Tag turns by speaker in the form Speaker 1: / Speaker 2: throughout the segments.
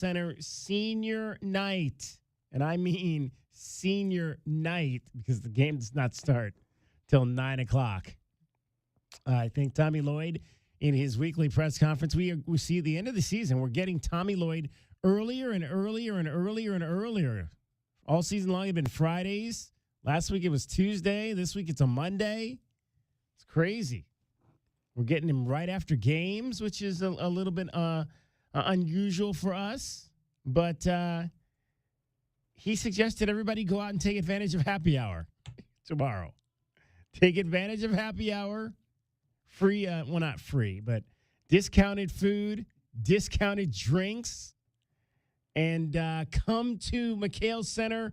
Speaker 1: Center senior night. And I mean senior night because the game does not start till 9 o'clock. I think Tommy Lloyd in his weekly press conference, we see at the end of the season, we're getting Tommy Lloyd earlier and earlier and earlier and earlier. All season long, it's been Fridays. Last week it was Tuesday. This week it's a Monday. It's crazy. We're getting him right after games, which is a little bit unusual for us. But he suggested everybody go out and take advantage of happy hour tomorrow. Take advantage of happy hour. Free, well, not free, but discounted food, discounted drinks, and come to McHale Center,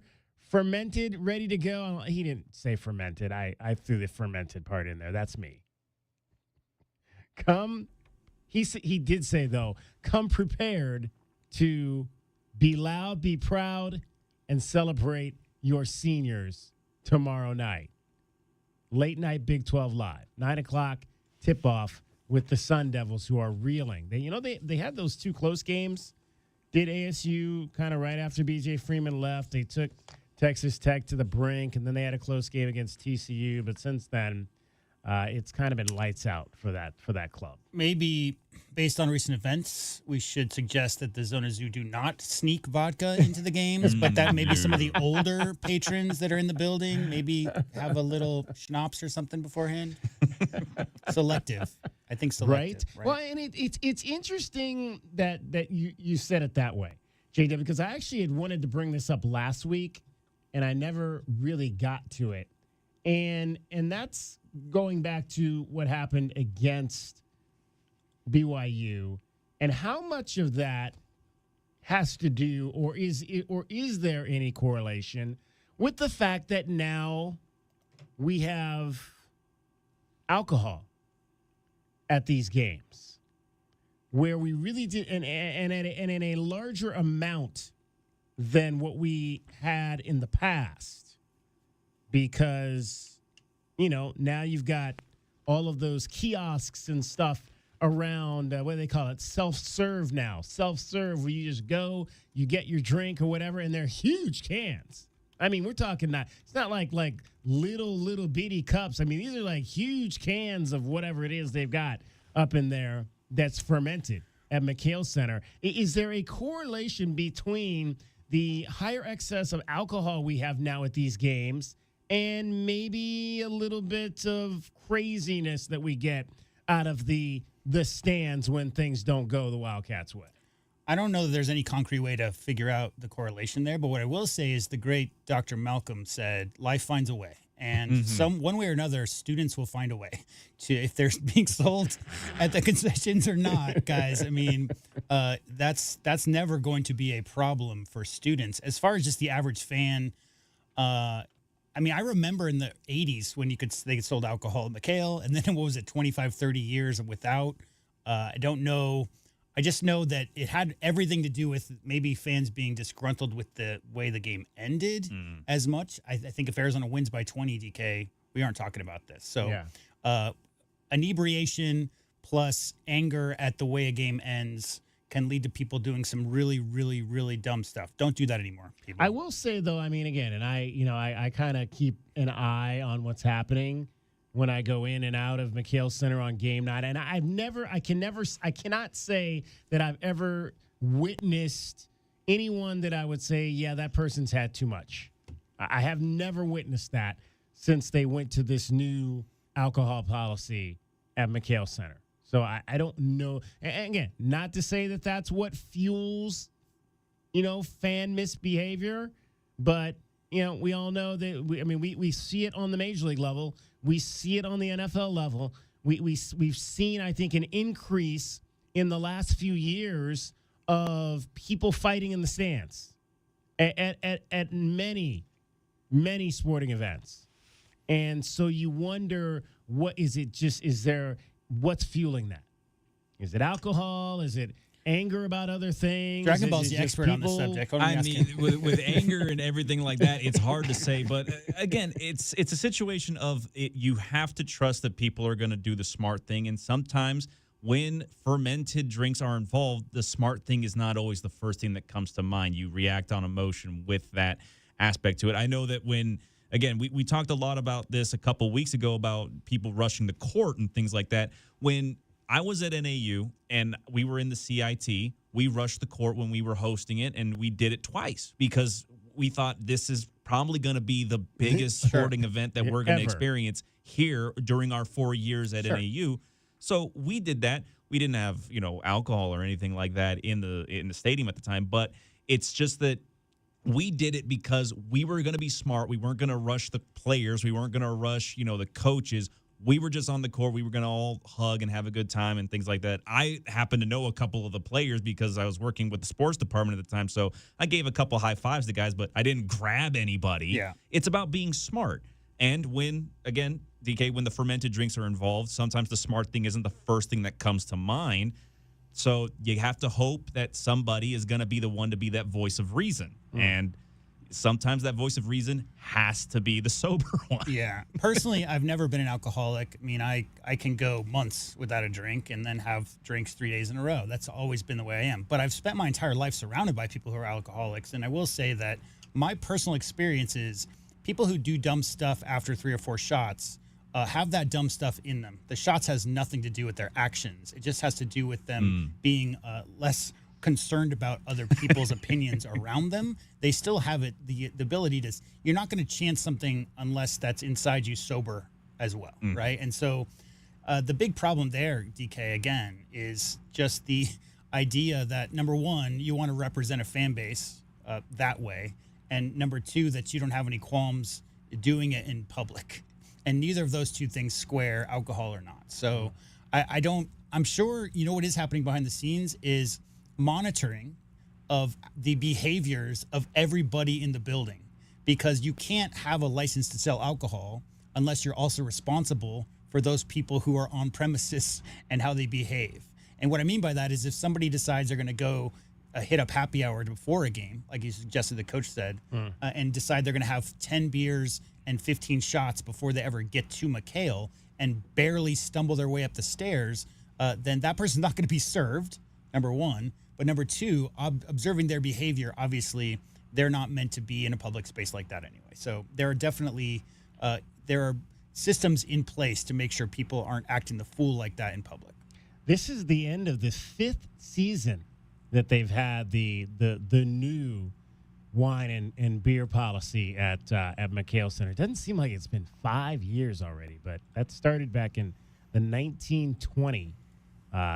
Speaker 1: fermented, ready to go. He didn't say fermented. I threw the fermented part in there. That's me. Come, he did say, though, come prepared to be loud, be proud, and celebrate your seniors tomorrow night. Late night Big 12 Live, 9 o'clock. Tip-off with the Sun Devils, who are reeling. They had those two close games. Did ASU kind of right after B.J. Freeman left. They took Texas Tech to the brink, and then they had a close game against TCU. But since then, it's kind of been lights out for that club.
Speaker 2: Maybe based on recent events, we should suggest that the Zona Zoo do not sneak vodka into the games, but that maybe some of the older patrons that are in the building maybe have a little schnapps or something beforehand. Selective. I think selective.
Speaker 1: Right? Well, and it's interesting that you said it that way, JW, because I actually had wanted to bring this up last week, and I never really got to it. And that's going back to what happened against BYU and how much of that has to do or is there any correlation with the fact that now we have alcohol at these games where we really did and in a larger amount than what we had in the past, because now you've got all of those kiosks and stuff around, what do they call it? Self-serve now. Self-serve, where you just go, you get your drink or whatever, and they're huge cans. I mean, we're talking it's not like little bitty cups. I mean, these are like huge cans of whatever it is they've got up in there that's fermented at McHale Center. Is there a correlation between the higher excess of alcohol we have now at these games and maybe a little bit of craziness that we get out of the stands when things don't go the Wildcats' way?
Speaker 2: I don't know that there's any concrete way to figure out the correlation there, but what I will say is the great Dr. Malcolm said, life finds a way. And one way or another, students will find a way to, if they're being sold at the concessions or not, guys. I mean, that's never going to be a problem for students. As far as just the average fan, I mean, I remember in the 80s when they sold alcohol at McHale, and then what was it, 25, 30 years without. I don't know. I just know that it had everything to do with maybe fans being disgruntled with the way the game ended as much. I think if Arizona wins by 20, DK, we aren't talking about this. So inebriation plus anger at the way a game ends can lead to people doing some really, really, really dumb stuff. Don't do that anymore, people.
Speaker 1: I will say, though, I mean, again, and I kind of keep an eye on what's happening when I go in and out of McHale Center on game night. And I cannot say that I've ever witnessed anyone that I would say, yeah, that person's had too much. I have never witnessed that since they went to this new alcohol policy at McHale Center. So I don't know. And again, not to say that that's what fuels, fan misbehavior, but, we all know that, we see it on the Major League level. We see it on the NFL level. We've seen, I think, an increase in the last few years of people fighting in the stands at many, many sporting events. And so you wonder, what's fueling that? Is it alcohol? Is it anger about other things?
Speaker 2: Dragon Ball's the expert on this subject.
Speaker 3: I mean, with anger and everything like that, it's hard to say. But again, it's a situation of you have to trust that people are going to do the smart thing. And sometimes when fermented drinks are involved, the smart thing is not always the first thing that comes to mind. You react on emotion with that aspect to it. I know that when, again, we talked a lot about this a couple weeks ago about people rushing the court and things like that. When I was at NAU and we were in the CIT, we rushed the court when we were hosting it, and we did it twice because we thought this is probably going to be the biggest sporting event that we're going to experience here during our 4 years at NAU. So we did that. We didn't have, alcohol or anything like that in the stadium at the time, but it's just that we did it because we were going to be smart. We weren't going to rush the players. We weren't going to rush, the coaches. We were just on the court. We were going to all hug and have a good time and things like that. I happen to know a couple of the players because I was working with the sports department at the time. So I gave a couple high fives to guys, but I didn't grab anybody.
Speaker 2: Yeah.
Speaker 3: It's about being smart. And when, again, DK, when the fermented drinks are involved, sometimes the smart thing isn't the first thing that comes to mind. So you have to hope that somebody is going to be the one to be that voice of reason. And sometimes that voice of reason has to be the sober one.
Speaker 2: Yeah. Personally, I've never been an alcoholic. I mean, I can go months without a drink and then have drinks 3 days in a row. That's always been the way I am. But I've spent my entire life surrounded by people who are alcoholics. And I will say that my personal experience is people who do dumb stuff after 3 or 4 shots have that dumb stuff in them. The shots has nothing to do with their actions. It just has to do with them being less concerned about other people's opinions around them. They still have the ability to, you're not going to chance something unless that's inside you sober as well, right? And so the big problem there, DK, again, is just the idea that, number one, you want to represent a fan base that way, and number two, that you don't have any qualms doing it in public. And neither of those two things square, alcohol or not. So I'm sure, what is happening behind the scenes is monitoring of the behaviors of everybody in the building, because you can't have a license to sell alcohol unless you're also responsible for those people who are on premises and how they behave. And what I mean by that is if somebody decides they're going to go hit up happy hour before a game, like you suggested the coach said, and decide they're going to have 10 beers and 15 shots before they ever get to McHale and barely stumble their way up the stairs, then that person's not going to be served, number one. But number two, observing their behavior, obviously, they're not meant to be in a public space like that anyway. So there are definitely there are systems in place to make sure people aren't acting the fool like that in public.
Speaker 1: This is the end of the 5th season that they've had the new wine and beer policy at McHale Center. It doesn't seem like it's been 5 years already, but that started back in the 1920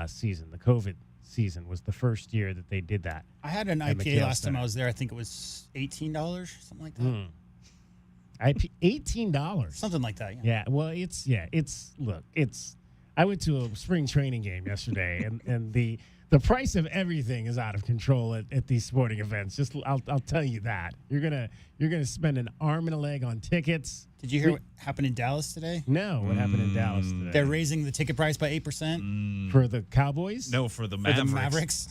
Speaker 1: season. The COVID season was the first year that they did that.
Speaker 2: I had an IPA last time I was there. I think it was $18, something like that.
Speaker 1: $18,
Speaker 2: something like that.
Speaker 1: Yeah. Well, it's. I went to a spring training game yesterday, and the price of everything is out of control at these sporting events. Just I'll tell you that you're gonna spend an arm and a leg on tickets.
Speaker 2: Did you hear what happened in Dallas today?
Speaker 1: No, what happened in Dallas today?
Speaker 2: They're raising the ticket price by 8%.
Speaker 1: For the Cowboys?
Speaker 3: No, for the Mavericks.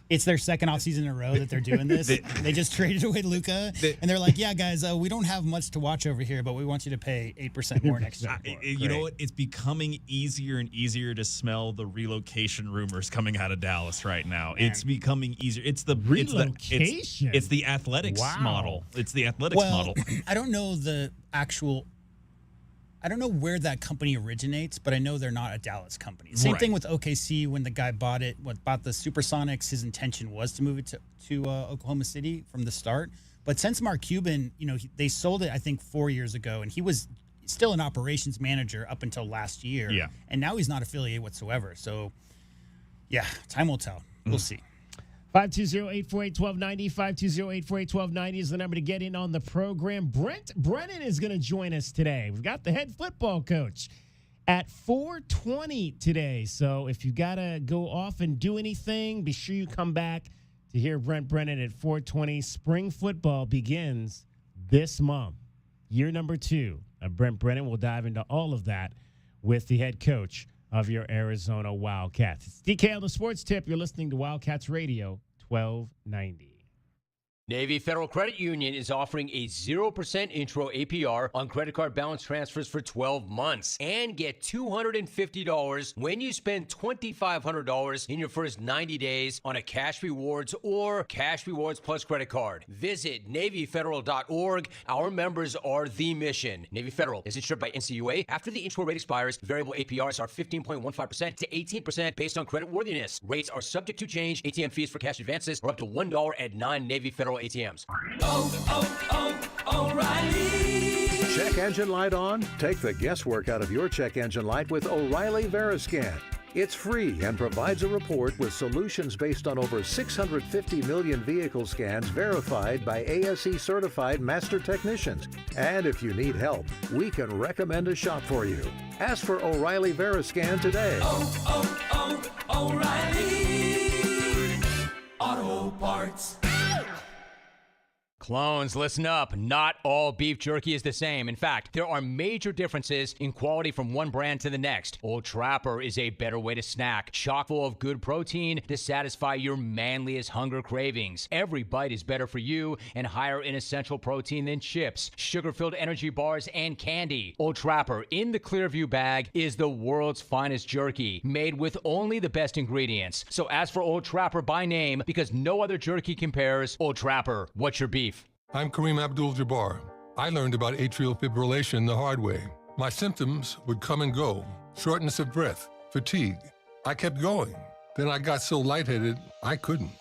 Speaker 2: It's their second offseason in a row that they're doing this. They just traded away Luka, and they're like, yeah, guys, we don't have much to watch over here, but we want you to pay 8% more next year.
Speaker 3: You know what? It's becoming easier and easier to smell the relocation rumors coming out of Dallas right now. Man. It's becoming easier. It's the
Speaker 1: relocation.
Speaker 3: It's the athletics model. It's the athletics model.
Speaker 2: I don't know I don't know where that company originates, but I know they're not a Dallas company. Same thing with OKC when the guy bought the Supersonics. His intention was to move it to Oklahoma City from the start. But since Mark Cuban, they sold it, I think, 4 years ago, and he was still an operations manager up until last year.
Speaker 3: Yeah.
Speaker 2: And now he's not affiliated whatsoever. So, yeah, time will tell. We'll see.
Speaker 1: 520-848-1290, 520-848-1290 is the number to get in on the program. Brent Brennan is going to join us today. We've got the head football coach at 4:20 today. So if you got to go off and do anything, be sure you come back to hear Brent Brennan at 4:20. Spring football begins this month, year number 2 of Brent Brennan. We'll dive into all of that with the head coach of your Arizona Wildcats. It's DK on the Sports Tip. You're listening to Wildcats Radio 1290.
Speaker 4: Navy Federal Credit Union is offering a 0% intro APR on credit card balance transfers for 12 months and get $250 when you spend $2,500 in your first 90 days on a Cash Rewards or Cash Rewards Plus credit card. Visit NavyFederal.org. Our members are the mission. Navy Federal is insured by NCUA. After the intro rate expires, variable APRs are 15.15% to 18% based on credit worthiness. Rates are subject to change. ATM fees for cash advances are up to $1 at 9 Navy Federal ATMs.
Speaker 5: O'Reilly.
Speaker 6: Check engine light on? Take the guesswork out of your check engine light with O'Reilly Veriscan. It's free and provides a report with solutions based on over 650 million vehicle scans verified by ASE certified master technicians. And if you need help, we can recommend a shop for you. Ask for O'Reilly Veriscan today.
Speaker 5: O'Reilly Auto Parts.
Speaker 4: Clones, listen up. Not all beef jerky is the same. In fact, there are major differences in quality from one brand to the next. Old Trapper is a better way to snack, chock full of good protein to satisfy your manliest hunger cravings. Every bite is better for you and higher in essential protein than chips, sugar-filled energy bars, and candy. Old Trapper in the Clearview bag is the world's finest jerky, made with only the best ingredients. So ask for Old Trapper by name because no other jerky compares. Old Trapper, what's your beef?
Speaker 7: I'm Kareem Abdul-Jabbar. I learned about atrial fibrillation the hard way. My symptoms would come and go, shortness of breath, fatigue. I kept going. Then I got so lightheaded, I couldn't.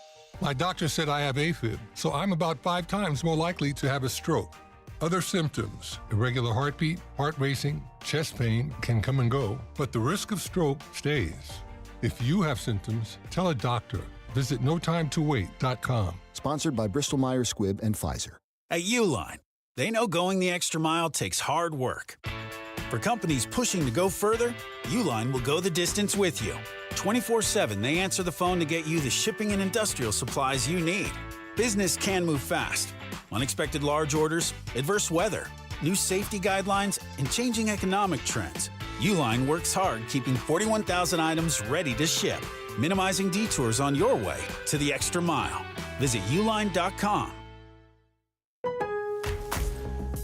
Speaker 7: My doctor said I have AFib, so I'm about 5 times more likely to have a stroke. Other symptoms, irregular heartbeat, heart racing, chest pain can come and go, but the risk of stroke stays. If you have symptoms, tell a doctor. Visit notimetowait.com.
Speaker 8: Sponsored by Bristol-Myers Squibb and Pfizer.
Speaker 9: At Uline, they know going the extra mile takes hard work. For companies pushing to go further, Uline will go the distance with you. 24/7, they answer the phone to get you the shipping and industrial supplies you need. Business can move fast. Unexpected large orders, adverse weather, new safety guidelines, and changing economic trends. Uline works hard keeping 41,000 items ready to ship, minimizing detours on your way to the extra mile. Visit uline.com.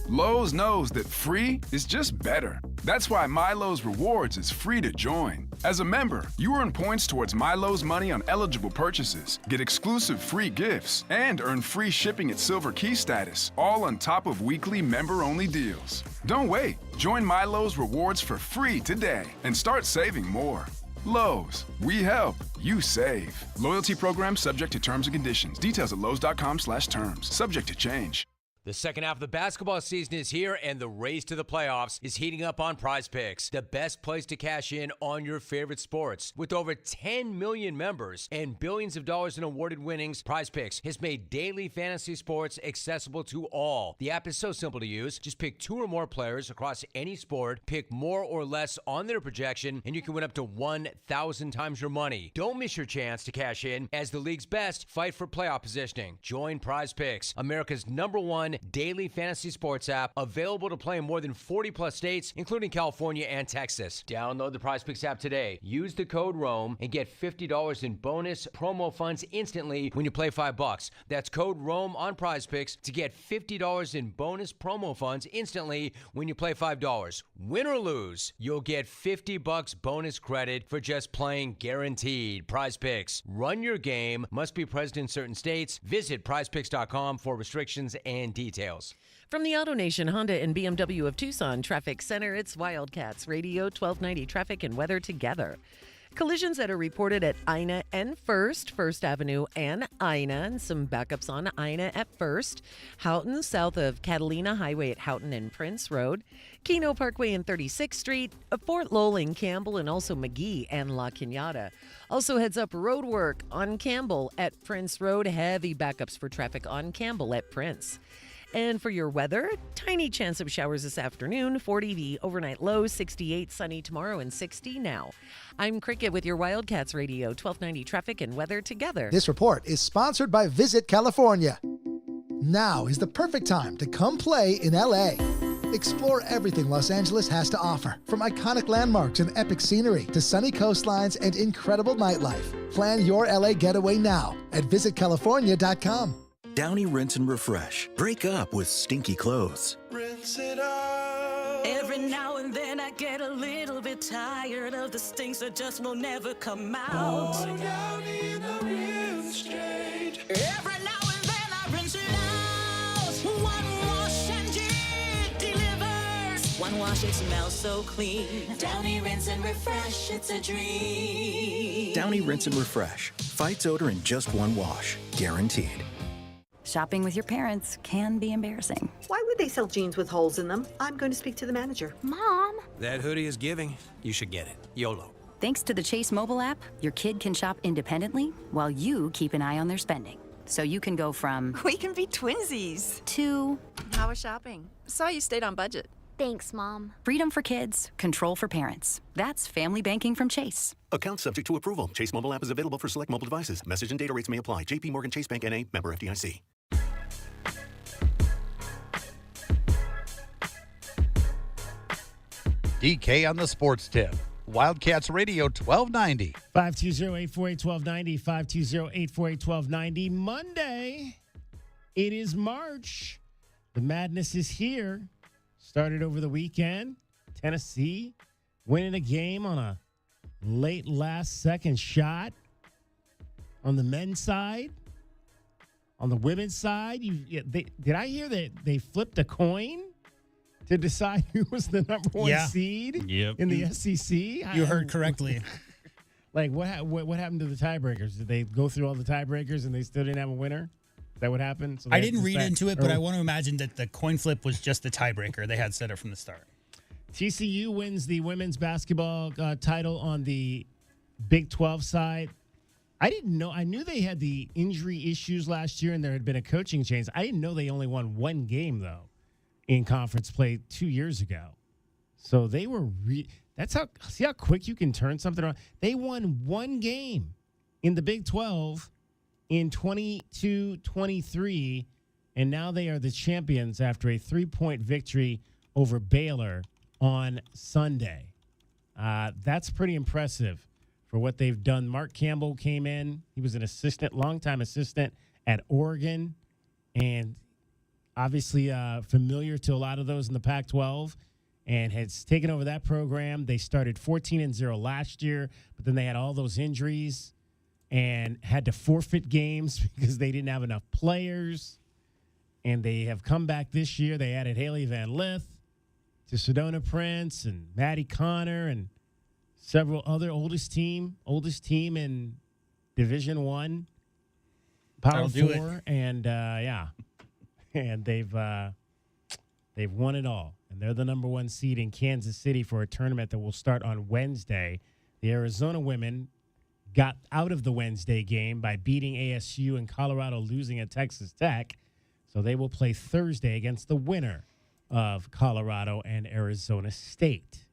Speaker 10: Lowe's knows that free is just better. That's why MyLowe's Rewards is free to join. As a member, you earn points towards MyLowe's money on eligible purchases, get exclusive free gifts, and earn free shipping at Silver Key status, all on top of weekly member-only deals. Don't wait. Join MyLowe's Rewards for free today and start saving more. Lowe's, we help, you save. Loyalty program subject to terms and conditions. Details at lowes.com/terms. Subject to change.
Speaker 4: The second half of the basketball season is here, and the race to the playoffs is heating up on Prize Picks, the best place to cash in on your favorite sports. With over 10 million members and billions of dollars in awarded winnings, Prize Picks has made daily fantasy sports accessible to all. The app is so simple to use. Just pick 2 or more players across any sport, pick more or less on their projection, and you can win up to 1,000 times your money. Don't miss your chance to cash in as the league's best fight for playoff positioning. Join Prize Picks, America's #1 daily fantasy sports app, available to play in more than 40 plus states, including California and Texas. Download the Prize Picks app today. Use the code ROAM and get $50 in bonus promo funds instantly when you play $5. That's code ROAM on Prize Picks to get $50 in bonus promo funds instantly when you play $5. Win or lose, you'll get $50 bonus credit for just playing, guaranteed. Prize Picks. Run your game. Must be present in certain states. Visit prizepicks.com for restrictions and details.
Speaker 11: From the AutoNation Honda and BMW of Tucson Traffic Center, it's Wildcats Radio 1290 Traffic and Weather together. Collisions that are reported at Ina and First Avenue and Ina, and some backups on Ina at First. Houghton, south of Catalina Highway at Houghton and Prince Road. Keno Parkway and 36th Street. Fort Lowell and Campbell, and also McGee and La Cañada. Also heads up road work on Campbell at Prince Road. Heavy backups for traffic on Campbell at Prince. And for your weather, tiny chance of showers this afternoon, 40 the overnight low, 68 sunny tomorrow, and 60 now. I'm Cricket with your Wildcats Radio 1290 Traffic and Weather together.
Speaker 12: This report is sponsored by Visit California. Now is the perfect time to come play in LA. Explore everything Los Angeles has to offer, from iconic landmarks and epic scenery to sunny coastlines and incredible nightlife. Plan your LA getaway now at visitcalifornia.com.
Speaker 13: Downy Rinse and Refresh. Break up with stinky clothes.
Speaker 5: Rinse it out.
Speaker 14: Every now and then I get a little bit tired of the stinks that just will never come out.
Speaker 5: Pour Downy in a rinse straight.
Speaker 14: Every now and then I rinse it out. One wash and it delivers. One wash, it smells so clean. Downy Rinse and Refresh, it's a dream.
Speaker 13: Downy Rinse and Refresh. Fights odor in just one wash. Guaranteed.
Speaker 15: Shopping with your parents can be embarrassing.
Speaker 16: Why would they sell jeans with holes in them? I'm going to speak to the manager.
Speaker 15: Mom!
Speaker 17: That hoodie is giving. You should get it. YOLO.
Speaker 15: Thanks to the Chase mobile app, your kid can shop independently while you keep an eye on their spending. So you can go from...
Speaker 18: We can be twinsies.
Speaker 15: ...to...
Speaker 18: How was shopping? Saw you stayed on budget.
Speaker 15: Thanks, Mom. Freedom for kids, control for parents. That's family banking from Chase.
Speaker 19: Account subject to approval. Chase mobile app is available for select mobile devices. Message and data rates may apply. JP Morgan Chase Bank N.A. Member FDIC.
Speaker 20: DK on the sports tip. Wildcats Radio 1290.
Speaker 1: 520-848-1290. 520-848-1290. Monday. It is March. The madness is here. Started over the weekend. Tennessee winning a game on a late last second shot. On the men's side. On the women's side, did I hear that they flipped a coin to decide who was the number one seed in the SEC?
Speaker 2: You heard correctly.
Speaker 1: Like, what happened to the tiebreakers? Did they go through all the tiebreakers and they still didn't have a winner? Is that what happened? So
Speaker 2: I didn't read into it, but I want to imagine that the coin flip was just the tiebreaker. They had set it from the start.
Speaker 1: TCU wins the women's basketball title on the Big 12 side. I didn't know. I knew they had the injury issues last year and there had been a coaching change. I didn't know they only won one game, though, in conference play 2 years ago. So they were see how quick you can turn something around. They won one game in the Big 12 in 22-23, and now they are the champions after a 3-point victory over Baylor on Sunday. That's pretty impressive for what they've done. Mark Campbell came in. He was an longtime assistant at Oregon, and obviously familiar to a lot of those in the Pac-12, and has taken over that program. They started 14-0 last year, but then they had all those injuries and had to forfeit games because they didn't have enough players. And they have come back this year. They added Haley Van Lith to Sedona Prince and Maddie Connor and several other oldest team in Division I, Power 4, and and they've won it all, and they're the number one seed in Kansas City for a tournament that will start on Wednesday. The Arizona women got out of the Wednesday game by beating ASU and Colorado losing at Texas Tech, so they will play Thursday against the winner of Colorado and Arizona State.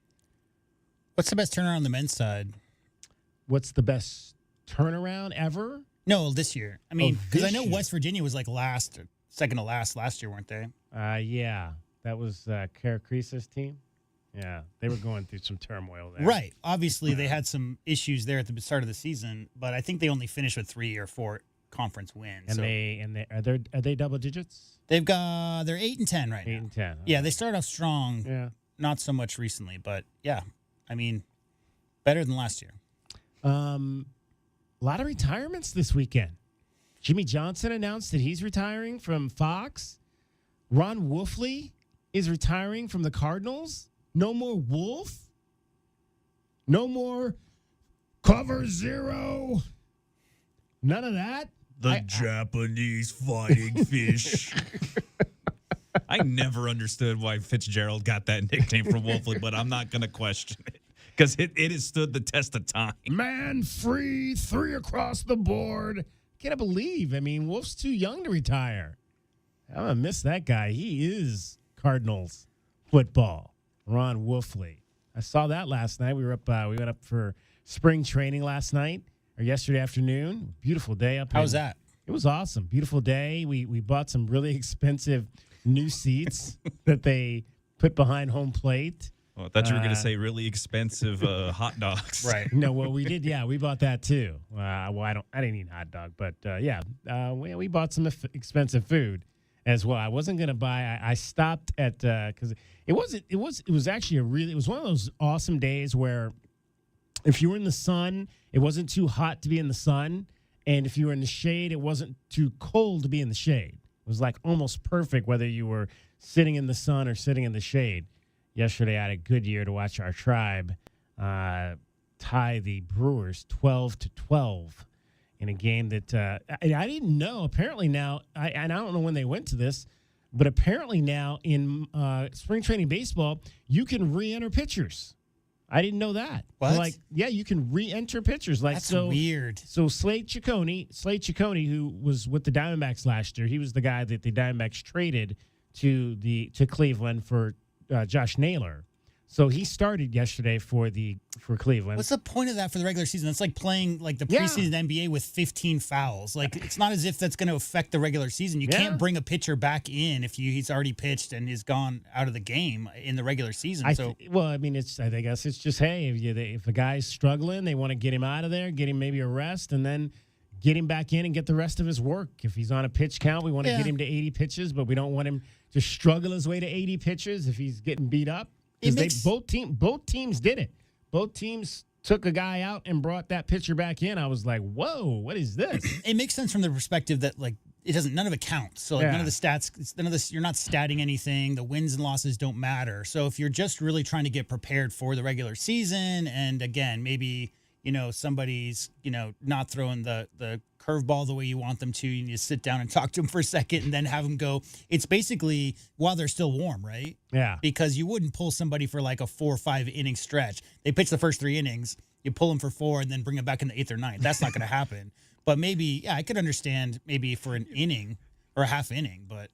Speaker 2: What's the best turnaround on the men's side?
Speaker 1: What's the best turnaround ever?
Speaker 2: No, this year. I mean, because I know West Virginia was like second to last year, weren't they?
Speaker 1: Yeah. That was Kara Krisa's team. Yeah, they were going through some turmoil there.
Speaker 2: Right. Obviously, they had some issues there at the start of the season, but I think they only finished with 3 or 4 conference wins.
Speaker 1: And are they double digits?
Speaker 2: They're 8-10 right now.
Speaker 1: 8-10. Okay.
Speaker 2: Yeah, they started off strong.
Speaker 1: Yeah.
Speaker 2: Not so much recently, but yeah, I mean, better than last year.
Speaker 1: A lot of retirements this weekend. Jimmy Johnson announced that he's retiring from Fox. Ron Wolfley is retiring from the Cardinals. No more Wolf. No more Cover Zero. None of that.
Speaker 3: The Japanese fighting fish. I never understood why Fitzgerald got that nickname from Wolfley, but I'm not going to question it because it has stood the test of time.
Speaker 1: Man free, 3 across the board. Can't believe. I mean, Wolf's too young to retire. I'm going to miss that guy. He is Cardinals football. Ron Wolfley. I saw that last night. We went up for spring training last night or yesterday afternoon. Beautiful day up here.
Speaker 2: How was that?
Speaker 1: It was awesome. Beautiful day. We bought some really expensive new seats that they put behind home plate.
Speaker 3: Oh, I thought you were going to say really expensive hot dogs.
Speaker 2: Right.
Speaker 1: No, well, we did. Yeah, we bought that too. Well, I didn't eat hot dog, but we bought some expensive food as well. I wasn't going to buy. I stopped at because it was actually it was one of those awesome days where if you were in the sun, it wasn't too hot to be in the sun, and if you were in the shade, it wasn't too cold to be in the shade. It was like almost perfect whether you were sitting in the sun or sitting in the shade. Yesterday, I had a good year to watch our tribe tie the Brewers 12-12 in a game that I didn't know. Apparently now, and I don't know when they went to this, but apparently now in spring training baseball, you can re-enter pitchers. I didn't know that.
Speaker 2: What?
Speaker 1: You can re-enter pitchers.
Speaker 2: That's weird.
Speaker 1: So Slade Ciccone, who was with the Diamondbacks last year, he was the guy that the Diamondbacks traded to Cleveland for Josh Naylor. So he started yesterday for Cleveland.
Speaker 2: What's the point of that for the regular season? That's like playing like the preseason NBA with 15 fouls. Like it's not as if that's going to affect the regular season. You can't bring a pitcher back in if he's already pitched and is gone out of the game in the regular season. I
Speaker 1: guess it's just, hey, if a guy's struggling, they want to get him out of there, get him maybe a rest, and then get him back in and get the rest of his work. If he's on a pitch count, we want to get him to 80 pitches, but we don't want him to struggle his way to 80 pitches if he's getting beat up. Because both teams did it. Both teams took a guy out and brought that pitcher back in. I was like, whoa, what is this?
Speaker 2: It makes sense from the perspective that like none of it counts. So none of the stats, none of this, you're not statting anything. The wins and losses don't matter. So if you're just really trying to get prepared for the regular season, and again, maybe somebody's not throwing the curveball the way you want them to, you need to sit down and talk to them for a second and then have them go. It's basically while they're still warm, right?
Speaker 1: Yeah.
Speaker 2: Because you wouldn't pull somebody for like a 4 or 5 inning stretch. They pitch the first 3 innings, you pull them for 4 and then bring them back in the 8th or 9th. That's not going to happen. But maybe, I could understand maybe for an inning or a half inning, but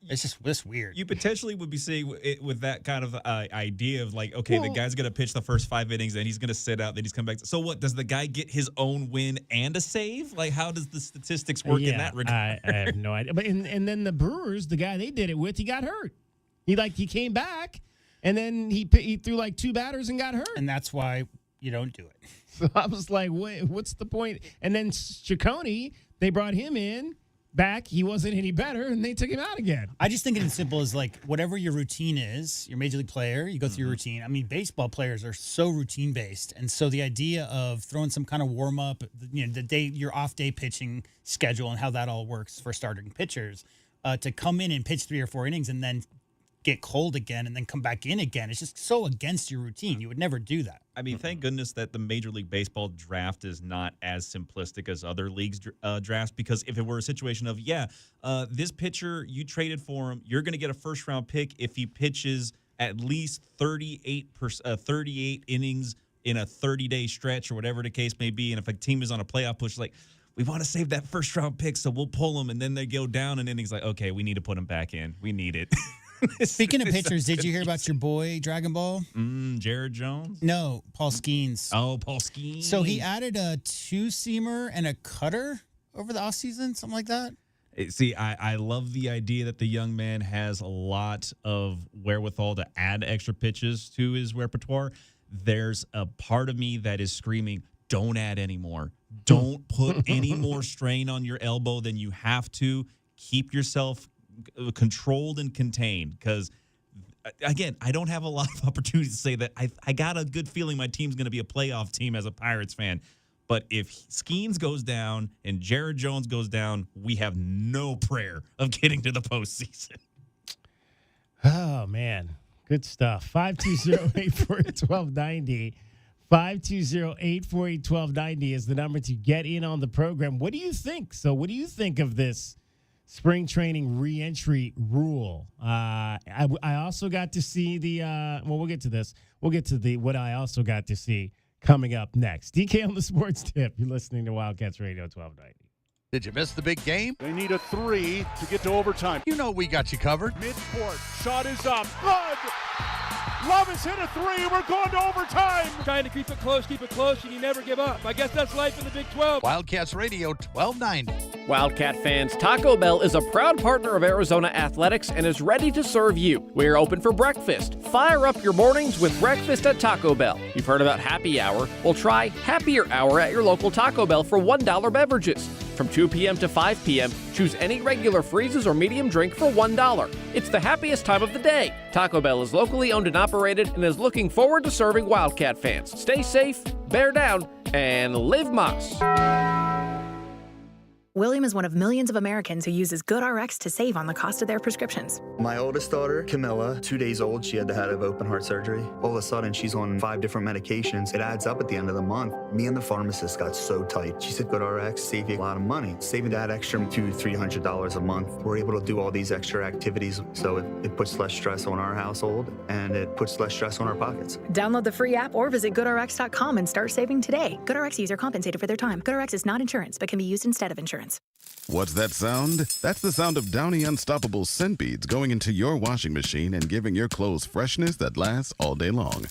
Speaker 2: it's weird.
Speaker 3: You potentially would be seeing it with that kind of idea of like, okay, the guy's going to pitch the first 5 innings, then he's going to sit out, then he's come back. So what, does the guy get his own win and a save? Like, how does the statistics work in that regard?
Speaker 1: I have no idea. But and then the Brewers, the guy they did it with, he got hurt. He came back, and then he threw like 2 batters and got hurt.
Speaker 2: And that's why you don't do it.
Speaker 1: So I was like, wait, what's the point? And then Ciccone, they brought him in. Back, he wasn't any better, and they took him out again.
Speaker 2: I just think it's simple as like whatever your routine is, your major league player, you go through your routine. I mean, baseball players are so routine based, and so the idea of throwing some kind of warm up, the day your off day pitching schedule and how that all works for starting pitchers, to come in and pitch 3 or 4 innings and then get cold again and then come back in again. It's just so against your routine. You would never do that.
Speaker 3: I mean, thank goodness that the Major League Baseball draft is not as simplistic as other leagues drafts, because if it were a situation of, this pitcher, you traded for him, you're going to get a first-round pick if he pitches at least 38 innings in a 30-day stretch or whatever the case may be, and if a team is on a playoff push, like, we want to save that first-round pick, so we'll pull him, and then they go down an innings like, okay, we need to put him back in. We need it.
Speaker 2: Speaking of pitchers, did you hear about your boy, Dragon Ball?
Speaker 3: Jared Jones?
Speaker 2: No, Paul Skeens.
Speaker 3: Oh, Paul Skeens.
Speaker 2: So he added a 2-seamer and a cutter over the offseason, something like that?
Speaker 3: See, I love the idea that the young man has a lot of wherewithal to add extra pitches to his repertoire. There's a part of me that is screaming, don't add any more. Don't put any more strain on your elbow than you have to. Keep yourself controlled and contained, because again, I don't have a lot of opportunities to say that I got a good feeling my team's going to be a playoff team as a Pirates fan. But if Skeens goes down and Jared Jones goes down, we have no prayer of getting to the postseason.
Speaker 1: Oh man, good stuff. 520-848-1290. 520-848-1290 is the number to get in on the program. What do you think? So what do you think of this spring training re-entry rule? I also got to see we'll get to this. We'll get to what I also got to see coming up next. DK on the Sports Tip. You're listening to Wildcats Radio 1290.
Speaker 20: Did you miss the big game?
Speaker 21: They need a 3 to get to overtime.
Speaker 20: You know we got you covered.
Speaker 21: Midcourt, shot is up. Good! Love has hit a three. We're going to overtime. Trying to keep it close, and you never give up. I guess that's life in the Big 12.
Speaker 20: Wildcats Radio 1290.
Speaker 22: Wildcat fans, Taco Bell is a proud partner of Arizona Athletics and is ready to serve you. We're open for breakfast. Fire up your mornings with breakfast at Taco Bell. You've heard about Happy Hour? Well, try Happier Hour at your local Taco Bell for $1 beverages. From 2 p.m. to 5 p.m., choose any regular freezes or medium drink for $1. It's the happiest time of the day. Taco Bell is locally owned and operated and is looking forward to serving Wildcat fans. Stay safe, bear down, and live Moss.
Speaker 23: William is one of millions of Americans who uses GoodRx to save on the cost of their prescriptions.
Speaker 24: My oldest daughter, Camilla, 2 days old, she had to have open heart surgery. All of a sudden, she's on 5 different medications. It adds up at the end of the month. Me and the pharmacist got so tight. She said, GoodRx save you a lot of money. Saving that extra $200-300 a month. We're able to do all these extra activities, so it puts less stress on our household, and it puts less stress on our pockets.
Speaker 23: Download the free app or visit GoodRx.com and start saving today. GoodRx user compensated for their time. GoodRx is not insurance, but can be used instead of insurance.
Speaker 25: What's that sound? That's the sound of Downy Unstoppable scent beads going into your washing machine and giving your clothes freshness that lasts all day long.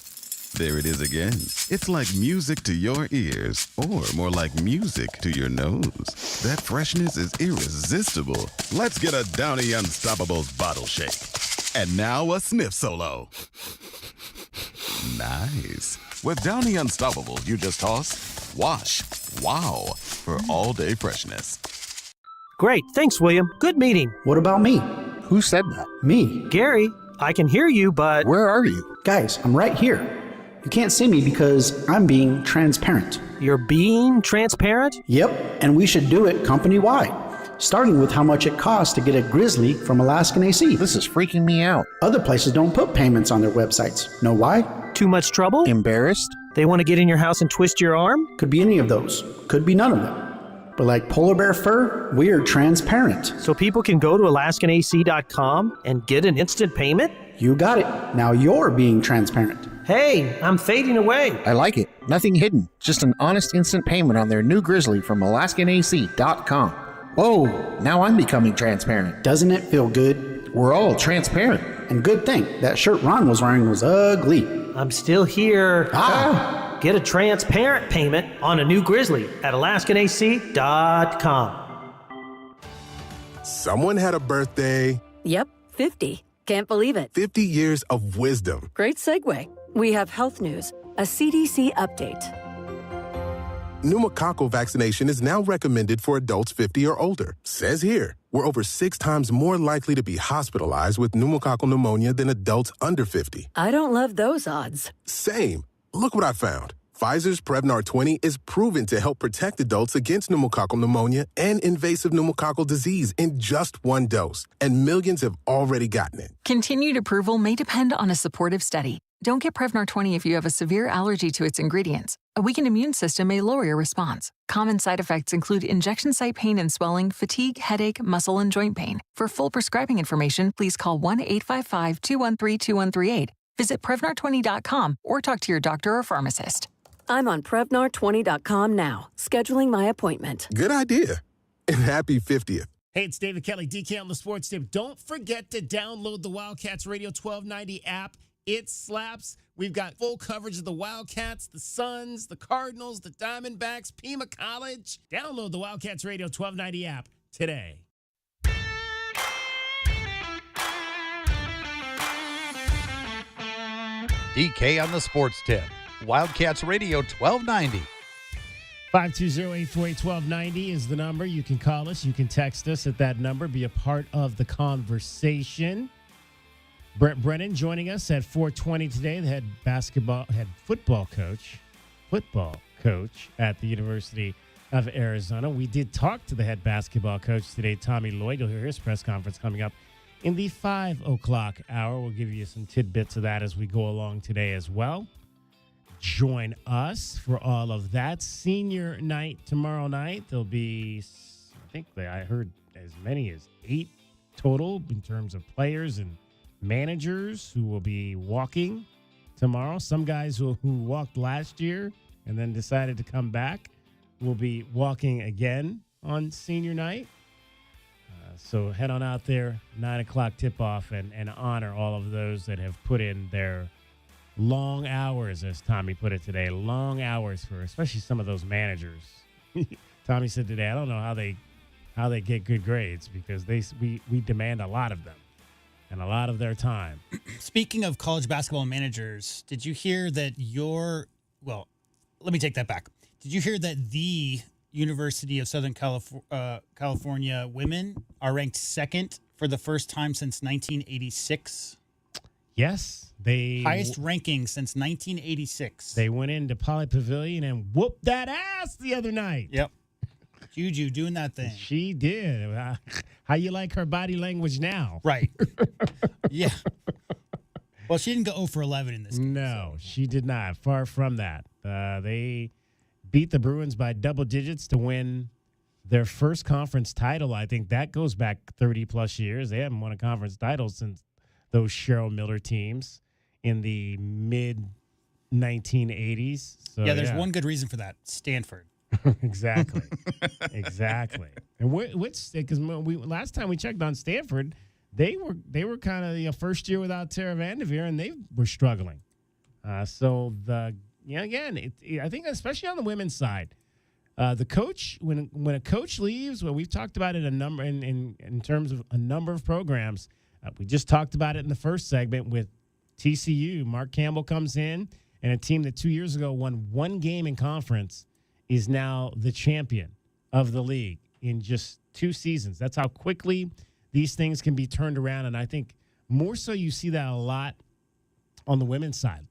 Speaker 25: There it is again. It's like music to your ears, or more like music to your nose. That freshness is irresistible. Let's get a Downy Unstoppables bottle shake. And now a sniff solo. Nice. With Downy Unstoppables, you just toss, wash, wow, for all-day freshness.
Speaker 26: Great. Thanks, William. Good meeting.
Speaker 27: What about me? Who said that? Me.
Speaker 26: Gary, I can hear you, but...
Speaker 27: Where are you? Guys, I'm right here. You can't see me because I'm being transparent.
Speaker 26: You're being transparent?
Speaker 27: Yep, and we should do it company-wide, starting with how much it costs to get a Grizzly from Alaskan AC. This is freaking me out. Other places don't put payments on their websites. Know why?
Speaker 26: Too much trouble?
Speaker 27: Embarrassed?
Speaker 26: They want to get in your house and twist your arm?
Speaker 27: Could be any of those. Could be none of them. But like polar bear fur, we're transparent.
Speaker 26: So people can go to AlaskanAC.com and get an instant payment?
Speaker 27: You got it. Now you're being transparent.
Speaker 26: Hey, I'm fading away.
Speaker 27: I like it. Nothing hidden. Just an honest instant payment on their new Grizzly from AlaskanAC.com. Whoa, now I'm becoming transparent. Doesn't it feel good? We're all transparent. And good thing, that shirt Ron was wearing was ugly.
Speaker 26: I'm still here. Get a transparent payment on a new Grizzly at AlaskanAC.com.
Speaker 28: Someone had a birthday.
Speaker 29: Yep, 50. Can't believe it.
Speaker 28: 50 years of wisdom.
Speaker 29: Great segue. We have health news, a CDC update.
Speaker 28: Pneumococcal vaccination is now recommended for adults 50 or older. Says here, we're over 6 times more likely to be hospitalized with pneumococcal pneumonia than adults under 50.
Speaker 29: I don't love those odds.
Speaker 28: Same. Look what I found. Pfizer's Prevnar 20 is proven to help protect adults against pneumococcal pneumonia and invasive pneumococcal disease in just 1 dose, and millions have already gotten it.
Speaker 30: Continued approval may depend on a supportive study. Don't get Prevnar 20 if you have a severe allergy to its ingredients. A weakened immune system may lower your response. Common side effects include injection site pain and swelling, fatigue, headache, muscle, and joint pain. For full prescribing information, please call 1-855-213-2138. Visit Prevnar20.com or talk to your doctor or pharmacist.
Speaker 29: I'm on Prevnar20.com now, scheduling my appointment.
Speaker 28: Good idea. And happy 50th.
Speaker 1: Hey, it's David Kelly, DK on the Sports Tip. Don't forget to download the Wildcats Radio 1290 app. It slaps. We've got full coverage of the Wildcats, the Suns, the Cardinals, the Diamondbacks, Pima College. Download the Wildcats Radio 1290 app today.
Speaker 20: DK on the Sports Tip. Wildcats Radio 1290.
Speaker 1: 520-848-1290 is the number. You can call us. You can text us at that number. Be a part of the conversation. Brent Brennan joining us at 4:20 today, the head football coach at the University of Arizona. We did talk to the head basketball coach today, Tommy Lloyd. You'll hear his press conference coming up in the 5 o'clock hour. We'll give you some tidbits of that as we go along today as well. Join us for all of that. Senior night tomorrow night. There'll be, I heard as many as 8 total in terms of players and managers who will be walking tomorrow. Some guys who walked last year and then decided to come back will be walking again on senior night. So head on out there, 9 o'clock tip-off, and honor all of those that have put in their long hours, as Tommy put it today. Long hours for especially some of those managers. Tommy said today, I don't know how they get good grades because we demand a lot of them and a lot of their time.
Speaker 2: Speaking of college basketball managers, did you hear that let me take that back. Did you hear that the University of Southern California women are ranked second for the first time since 1986?
Speaker 1: Yes,
Speaker 2: highest ranking since 1986.
Speaker 1: They went into Poly Pavilion and whooped that ass the other night.
Speaker 2: Yep. Juju doing that thing.
Speaker 1: She did. How you like her body language now?
Speaker 2: Right. Yeah. Well, she didn't go 0 for 11 in this game.
Speaker 1: No, she did not. Far from that. They beat the Bruins by double digits to win their first conference title. I think that goes back 30-plus years. They haven't won a conference title since those Cheryl Miller teams in the mid-1980s. So,
Speaker 2: yeah, there's one good reason for that. Stanford.
Speaker 1: Exactly. Exactly. And which because last time we checked on Stanford, they were kind of first year without Tara Vanderveer, and they were struggling. So again, I think especially on the women's side, the coach when a coach leaves, well, we've talked about it in terms of a number of programs. We just talked about it in the first segment with TCU. Mark Campbell comes in, and a team that 2 years ago won one game in conference is now the champion of the league in just 2 seasons. That's how quickly these things can be turned around, and I think more so you see that a lot on the women's side.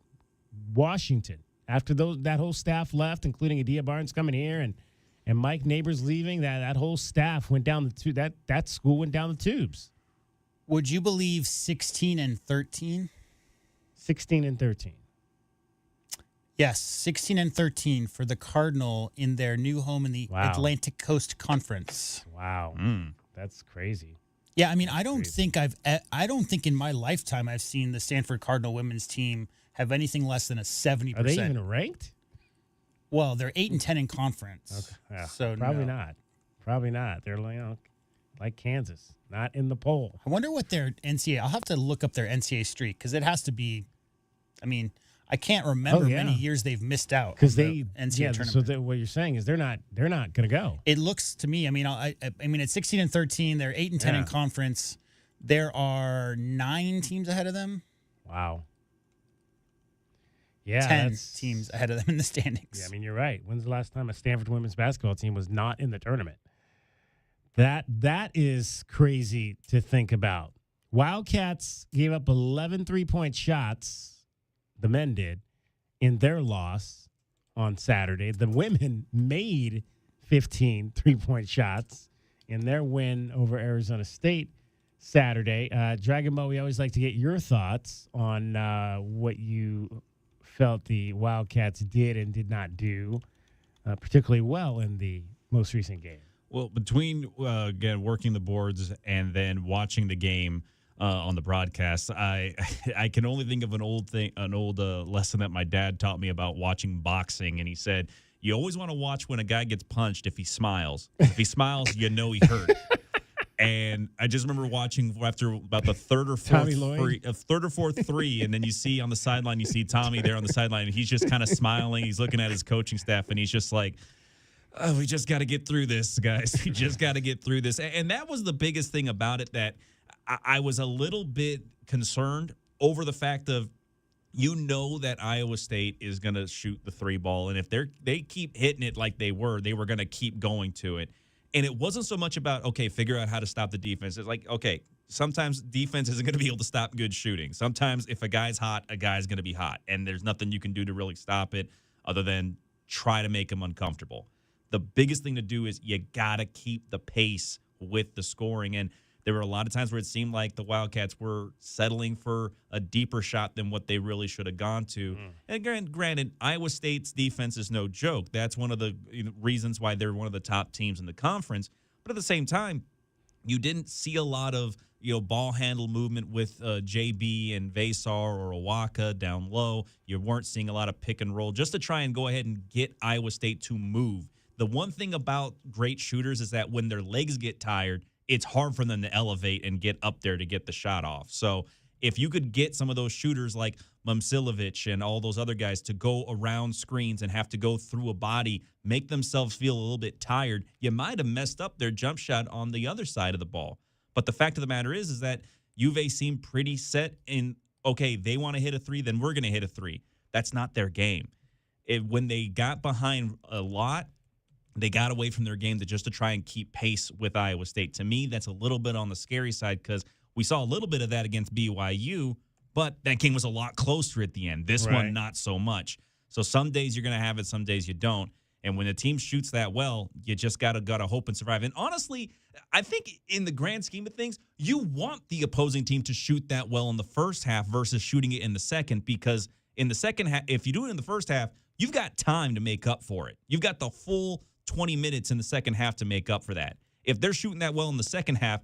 Speaker 1: Washington, after that whole staff left, including Adia Barnes coming here and Mike Neighbors leaving, that whole staff went down that school went down the tubes.
Speaker 2: Would you believe 16-13?
Speaker 1: 16-13.
Speaker 2: Yes, 16-13 for the Cardinal in their new home in the Atlantic Coast Conference.
Speaker 1: Wow, that's crazy.
Speaker 2: Yeah, I mean, I don't think in my lifetime I've seen the Stanford Cardinal women's team have anything less than a 70%.
Speaker 1: Are they even ranked?
Speaker 2: Well, they're 8-10 in conference.
Speaker 1: Okay. Yeah,
Speaker 2: so
Speaker 1: probably
Speaker 2: no.
Speaker 1: not. Probably not. They're like Kansas, not in the poll.
Speaker 2: I wonder what their NCAA. I'll have to look up their NCAA streak because it has to be. I mean, I can't remember many years they've missed out
Speaker 1: because
Speaker 2: the NCAA tournament.
Speaker 1: So what you're saying is they're not going to go.
Speaker 2: It looks to me. I mean, I mean, at 16-13, they're 8-10 in conference. There are 9 teams ahead of them.
Speaker 1: Wow. Yeah,
Speaker 2: 10 teams ahead of them in the standings.
Speaker 1: Yeah, I mean, you're right. When's the last time a Stanford women's basketball team was not in the tournament? That is crazy to think about. Wildcats gave up 11 3-point shots. The men did in their loss on Saturday. The women made 15 3-point shots in their win over Arizona State Saturday. Dragon Mo, we always like to get your thoughts on what you felt the Wildcats did and did not do particularly well in the most recent game.
Speaker 3: Well, between again working the boards and then watching the game on the broadcast, I can only think of an old lesson that my dad taught me about watching boxing, and he said you always want to watch when a guy gets punched if he smiles. If he smiles, you know he hurt. And I just remember watching after about the third or fourth three, and then you see on the sideline, you see Tommy there on the sideline, and he's just kind of smiling. He's looking at his coaching staff, and he's just like, oh, we just got to get through this, guys. We just got to get through this. And that was the biggest thing about it, that I was a little bit concerned over the fact of, that Iowa State is going to shoot the 3 ball. And if they keep hitting it like they were going to keep going to it. And it wasn't so much about, okay, figure out how to stop the defense. It's like, okay, sometimes defense isn't going to be able to stop good shooting. Sometimes if a guy's hot, a guy's going to be hot. And there's nothing you can do to really stop it other than try to make him uncomfortable. The biggest thing to do is you got to keep the pace with the scoring. And there were a lot of times where it seemed like the Wildcats were settling for a deeper shot than what they really should have gone to. And granted, Iowa State's defense is no joke. That's one of the reasons why they're one of the top teams in the conference. But at the same time, you didn't see a lot of ball handle movement with JB and Vasar or Owaka down low. You weren't seeing a lot of pick and roll just to try and go ahead and get Iowa State to move. The one thing about great shooters is that when their legs get tired, it's hard for them to elevate and get up there to get the shot off. So if you could get some of those shooters like Momcilovic and all those other guys to go around screens and have to go through a body, make themselves feel a little bit tired, you might have messed up their jump shot on the other side of the ball. But the fact of the matter is that Juve seemed pretty set in, okay, they want to hit a three, then we're going to hit a three. That's not their game. When they got behind a lot, they got away from their game to try and keep pace with Iowa State. To me, that's a little bit on the scary side because we saw a little bit of that against BYU, but that game was a lot closer at the end. This one, not so much. So some days you're going to have it, some days you don't. And when the team shoots that well, you just gotta hope and survive. And honestly, I think in the grand scheme of things, you want the opposing team to shoot that well in the first half versus shooting it in the second, because in the second half, if you do it in the first half, you've got time to make up for it. You've got the full 20 minutes in the second half to make up for that. If they're shooting that well in the second half,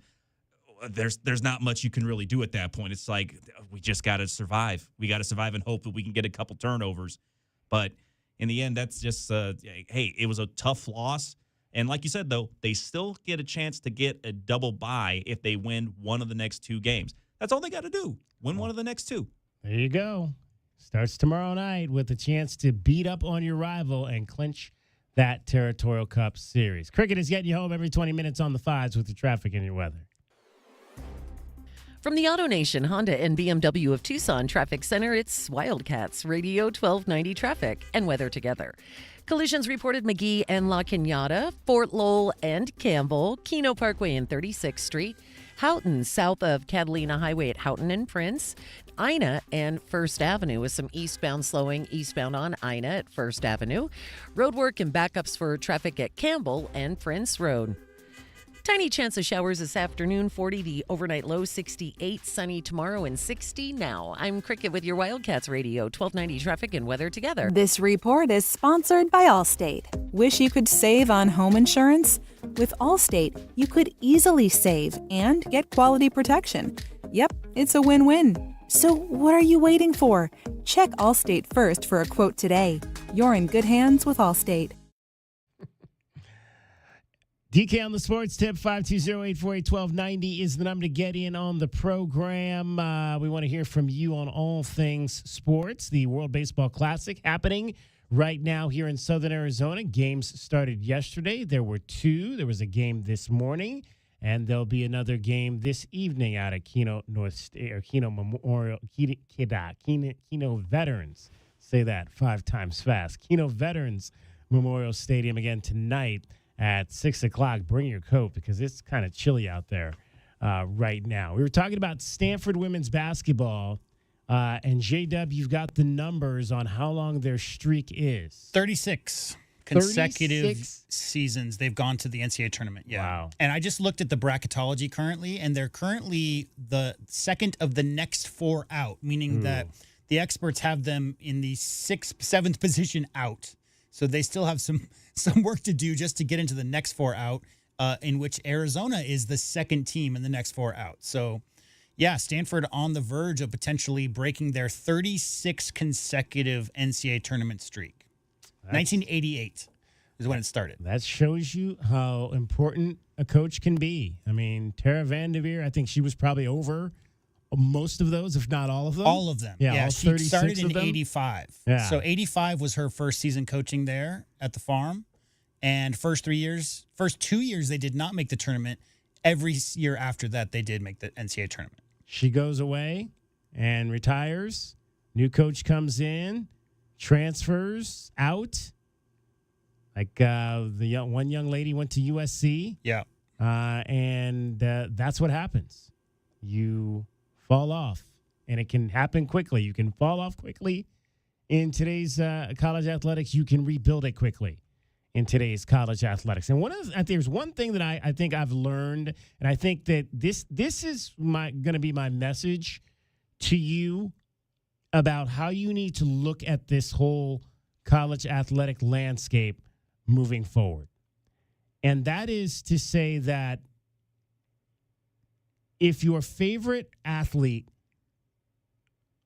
Speaker 3: there's not much you can really do at that point. It's like, we just got to survive. We got to survive and hope that we can get a couple turnovers. But in the end, that's just, hey, it was a tough loss. And like you said, though, they still get a chance to get a double bye if they win one of the next two games. That's all they got to do. Win one of the next two.
Speaker 1: There you go. Starts tomorrow night with a chance to beat up on your rival and clinch that Territorial Cup series. Cricket is getting you home every 20 minutes on the fives with the traffic and your weather.
Speaker 4: From the Auto Nation Honda and BMW of Tucson Traffic Center, it's Wildcats Radio 1290 traffic and weather together. Collisions reported Magee and La Cañada, Fort Lowell and Campbell, Keno Parkway and 36th Street, Houghton south of Catalina Highway at Houghton and Prince, Ina and First Avenue with some eastbound slowing eastbound on Ina at First Avenue, roadwork and backups for traffic at Campbell and Prince Road. Tiny chance of showers this afternoon, 40, the overnight low 68, sunny tomorrow and 60 now. I'm Cricket with your Wildcats Radio 1290 traffic and weather together.
Speaker 5: This report is sponsored by Allstate. Wish you could save on home insurance? With Allstate, you could easily save and get quality protection. Yep, it's a win-win. So what are you waiting for? Check Allstate first for a quote today. You're in good hands with Allstate.
Speaker 1: DK on the sports tip, 520-848-1290 is the number to get in on the program. We want to hear from you on all things sports. The World Baseball Classic happening right now here in Southern Arizona. Games started yesterday. There were two. There was a game this morning, and there'll be another game this evening out at Keno Memorial, Keno Veterans. Say that 5 times fast. Keno Veterans Memorial Stadium again tonight at 6 o'clock. Bring your coat because it's kind of chilly out there right now. We were talking about Stanford women's basketball, and J-Dub, you've got the numbers on how long their streak is.
Speaker 2: 36 consecutive seasons they've gone to the NCAA tournament. Yeah.
Speaker 1: Wow.
Speaker 2: And I just looked at the bracketology currently, and they're currently the second of the next 4 out, meaning that the experts have them in the 6th, 7th position out. So they still have some work to do just to get into the next 4 out, in which Arizona is the second team in the next 4 out. So, yeah, Stanford on the verge of potentially breaking their 36 consecutive NCAA tournament streak. 1988 is when it started.
Speaker 1: That shows you how important a coach can be. I mean, Tara Vanderveer, I think she was probably over most of those, if not all of them.
Speaker 2: All of them.
Speaker 1: Yeah, all
Speaker 2: she started in
Speaker 1: 86 of them?
Speaker 2: 85.
Speaker 1: Yeah.
Speaker 2: So 85 was her first season coaching there at the farm. And first 2 years, they did not make the tournament. Every year after that, they did make the NCAA tournament.
Speaker 1: She goes away and retires. New coach comes in, transfers out. Like one young lady went to USC.
Speaker 2: Yeah.
Speaker 1: And that's what happens. You fall off, and it can happen quickly. You can fall off quickly in today's college athletics. You can rebuild it quickly in today's college athletics. And there's one thing that I think I've learned, and I think that this is going to be my message to you about how you need to look at this whole college athletic landscape moving forward. And that is to say that if your favorite athlete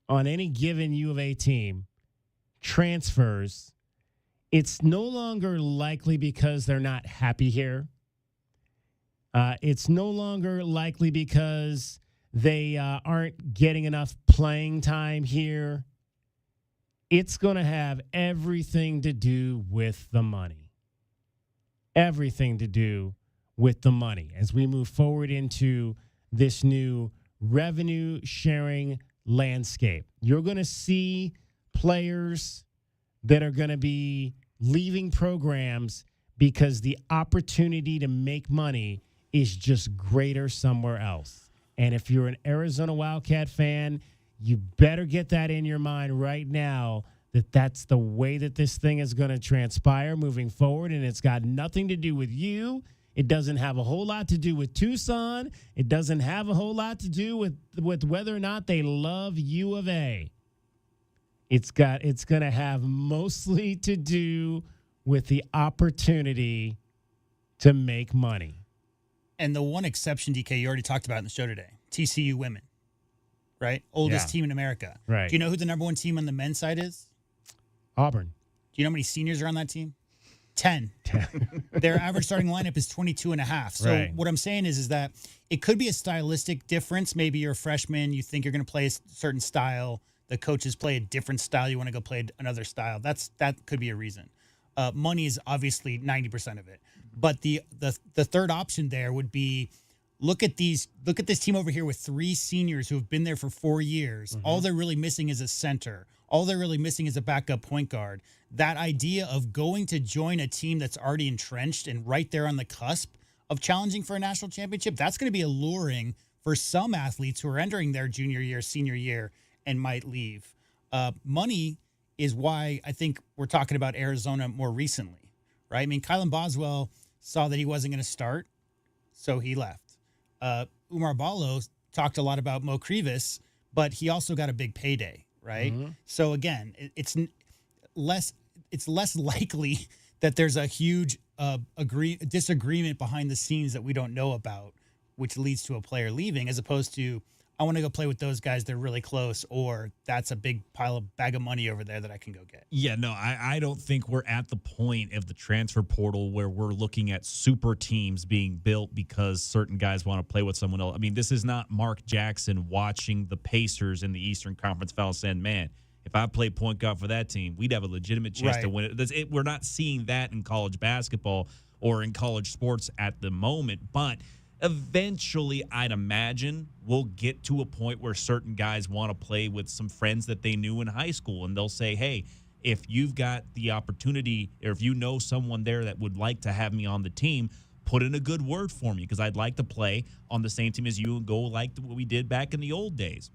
Speaker 1: on any given U of A team transfers, it's no longer likely because they're not happy here. It's no longer likely because they aren't getting enough playing time here. It's going to have everything to do with the money. Everything to do with the money as we move forward into this new revenue sharing landscape. You're going to see players that are going to be leaving programs because the opportunity to make money is just greater somewhere else. And if you're an Arizona Wildcat fan, you better get that in your mind right now that that's the way that this thing is going to transpire moving forward, and it's got nothing to do with you. It doesn't have a whole lot to do with Tucson. It doesn't have a whole lot to do with whether or not they love U of A. It's going to have mostly to do with the opportunity to make money.
Speaker 2: And the one exception, DK, you already talked about in the show today, TCU women, right? Oldest team in America.
Speaker 1: Right.
Speaker 2: Do you know who the number one team on the men's side is?
Speaker 1: Auburn.
Speaker 2: Do you know how many seniors are on that team? 10. Their average starting lineup is 22 and a half. So what I'm saying is that it could be a stylistic difference. Maybe you're a freshman. You think you're going to play a certain style. The coaches play a different style. You want to go play another style. That could be a reason. Money is obviously 90% of it. But the third option there would be look at this team over here with 3 seniors who have been there for 4 years. Mm-hmm. All they're really missing is a center. All they're really missing is a backup point guard. That idea of going to join a team that's already entrenched and right there on the cusp of challenging for a national championship, that's going to be alluring for some athletes who are entering their junior year, senior year, and might leave. Money is why I think we're talking about Arizona more recently, right? I mean, Kylan Boswell saw that he wasn't going to start, so he left. Umar Ballo talked a lot about Mo Krivas, but he also got a big payday, right? Mm-hmm. So again, it's less likely that there's a huge disagreement behind the scenes that we don't know about, which leads to a player leaving, as opposed to, I want to go play with those guys, they're really close, or that's a big bag of money over there that I can go get.
Speaker 3: Yeah, no, I don't think we're at the point of the transfer portal where we're looking at super teams being built because certain guys want to play with someone else. I mean, this is not Mark Jackson watching the Pacers in the Eastern Conference Final saying, man, if I played point guard for that team, we'd have a legitimate chance to win it. We're not seeing that in college basketball or in college sports at the moment, but eventually, I'd imagine we'll get to a point where certain guys want to play with some friends that they knew in high school, and they'll say, hey, if you've got the opportunity or if you know someone there that would like to have me on the team, put in a good word for me because I'd like to play on the same team as you and go like what we did back in the old days.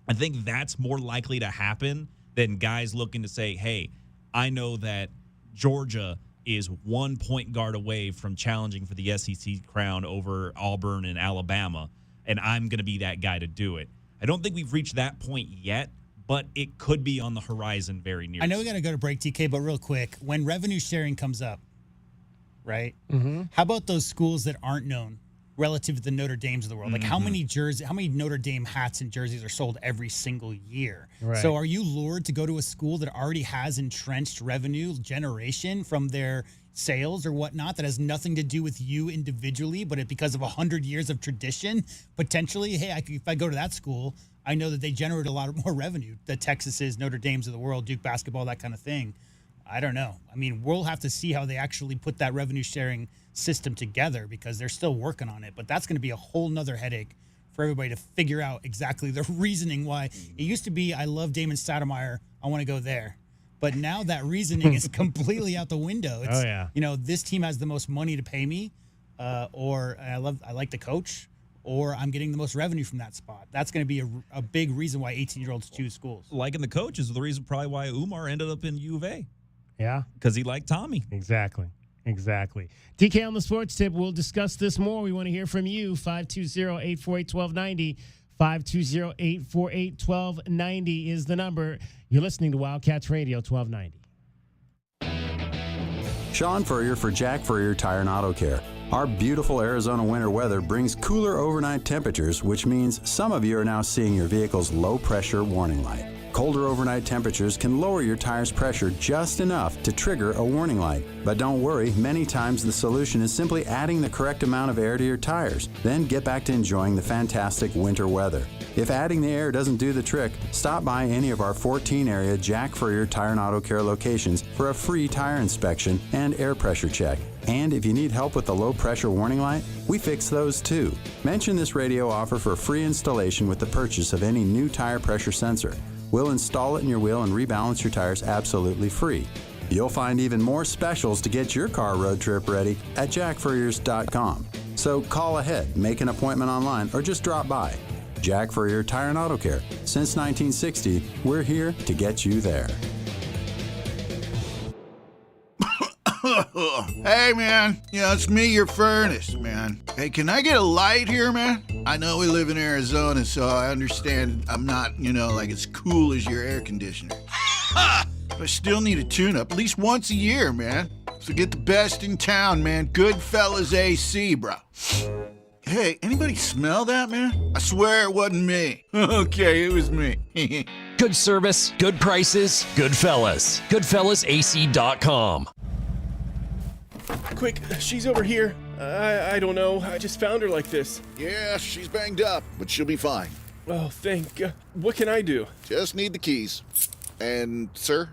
Speaker 3: I think that's more likely to happen than guys looking to say, hey, I know that Georgia is 1 point guard away from challenging for the SEC crown over Auburn and Alabama, and I'm going to be that guy to do it. I don't think we've reached that point yet, but it could be on the horizon very near.
Speaker 2: I know we got to go to break, TK, but real quick, when revenue sharing comes up, right? Mm-hmm. How about those schools that aren't known relative to the Notre Dames of the world? Like how many Notre Dame hats and jerseys are sold every single year? Right. So are you lured to go to a school that already has entrenched revenue generation from their sales or whatnot that has nothing to do with you individually, but because of 100 years of tradition, potentially, hey, if I go to that school, I know that they generate a lot more revenue. The Texases, Notre Dames of the world, Duke basketball, that kind of thing. I don't know. I mean, we'll have to see how they actually put that revenue sharing system together because they're still working on it. But that's going to be a whole nother headache for everybody to figure out exactly the reasoning why. It used to be, I love Damon Stoudemire, I want to go there. But now that reasoning is completely out the window. It's, this team has the most money to pay me, or I like the coach, or I'm getting the most revenue from that spot. That's going to be a big reason why 18-year-olds choose schools.
Speaker 3: Liking the coach is the reason probably why Umar ended up in U of A.
Speaker 1: Yeah.
Speaker 3: Because he liked Tommy.
Speaker 1: Exactly. DK on the Sports Tip. We'll discuss this more. We want to hear from you. 520-848-1290. 520-848-1290 is the number. You're listening to Wildcats Radio 1290.
Speaker 6: Sean Furrier for Jack Furrier Tire and Auto Care. Our beautiful Arizona winter weather brings cooler overnight temperatures, which means some of you are now seeing your vehicle's low-pressure warning light. Colder overnight temperatures can lower your tire's pressure just enough to trigger a warning light. But don't worry, many times the solution is simply adding the correct amount of air to your tires. Then get back to enjoying the fantastic winter weather. If adding the air doesn't do the trick, stop by any of our 14 area Jack Furrier Tire and Auto Care locations for a free tire inspection and air pressure check. And if you need help with the low pressure warning light, we fix those too. Mention this radio offer for free installation with the purchase of any new tire pressure sensor. We'll install it in your wheel and rebalance your tires absolutely free. You'll find even more specials to get your car road trip ready at jackfurriers.com. So call ahead, make an appointment online, or just drop by. Jack Furrier Tire and Auto Care. Since 1960, we're here to get you there.
Speaker 7: Hey, man. It's me, your furnace, man. Hey, can I get a light here, man? I know we live in Arizona, so I understand I'm not, like as cool as your air conditioner. But I still need a tune-up at least once a year, man. So get the best in town, man. Goodfellas AC, bro. Hey, anybody smell that, man? I swear it wasn't me. Okay, it was me.
Speaker 8: Good service, good prices, Goodfellas. GoodfellasAC.com.
Speaker 9: Quick, she's over here. I don't know. I just found her like this.
Speaker 10: Yeah, she's banged up, but she'll be fine.
Speaker 9: Oh, thank God. What can I do?
Speaker 10: Just need the keys. And, sir?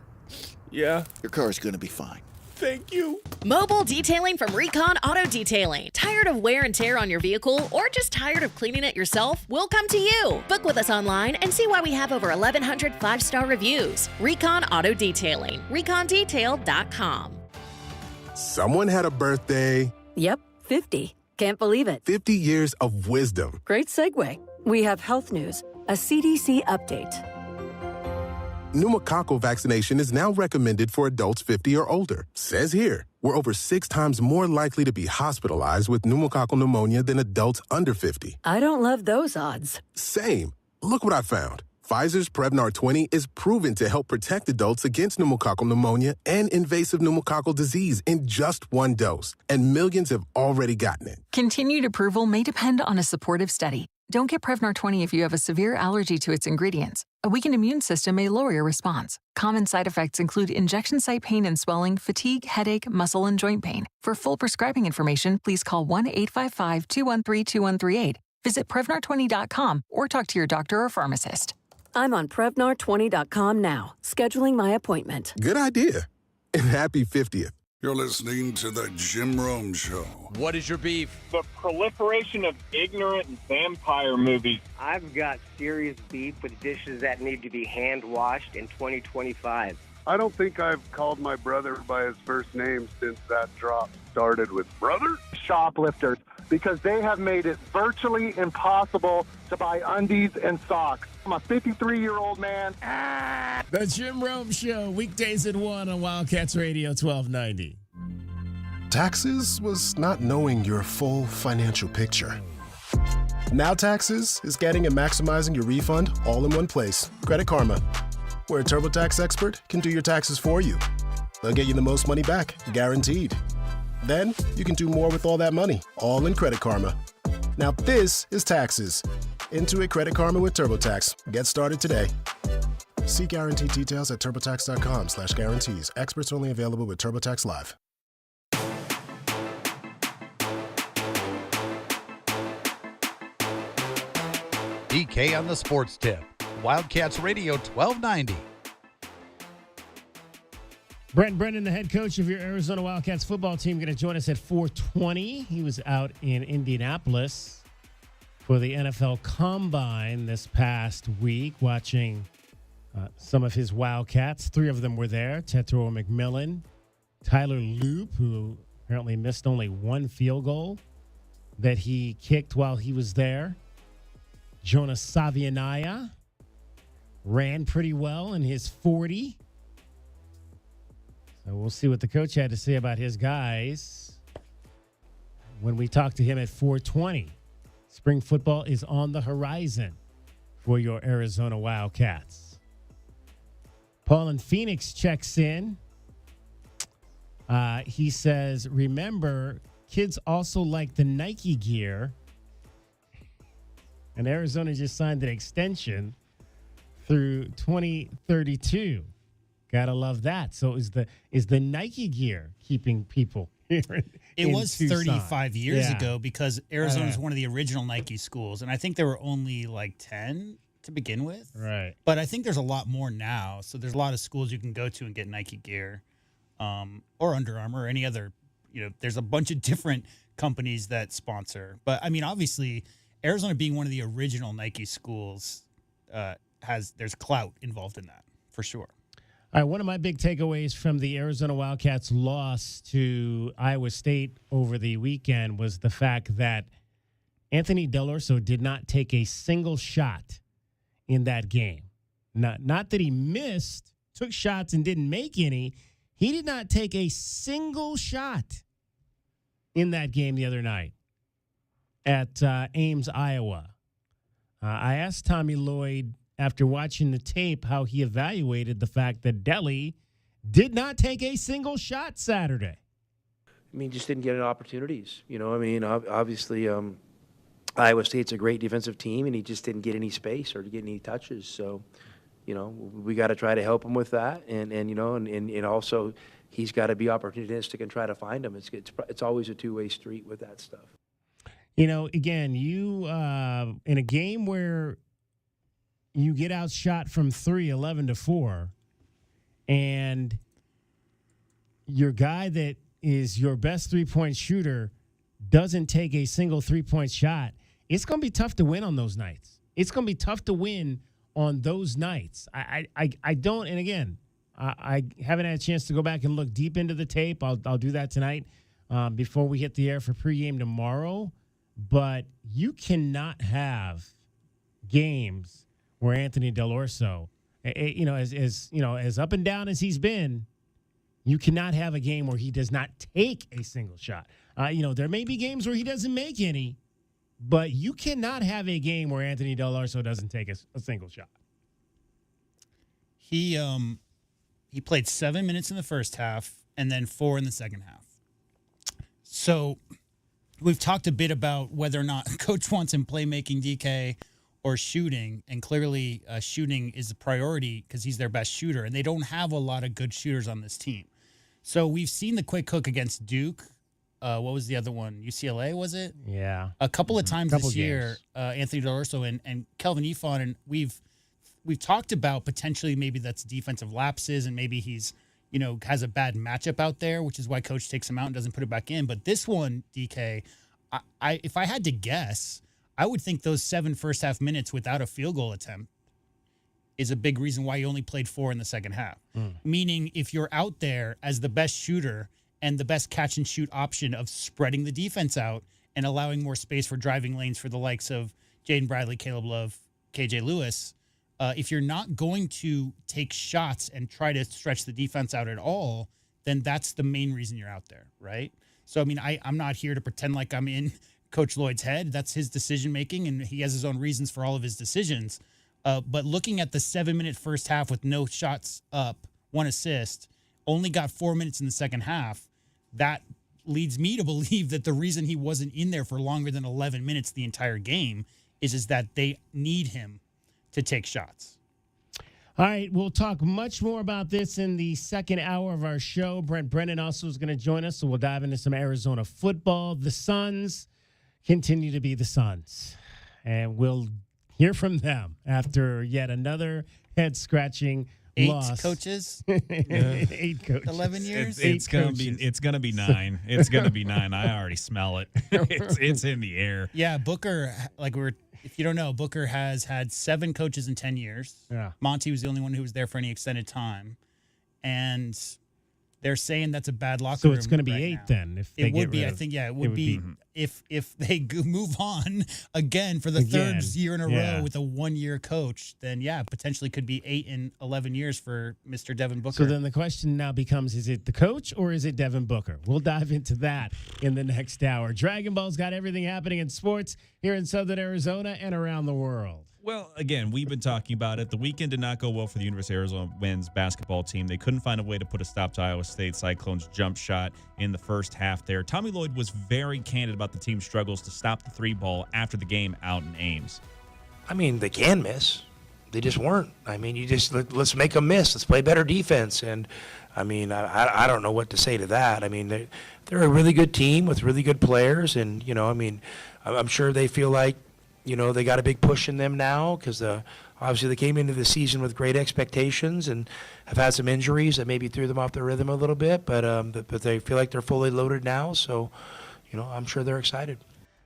Speaker 9: Yeah?
Speaker 10: Your car's gonna be fine.
Speaker 9: Thank you.
Speaker 11: Mobile detailing from Recon Auto Detailing. Tired of wear and tear on your vehicle or just tired of cleaning it yourself? We'll come to you. Book with us online and see why we have over 1,100 5-star reviews. Recon Auto Detailing. ReconDetail.com.
Speaker 28: Someone had a birthday.
Speaker 29: Yep, 50. Can't believe it.
Speaker 28: 50 years of wisdom.
Speaker 29: Great segue. We have health news, a CDC update.
Speaker 28: Pneumococcal vaccination is now recommended for adults 50 or older. Says here, we're over 6 times more likely to be hospitalized with pneumococcal pneumonia than adults under 50.
Speaker 29: I don't love those odds.
Speaker 28: Same. Look what I found. Pfizer's Prevnar 20 is proven to help protect adults against pneumococcal pneumonia and invasive pneumococcal disease in just 1 dose, and millions have already gotten it.
Speaker 30: Continued approval may depend on a supportive study. Don't get Prevnar 20 if you have a severe allergy to its ingredients. A weakened immune system may lower your response. Common side effects include injection site pain and swelling, fatigue, headache, muscle, and joint pain. For full prescribing information, please call 1-855-213-2138. Visit Prevnar20.com or talk to your doctor or pharmacist.
Speaker 29: I'm on Prevnar20.com now, scheduling my appointment.
Speaker 28: Good idea. And happy 50th.
Speaker 12: You're listening to The Jim Rome Show.
Speaker 13: What is your beef?
Speaker 14: The proliferation of ignorant vampire movies.
Speaker 16: I've got serious beef with dishes that need to be hand-washed in 2025.
Speaker 17: I don't think I've called my brother by his first name since that drop started with brother.
Speaker 31: Shoplifters, because they have made it virtually impossible to buy undies and socks. I'm a 53-year-old man.
Speaker 1: The Jim Rome Show, weekdays at 1 on Wildcats Radio 1290.
Speaker 28: Taxes was not knowing your full financial picture. Now Taxes is getting and maximizing your refund all in one place. Credit Karma, where a TurboTax expert can do your taxes for you. They'll get you the most money back, guaranteed. Then you can do more with all that money, all in Credit Karma. Now this is Taxes. Intuit Credit Karma with TurboTax. Get started today. See guaranteed details at turbotax.com/guarantees. Experts only available with TurboTax Live.
Speaker 20: DK on the Sports Tip. Wildcats Radio 1290.
Speaker 1: Brent Brennan, the head coach of your Arizona Wildcats football team, going to join us at 4:20. He was out in Indianapolis for the NFL Combine this past week, watching some of his Wildcats. 3 of them were there. Tetro McMillan, Tyler Loop, who apparently missed only 1 field goal that he kicked while he was there. Jonas Savianaya ran pretty well in his 40. So we'll see what the coach had to say about his guys when we talk to him at 4:20. Spring football is on the horizon for your Arizona Wildcats. Paul in Phoenix checks in. He says, remember, kids also like the Nike gear. And Arizona just signed an extension through 2032. Gotta love that. So is the Nike gear keeping people here?
Speaker 2: It was
Speaker 1: Tucson?
Speaker 2: 35 years
Speaker 1: Yeah.
Speaker 2: ago because Arizona was one of the original Nike schools, and I think there were only like 10 to begin with.
Speaker 1: Right.
Speaker 2: But I think there's a lot more now. So there's a lot of schools you can go to and get Nike gear, or Under Armour, or any other. There's a bunch of different companies that sponsor. But I mean, obviously, Arizona being one of the original Nike schools, there's clout involved in that for sure.
Speaker 1: All right, one of my big takeaways from the Arizona Wildcats' loss to Iowa State over the weekend was the fact that Anthony Dell'Orso did not take a single shot in that game. Not that he missed, took shots and didn't make any. He did not take a single shot in that game the other night at Ames, Iowa. I asked Tommy Lloyd after watching the tape how he evaluated the fact that Delly did not take a single shot Saturday.
Speaker 13: I mean, just didn't get any opportunities. Obviously, Iowa State's a great defensive team, and he just didn't get any space or to get any touches. So, we got to try to help him with that, and also he's got to be opportunistic and try to find them. It's always a two-way street with that stuff.
Speaker 1: Again, you in a game where you get outshot from 3, 11-4, and your guy that is your best three-point shooter doesn't take a single three-point shot, it's going to be tough to win on those nights. It's going to be tough to win on those nights. I don't, and again, I haven't had a chance to go back and look deep into the tape. I'll do that tonight before we hit the air for pregame tomorrow. But you cannot have games where Anthony Dell'Orso, as up and down as he's been, you cannot have a game where he does not take a single shot. There may be games where he doesn't make any, but you cannot have a game where Anthony Dell'Orso doesn't take a single shot.
Speaker 2: He played 7 minutes in the first half and then 4 in the second half. So we've talked a bit about whether or not Coach wants him playmaking, DK, or shooting, and clearly shooting is a priority because he's their best shooter, and they don't have a lot of good shooters on this team. So we've seen the quick hook against Duke. What was the other one? UCLA, was it?
Speaker 1: Yeah.
Speaker 2: A couple of times this year,
Speaker 1: games.
Speaker 2: Anthony Dell'Orso and Kelvin Ifon, and we've talked about potentially maybe that's defensive lapses and maybe he's, has a bad matchup out there, which is why Coach takes him out and doesn't put it back in. But this one, DK, if I had to guess, I would think those 7 first half minutes without a field goal attempt is a big reason why he only played 4 in the second half. Meaning if you're out there as the best shooter and the best catch and shoot option of spreading the defense out and allowing more space for driving lanes for the likes of Jaden Bradley, Caleb Love, KJ Lewis, if you're not going to take shots and try to stretch the defense out at all, then that's the main reason you're out there, right? So, I mean, I'm not here to pretend like I'm in Coach Lloyd's head. That's his decision-making, and he has his own reasons for all of his decisions. But looking at the 7-minute first half with no shots up, 1 assist, only got 4 minutes in the second half, that leads me to believe that the reason he wasn't in there for longer than 11 minutes the entire game is that they need him to take shots.
Speaker 1: All right, we'll talk much more about this in the second hour of our show. Brent Brennan also is going to join us, so we'll dive into some Arizona football. The Suns continue to be the Suns, and we'll hear from them after yet another head-scratching
Speaker 2: 8
Speaker 1: loss.
Speaker 2: coaches?
Speaker 1: 8 coaches.
Speaker 2: 11 years?
Speaker 3: It's gonna be 9. It's gonna be 9. I already smell it. It's in the air.
Speaker 2: Yeah, Booker, if you don't know, Booker has had 7 coaches in 10 years.
Speaker 1: Yeah.
Speaker 2: Monty was the only one who was there for any extended time. And they're saying that's a bad locker room.
Speaker 1: So it's going to be
Speaker 2: right
Speaker 1: 8
Speaker 2: now.
Speaker 1: then. If they
Speaker 2: It would
Speaker 1: get
Speaker 2: be.
Speaker 1: rid
Speaker 2: I
Speaker 1: of-
Speaker 2: think, it would be if they move on again for the third year in a row with a 1-year coach, then potentially could be 8 and 11 years for Mr. Devin Booker.
Speaker 1: So then the question now becomes, is it the coach or is it Devin Booker? We'll dive into that in the next hour. Dragon Ball's got everything happening in sports here in Southern Arizona and around the world.
Speaker 3: Well, again, we've been talking about it. The weekend did not go well for the University of Arizona men's basketball team. They couldn't find a way to put a stop to Iowa State Cyclones' jump shot in the first half there. Tommy Lloyd was very candid about the team's struggles to stop the 3 ball after the game out in Ames.
Speaker 13: I mean, they can miss. They just weren't. I mean, let's make them miss. Let's play better defense. And I mean, I don't know what to say to that. I mean, they're a really good team with really good players, and I mean, I'm sure they feel like they got a big push in them now because obviously they came into the season with great expectations and have had some injuries that maybe threw them off their rhythm a little bit, but they feel like they're fully loaded now. So, I'm sure they're excited.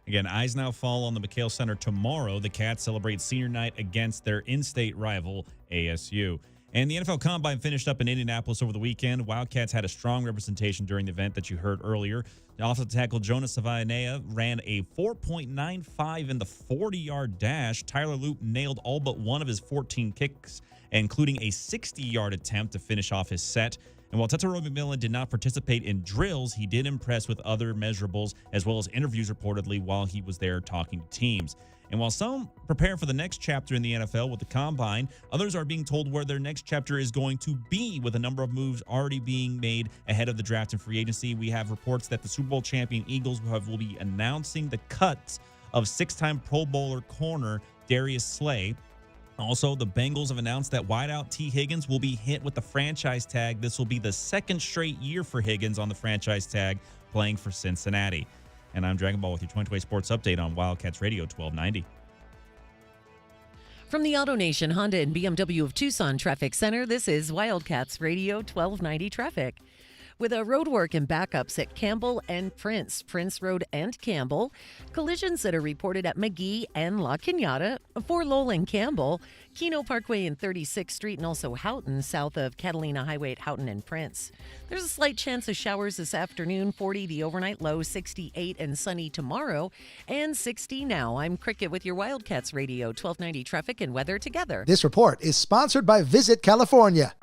Speaker 3: Again, eyes now fall on the McHale Center tomorrow. The Cats celebrate senior night against their in-state rival, ASU. And the NFL Combine finished up in Indianapolis over the weekend. Wildcats had a strong representation during the event that you heard earlier. The offensive tackle Jonas Savaianea ran a 4.95 in the 40-yard dash. Tyler Loop nailed all but one of his 14 kicks, including a 60-yard attempt to finish off his set. And while Tetairoa McMillan did not participate in drills, he did impress with other measurables as well as interviews reportedly while he was there talking to teams. And while some prepare for the next chapter in the NFL with the Combine, others are being told where their next chapter is going to be, with a number of moves already being made ahead of the draft and free agency. We have reports that the Super Bowl champion Eagles will be announcing the cuts of six-time Pro Bowler corner Darius Slay. Also, the Bengals have announced that wideout T. Higgins will be hit with the franchise tag. This will be the second straight year for Higgins on the franchise tag, playing for Cincinnati. And I'm Dragon Ball with your 2020 Sports Update on Wildcats Radio 1290.
Speaker 4: From the Auto Nation Honda and BMW of Tucson Traffic Center, this is Wildcats Radio 1290 Traffic. With a roadwork and backups at Campbell and Prince Road and Campbell, collisions that are reported at McGee and La Cañada, for Lowell and Campbell, Keno Parkway and 36th Street, and also Houghton, south of Catalina Highway at Houghton and Prince. There's a slight chance of showers this afternoon, 40 the overnight low, 68 and sunny tomorrow, and 60 now. I'm Cricket with your Wildcats Radio 1290 Traffic and Weather together.
Speaker 15: This report is sponsored by Visit California.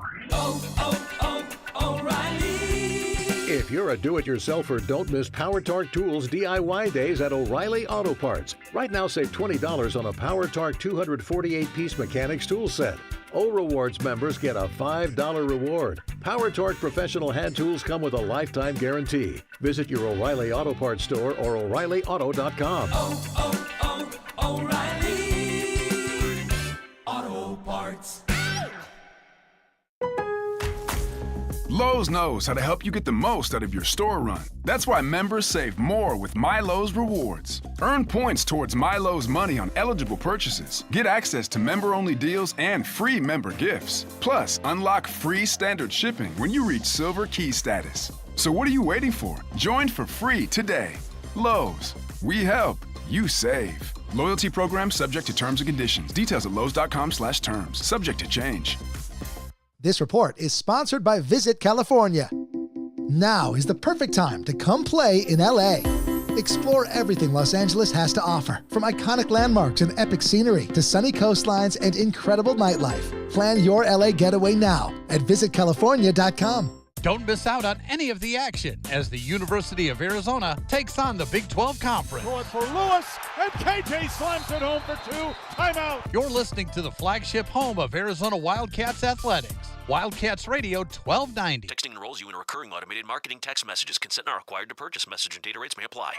Speaker 18: If you're a do-it-yourselfer, don't miss Power Torque Tools DIY days at O'Reilly Auto Parts. Right now, save $20 on a Power Torque 248-piece mechanics tool set. O Rewards members get a $5 reward. Power Torque professional hand tools come with a lifetime guarantee. Visit your O'Reilly Auto Parts store or O'ReillyAuto.com.
Speaker 19: O'Reilly Auto Parts.
Speaker 21: Lowe's knows how to help you get the most out of your store run. That's why members save more with MyLowe's Rewards. Earn points towards MyLowe's money on eligible purchases. Get access to member-only deals and free member gifts. Plus, unlock free standard shipping when you reach Silver Key status. So what are you waiting for? Join for free today. Lowe's. We help. You save. Loyalty program subject to terms and conditions. Details at lowes.com/terms. Subject to change.
Speaker 15: This report is sponsored by Visit California. Now is the perfect time to come play in LA. Explore everything Los Angeles has to offer, from iconic landmarks and epic scenery to sunny coastlines and incredible nightlife. Plan your LA getaway now at visitcalifornia.com.
Speaker 20: Don't miss out on any of the action as the University of Arizona takes on the Big 12 Conference.
Speaker 19: Going for Lewis, and KJ slams it home for two. Timeout.
Speaker 20: You're listening to the flagship home of Arizona Wildcats Athletics. Wildcats Radio 1290.
Speaker 8: Texting enrolls you in a recurring automated marketing text messages. Consent not required to purchase. Message and data rates may apply.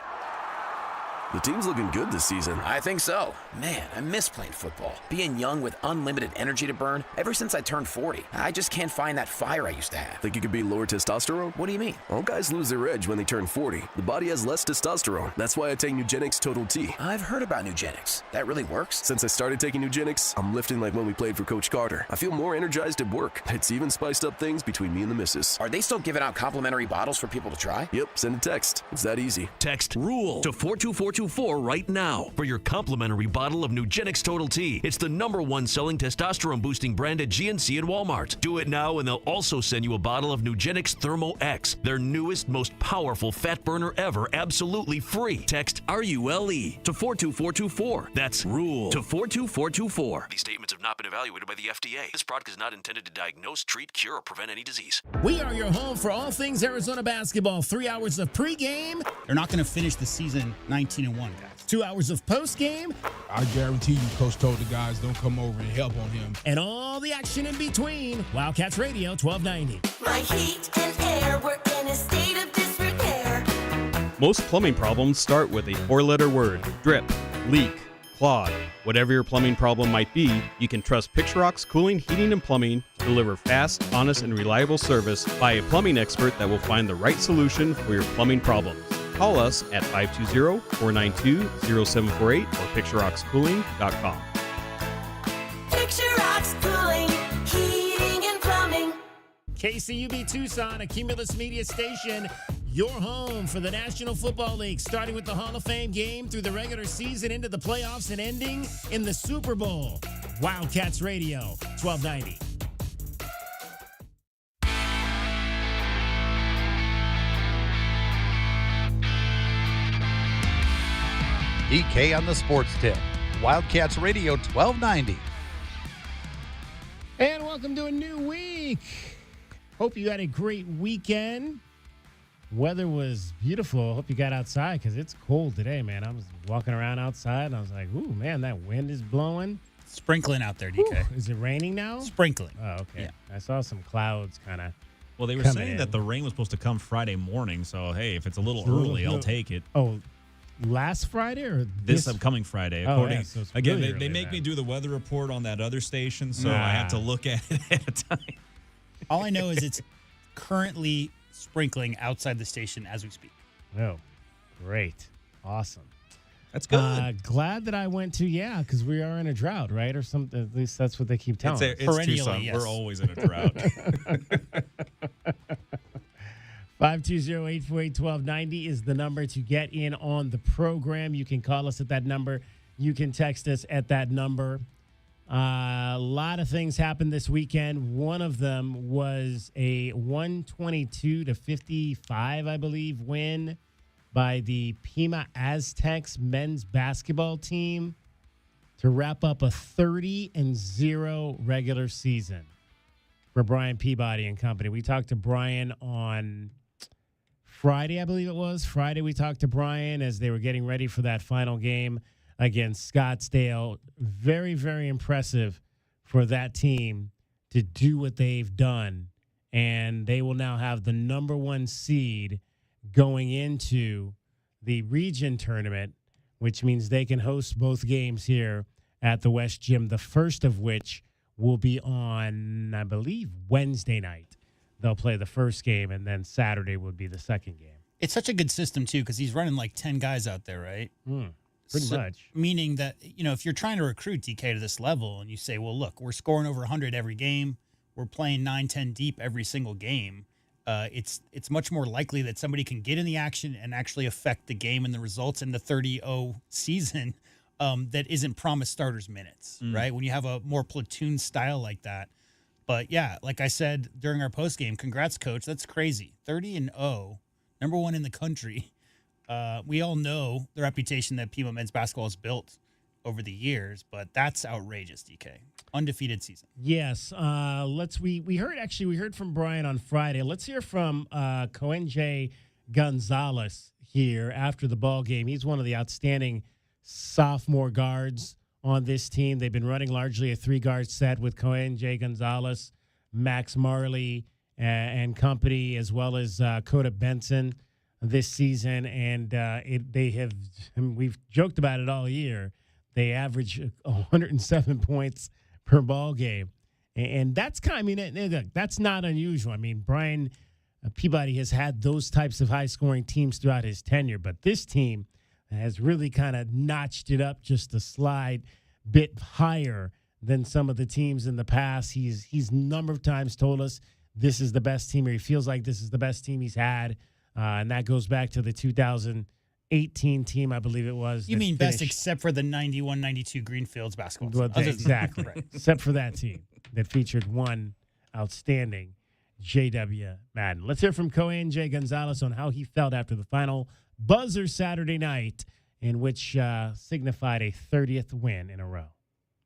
Speaker 22: The team's looking good this season.
Speaker 23: I think so. Man, I miss playing football. Being young with unlimited energy to burn. Ever since I turned 40, I just can't find that fire I used to have.
Speaker 22: Think you could be lower testosterone?
Speaker 23: What do you mean?
Speaker 22: All guys lose their edge when they turn 40. The body has less testosterone. That's why I take Nugenix Total T.
Speaker 23: I've heard about Nugenix. That really works?
Speaker 22: Since I started taking Nugenix, I'm lifting like when we played for Coach Carter. I feel more energized at work. It's even spiced up things between me and the missus.
Speaker 23: Are they still giving out complimentary bottles for people to try?
Speaker 22: Yep, send a text. It's that easy.
Speaker 8: Text RULE to 42424 right now for your complimentary bottle of Nugenix Total T. It's the #1 selling testosterone boosting brand at GNC and Walmart. Do it now and they'll also send you a bottle of Nugenix Thermo X, their newest, most powerful fat burner ever, absolutely free. Text RULE to 42424. That's RULE to 42424. These statements have not been evaluated by the FDA. This product is not intended to diagnose, treat, cure, or prevent any disease.
Speaker 1: We are your home for all things Arizona basketball. 3 hours of pregame.
Speaker 2: They're not going to finish the season 19-1, guys.
Speaker 1: 2 hours of postgame.
Speaker 24: I guarantee you, Coach told the guys don't come over and help on him.
Speaker 1: And all the action in between. Wildcats Radio 1290.
Speaker 19: My heat and air were in a state of disrepair.
Speaker 25: Most plumbing problems start with a 4-letter word: drip, leak,
Speaker 5: clog. Whatever your plumbing problem might be, you can trust Picturox Cooling, Heating, and Plumbing to deliver fast, honest, and reliable service by a plumbing expert that will find the right solution for your plumbing problems. Call us at 520-492-0748 or picturoxcooling.com.
Speaker 6: Picturox Cooling, Heating, and Plumbing.
Speaker 1: KCUB Tucson, a Cumulus Media station, your home for the National Football League, starting with the Hall of Fame game through the regular season into the playoffs and ending in the Super Bowl. Wildcats Radio, 1290.
Speaker 20: DK on the Sports Tip. Wildcats Radio 1290.
Speaker 1: And welcome to a new week. Hope you had a great weekend. Weather was beautiful. Hope you got outside because it's cold today, man. I was walking around outside and I was like, ooh, man, that wind is blowing.
Speaker 2: Sprinkling out there, DK.
Speaker 1: Ooh, is it raining now?
Speaker 2: Sprinkling.
Speaker 1: Oh, okay.
Speaker 2: Yeah.
Speaker 1: I saw some clouds kind of.
Speaker 3: Well, they were saying that the rain was supposed to come Friday morning. So, hey, if it's a little early, I'll take it.
Speaker 1: Oh, last Friday or
Speaker 3: this upcoming Friday?
Speaker 1: According, yeah, so
Speaker 3: again,
Speaker 1: really
Speaker 3: they make me do the weather report on that other station, so I have to look at it at a time.
Speaker 2: All I know is it's currently sprinkling outside the station as we speak.
Speaker 1: Oh, great. Awesome.
Speaker 3: That's good.
Speaker 1: Glad that I went to, because we are in a drought, right? Or something. At least that's what they keep telling us.
Speaker 3: It's Tucson. Yes. We're always in a drought.
Speaker 1: 520-848-1290 is the number to get in on the program. You can call us at that number. You can text us at that number. A lot of things happened this weekend. One of them was a 122-55, I believe, win by the Pima Aztecs men's basketball team to wrap up a 30-0 regular season for Brian Peabody and company. We talked to Brian on Friday, I believe it was. Friday, we talked to Brian as they were getting ready for that final game against Scottsdale. Very, very impressive for that team to do what they've done. And they will now have the number 1 seed going into the region tournament, which means they can host both games here at the West Gym, the first of which will be on, I believe, Wednesday night. They'll play the first game, and then Saturday will be the second game.
Speaker 2: It's such a good system, too, because he's running like 10 guys out there, right?
Speaker 1: Pretty much. Meaning
Speaker 2: that, if you're trying to recruit DK to this level and you say, well, look, we're scoring over 100 every game, we're playing 9-10 deep every single game, it's much more likely that somebody can get in the action and actually affect the game and the results in the 30-0 season that isn't promised starters minutes, right? When you have a more platoon style like that. But, yeah, like I said during our postgame, congrats, Coach. That's crazy. 30-0, number 1 in the country. We all know the reputation that Pima men's basketball has built over the years, but that's outrageous, DK. Undefeated season.
Speaker 1: Yes. We heard from Brian on Friday. Let's hear from Coenje Gonzalez here after the ball game. He's one of the outstanding sophomore guards on this team. They've been running largely a 3-guard set with Coenje Gonzalez, Max Marley, and company, as well as Coda Benson this season. And we've joked about it all year. They average 107 points per ball game. And that's that's not unusual. I mean, Brian Peabody has had those types of high-scoring teams throughout his tenure, but this team has really kind of notched it up just a slide bit higher than some of the teams in the past. He's a number of times told us this is the best team, or he feels like this is the best team he's had, and that goes back to the 2018 team, I believe it was.
Speaker 2: You mean best except for the 91-92 Greenfields basketball team.
Speaker 1: Well, exactly. Right. Except for that team that featured one outstanding J.W. Madden. Let's hear from Coenje Gonzalez on how he felt after the final buzzer Saturday night, in which signified a 30th win in a row.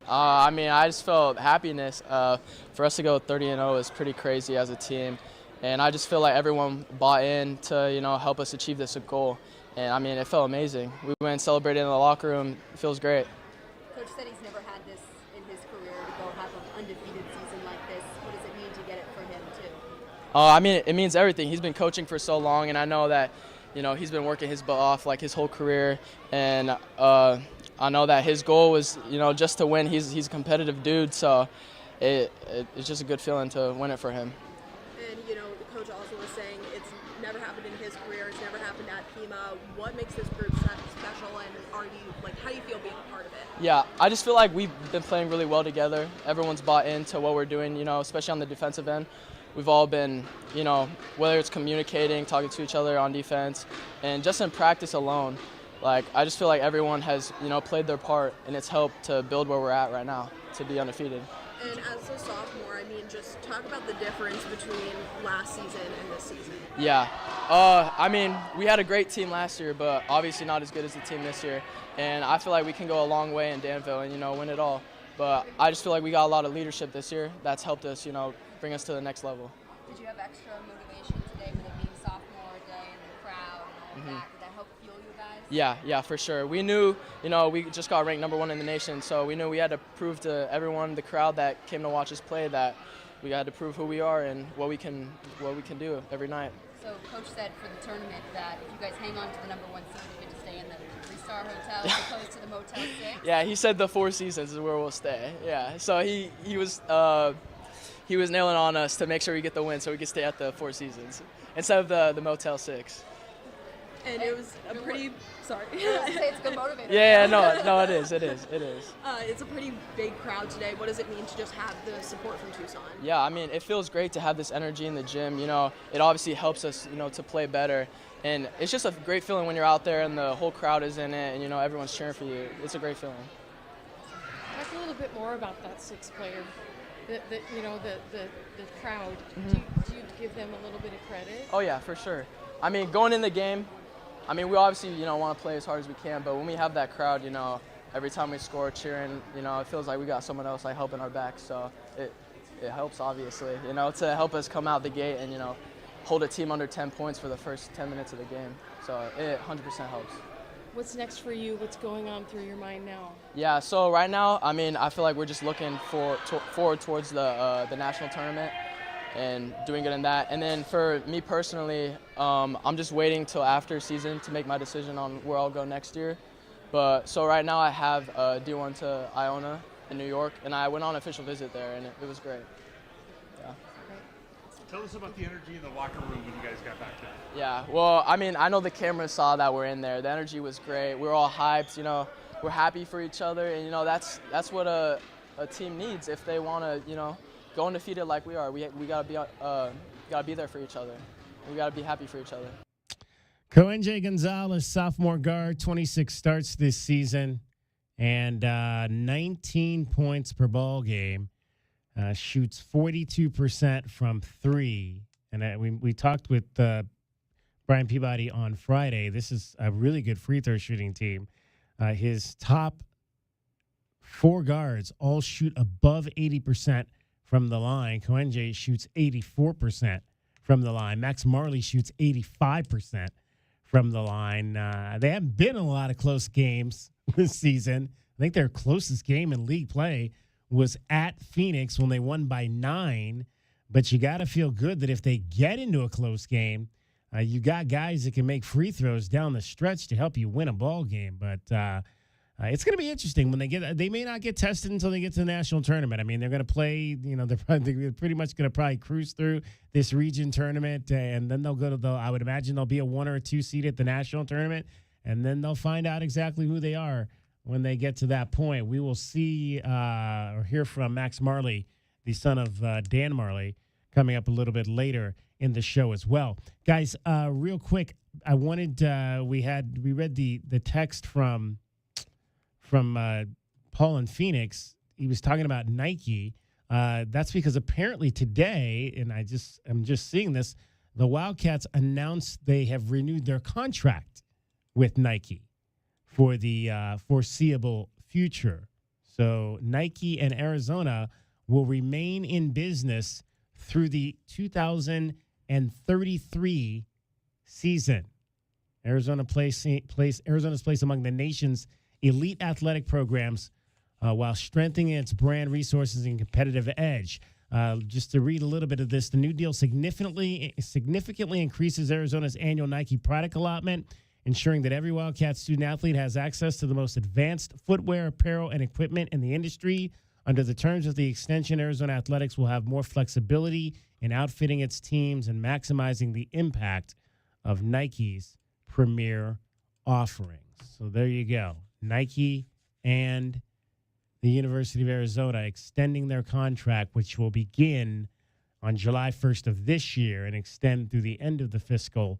Speaker 7: I just felt happiness. For us to go 30-0 is pretty crazy as a team, and I just feel like everyone bought in to help us achieve this goal. And it felt amazing. We went and celebrated in the locker room. It feels great.
Speaker 9: Coach said he's never had this in his career, to go have an undefeated season like this. What does it mean to get it for him too?
Speaker 7: It means everything. He's been coaching for so long, and I know that he's been working his butt off like his whole career, and I know that his goal was, just to win. He's a competitive dude, so it's just a good feeling to win it for him.
Speaker 9: And, the coach also was saying it's never happened in his career. It's never happened at Pima. What makes this group special, and how do you feel being a part of it?
Speaker 7: Yeah, I just feel like we've been playing really well together. Everyone's bought into what we're doing, especially on the defensive end. We've all been, whether it's communicating, talking to each other on defense, and just in practice alone. I just feel like everyone has, played their part, and it's helped to build where we're at right now, to be undefeated.
Speaker 9: And as a sophomore, just talk about the difference between last season and this season.
Speaker 7: Yeah. We had a great team last year, but obviously not as good as the team this year. And I feel like we can go a long way in Danville and, win it all. But I just feel like we got a lot of leadership this year that's helped us, bring us to the next level.
Speaker 9: Did you have extra motivation today with it being sophomore day and the crowd and all that? Did that help fuel you guys?
Speaker 7: Yeah, for sure. We knew, we just got ranked #1 in the nation, so we knew we had to prove to everyone, the crowd that came to watch us play, that we had to prove who we are and what we can do every night.
Speaker 9: So Coach said for the tournament that if you guys hang on to the #1 seed, you get to stay in the 3-star hotel as opposed to the Motel 6.
Speaker 7: Yeah, he said the Four Seasons is where we'll stay. Yeah, so he was nailing on us to make sure we get the win so we could stay at the Four Seasons instead of the Motel 6.
Speaker 9: And it was a pretty, sorry. Say it's a good motivator.
Speaker 7: Yeah, no, it is.
Speaker 9: It's a pretty big crowd today. What does it mean to just have the support from Tucson?
Speaker 7: Yeah, it feels great to have this energy in the gym. It obviously helps us, to play better. And it's just a great feeling when you're out there and the whole crowd is in it and, everyone's cheering for you. It's a great feeling.
Speaker 10: Talk a little bit more about that 6th player, the crowd.
Speaker 7: Mm-hmm.
Speaker 10: Do you give them a little bit of credit?
Speaker 7: Oh, yeah, for sure. Going in the game, we obviously, want to play as hard as we can, but when we have that crowd, every time we score cheering, it feels like we got someone else helping our back. So it helps, obviously, to help us come out the gate and, hold a team under 10 points for the first 10 minutes of the game. So it 100% helps.
Speaker 10: What's next for you? What's going on through your mind now?
Speaker 7: Yeah, so right now, I feel like we're just looking forward towards the national tournament and doing good in that. And then for me personally, I'm just waiting till after season to make my decision on where I'll go next year. But so right now I have a D1 to Iona in New York, and I went on an official visit there, and it was great. Yeah.
Speaker 19: Tell us about the energy in the locker room when you guys got back there.
Speaker 7: Yeah, well, I know the cameras saw that we're in there. The energy was great. We were all hyped, we're happy for each other, and that's what a team needs if they want to, go undefeated like we are. We gotta be there for each other. We gotta be happy for each other.
Speaker 1: Coenje Gonzalez, sophomore guard, 26 starts this season, and 19 points per ball game. Shoots 42% from 3. And we talked with Brian Peabody on Friday. This is a really good free throw shooting team. His top 4 guards all shoot above 80% from the line. Coenje shoots 84% from the line. Max Marley shoots 85% from the line. They haven't been in a lot of close games this season. I think their closest game in league play was at Phoenix when they won by 9. But you got to feel good that if they get into a close game, you got guys that can make free throws down the stretch to help you win a ball game. But it's going to be interesting when they may not get tested until they get to the national tournament. They're going to play, they're pretty much going to probably cruise through this region tournament, and then they'll go to I would imagine there'll be a 1 or 2 seed at the national tournament, and then they'll find out exactly who they are when they get to that point. We will see or hear from Max Marley, the son of Dan Marley, coming up a little bit later in the show as well. Guys, real quick, I wanted we read the text from Paul in Phoenix. He was talking about Nike. That's because apparently today, and I'm just seeing this, the Wildcats announced they have renewed their contract with Nike for the foreseeable future. So Nike and Arizona will remain in business through the 2033 season. Arizona's place among the nation's elite athletic programs while strengthening its brand resources and competitive edge. Just to read a little bit of this, the new deal significantly increases Arizona's annual Nike product allotment ensuring that every Wildcat student-athlete has access to the most advanced footwear, apparel, and equipment in the industry. Under the terms of the extension, Arizona Athletics will have more flexibility in outfitting its teams and maximizing the impact of Nike's premier offerings. So there you go. Nike and the University of Arizona extending their contract, which will begin on July 1st of this year and extend through the end of the fiscal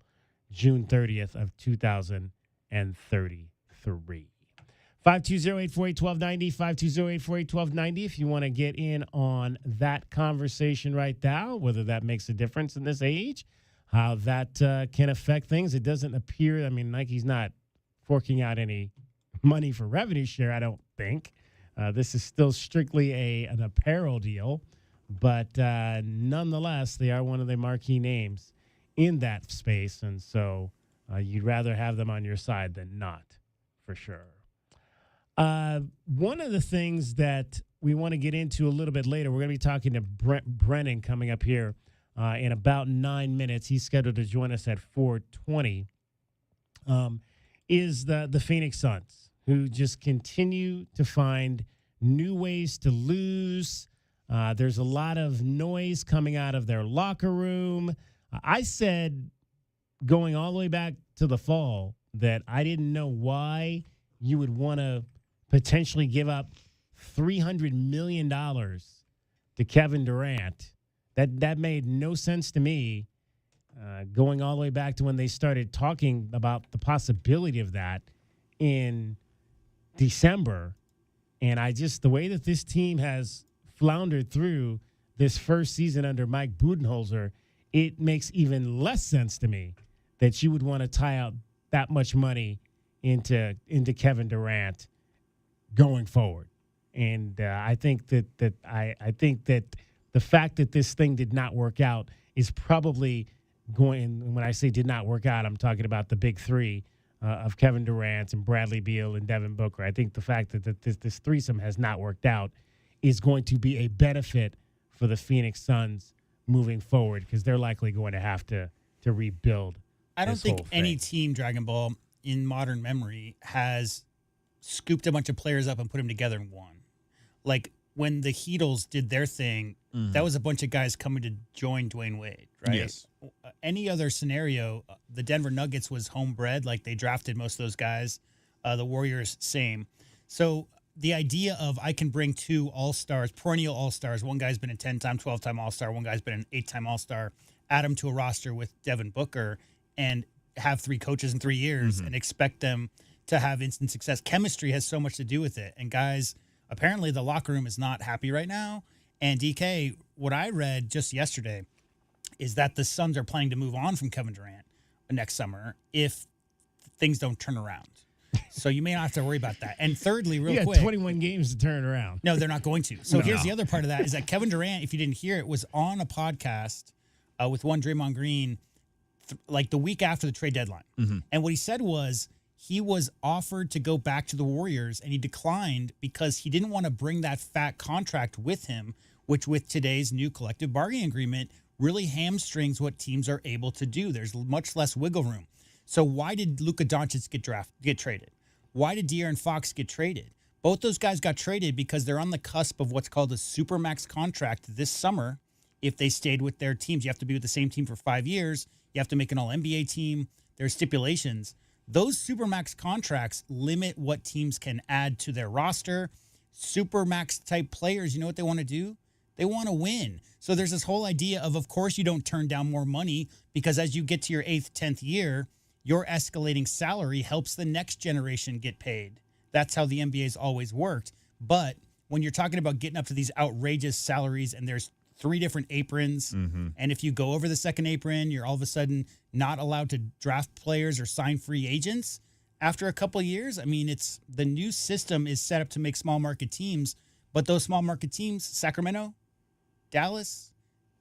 Speaker 1: June 30th of 2033. 520-848-1290, 520-848-1290 if you want to get in on that conversation right now, whether that makes a difference in this age, how that can affect things. It doesn't appear, I mean, Nike's not forking out any money for revenue share, I don't think. This is still strictly an apparel deal, but nonetheless, they are one of the marquee names in that space, and so you'd rather have them on your side than not, for sure. One of the things that we want to get into a little bit later, we're going to be talking to Brennan coming up here in about 9 minutes. He's scheduled to join us at 4:20. Is the Phoenix Suns, who just continue to find new ways to lose. There's a lot of noise coming out of their locker room. I said, going all the way back to the fall, that I didn't know why you would want to potentially give up $300 million to Kevin Durant. That made no sense to me, going all the way back to when they started talking about the possibility of that in December. And the way that this team has floundered through this first season under Mike Budenholzer, it makes even less sense to me that you would want to tie out that much money into Kevin Durant going forward. And I think that the fact that this thing did not work out is probably going. When I say did not work out, I'm talking about the big three of Kevin Durant and Bradley Beal and Devin Booker. I think the fact that this threesome has not worked out is going to be a benefit for the Phoenix Suns moving forward, because they're likely going to have to rebuild.
Speaker 2: I don't think any team, Dragon Ball, in modern memory has scooped a bunch of players up and put them together in one. Like when the Heatles did their thing, that was a bunch of guys coming to join Dwayne Wade, right?
Speaker 3: Yes.
Speaker 2: Any other scenario, the Denver Nuggets was homebred, like they drafted most of those guys. The Warriors, same. So the idea of I can bring two all-stars, perennial all-stars, one guy's been a 10-time, 12-time all-star, one guy's been an 8-time all-star, add them to a roster with Devin Booker and have three coaches in 3 years and expect them to have instant success. Chemistry has so much to do with it. And guys, apparently the locker room is not happy right now. And DK, what I read just yesterday is that the Suns are planning to move on from Kevin Durant next summer if things don't turn around. So you may not have to worry about that. And thirdly, real quick,
Speaker 1: 21 games to turn around.
Speaker 2: No, they're not going to. So here's the other part of that is that Kevin Durant, if you didn't hear it, was on a podcast with one Draymond Green like the week after the trade deadline. And what he said was he was offered to go back to the Warriors and he declined because he didn't want to bring that fat contract with him, which with today's new collective bargaining agreement really hamstrings what teams are able to do. There's much less wiggle room. So why did Luka Doncic get traded? Why did De'Aaron Fox get traded? Both those guys got traded because they're on the cusp of what's called a supermax contract this summer. If they stayed with their teams, you have to be with the same team for 5 years. You have to make an all-NBA team. There's stipulations. Those supermax contracts limit what teams can add to their roster. Supermax type players, you know what they want to do? They want to win. So there's this whole idea of course, you don't turn down more money because as you get to your 8th, 10th year, your escalating salary helps the next generation get paid. That's how the NBA has always worked. But when you're talking about getting up to these outrageous salaries and there's 3 different aprons, and if you go over the second apron, you're all of a sudden not allowed to draft players or sign free agents after a couple of years. I mean, it's the new system is set up to make small market teams, but those small market teams, Sacramento, Dallas,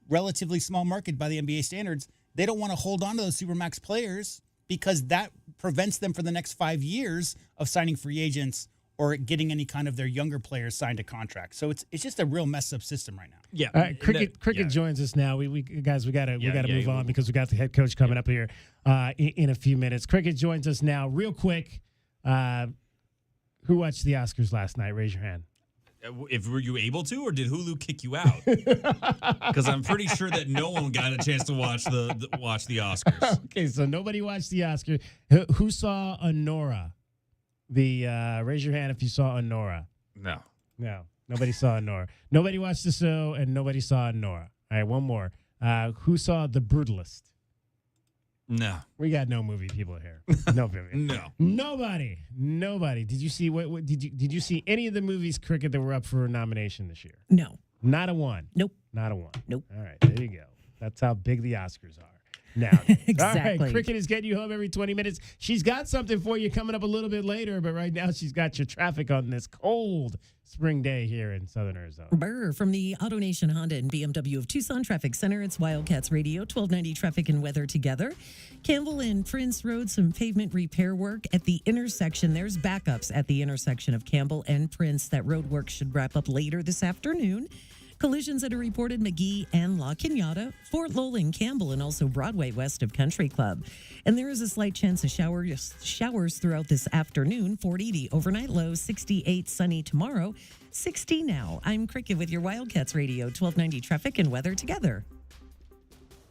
Speaker 2: relatively small market by the NBA standards, they don't want to hold on to those supermax players because that prevents them for the next 5 years of signing free agents or getting any kind of their younger players signed to contract. So it's just a real messed up system right now.
Speaker 3: Yeah.
Speaker 1: Cricket joins us now. We guys, we gotta move on because we got the head coach coming up here in a few minutes. Cricket joins us now. Real quick, who watched the Oscars last night? Raise your hand.
Speaker 3: Were you able to, or did Hulu kick you out? Because I'm pretty sure that no one got a chance to watch the Oscars.
Speaker 1: Okay, so nobody watched the Oscars. Who saw Anora? Raise your hand if you saw Anora.
Speaker 3: No,
Speaker 1: nobody saw Anora. Nobody watched the show, and nobody saw Anora. All right, one more. Who saw The Brutalist?
Speaker 3: No,
Speaker 1: we got no movie people here. No movie.
Speaker 3: No,
Speaker 1: nobody. Did you see what? Did you see any of the movies, Cricket, that were up for nomination this year?
Speaker 4: No,
Speaker 1: not a one.
Speaker 4: Nope,
Speaker 1: not a one.
Speaker 4: Nope.
Speaker 1: All right, there you go. That's how big the Oscars are. Now,
Speaker 4: exactly.
Speaker 1: All right, Cricket is getting you home every 20 minutes. She's got something for you coming up a little bit later, but right now she's got your traffic on this cold spring day here in Southern Arizona.
Speaker 4: Burr from the AutoNation Honda and BMW of Tucson Traffic Center. It's Wildcats Radio, 1290 traffic and weather together. Campbell and Prince Road, some pavement repair work at the intersection. There's backups at the intersection of Campbell and Prince. That road work should wrap up later this afternoon. Collisions that are reported McGee and La Cañada, Fort Lowell and Campbell, and also Broadway west of Country Club. And there is a slight chance of showers throughout this afternoon. 40 the overnight low, 68 sunny tomorrow, 60 now. I'm Cricket with your Wildcats Radio, 1290 traffic and weather together.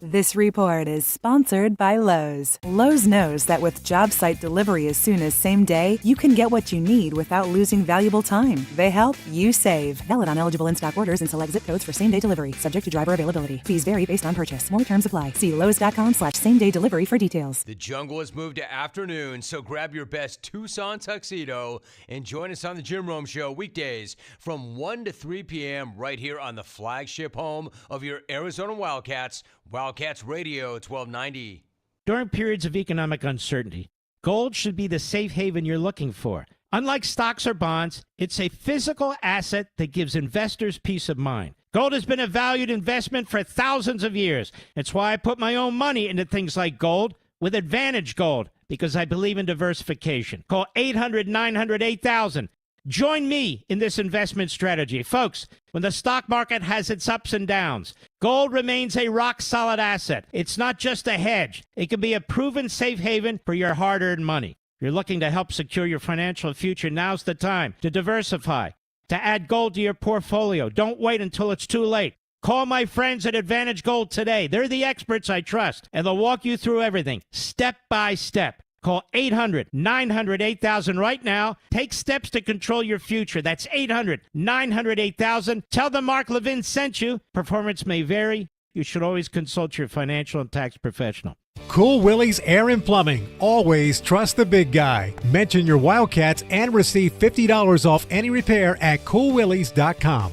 Speaker 11: This report is sponsored by Lowe's. Lowe's knows that with job site delivery as soon as same day, you can get what you need without losing valuable time. They help, you save. Valid on eligible in-stock orders and select zip codes for same-day delivery. Subject to driver availability. Fees vary based on purchase. More terms apply. See lowes.com/same-day delivery for details.
Speaker 12: The jungle has moved to afternoon, so grab your best Tucson tuxedo and join us on the Jim Rome Show weekdays from 1 to 3 p.m. right here on the flagship home of your Arizona Wildcats, Wildcats Radio 1290.
Speaker 14: During periods of economic uncertainty, gold should be the safe haven you're looking for. Unlike stocks or bonds, it's a physical asset that gives investors peace of mind. Gold has been a valued investment for thousands of years. It's why I put my own money into things like gold with Advantage Gold, because I believe in diversification. Call 800-900-8000. Join me in this investment strategy. Folks, when the stock market has its ups and downs, gold remains a rock-solid asset. It's not just a hedge. It can be a proven safe haven for your hard-earned money. If you're looking to help secure your financial future, now's the time to diversify, to add gold to your portfolio. Don't wait until it's too late. Call my friends at Advantage Gold today. They're the experts I trust, and they'll walk you through everything, step by step. Call 800-900-8000 right now. Take steps to control your future. That's 800-900-8000. Tell them Mark Levin sent you. Performance may vary. You should always consult your financial and tax professional.
Speaker 16: Cool Willie's Air and Plumbing. Always trust the big guy. Mention your Wildcats and receive $50 off any repair at coolwillies.com.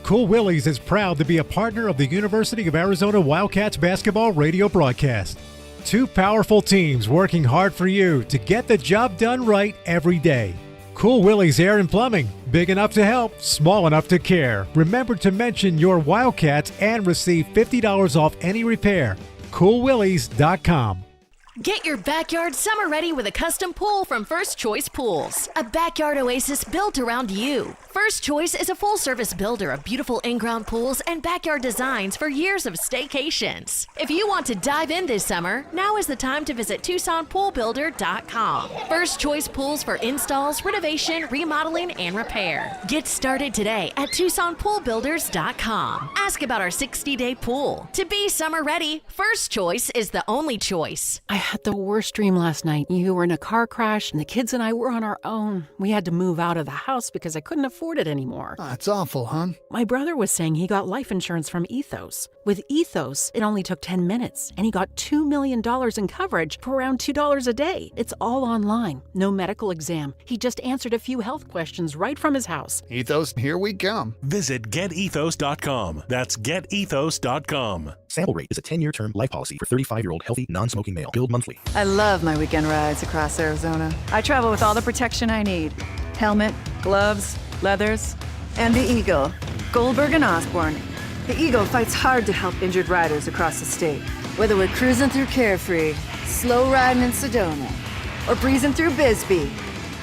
Speaker 16: Cool Willie's is proud to be a partner of the University of Arizona Wildcats basketball radio broadcast. Two powerful teams working hard for you to get the job done right every day. Cool Willie's Air and Plumbing. Big enough to help, small enough to care. Remember to mention your Wildcats and receive $50 off any repair. CoolWillies.com.
Speaker 17: Get your backyard summer ready with a custom pool from First Choice Pools. A backyard oasis built around you. First Choice is a full-service builder of beautiful in-ground pools and backyard designs for years of staycations. If you want to dive in this summer, now is the time to visit TucsonPoolBuilder.com. First Choice Pools for installs, renovation, remodeling, and repair. Get started today at TucsonPoolBuilders.com. Ask about our 60-day pool. To be summer ready, First Choice is the only choice.
Speaker 25: I had the worst dream last night. You were in a car crash, and the kids and I were on our own. We had to move out of the house because I couldn't afford it anymore.
Speaker 26: That's awful, hon.
Speaker 25: My brother was saying he got life insurance from Ethos. With Ethos, it only took 10 minutes, and he got $2 million in coverage for around $2 a day. It's all online. No medical exam. He just answered a few health questions right from his house.
Speaker 26: Ethos, here we come.
Speaker 27: Visit GetEthos.com. That's GetEthos.com.
Speaker 29: Sample rate is a 10-year term life policy for 35-year-old healthy, non-smoking male. Billed monthly.
Speaker 30: I love my weekend rides across Arizona. I travel with all the protection I need. Helmet, gloves, leathers, and the Eagle. Goldberg and Osborne. The Eagle fights hard to help injured riders across the state. Whether we're cruising through Carefree, slow riding in Sedona, or breezing through Bisbee,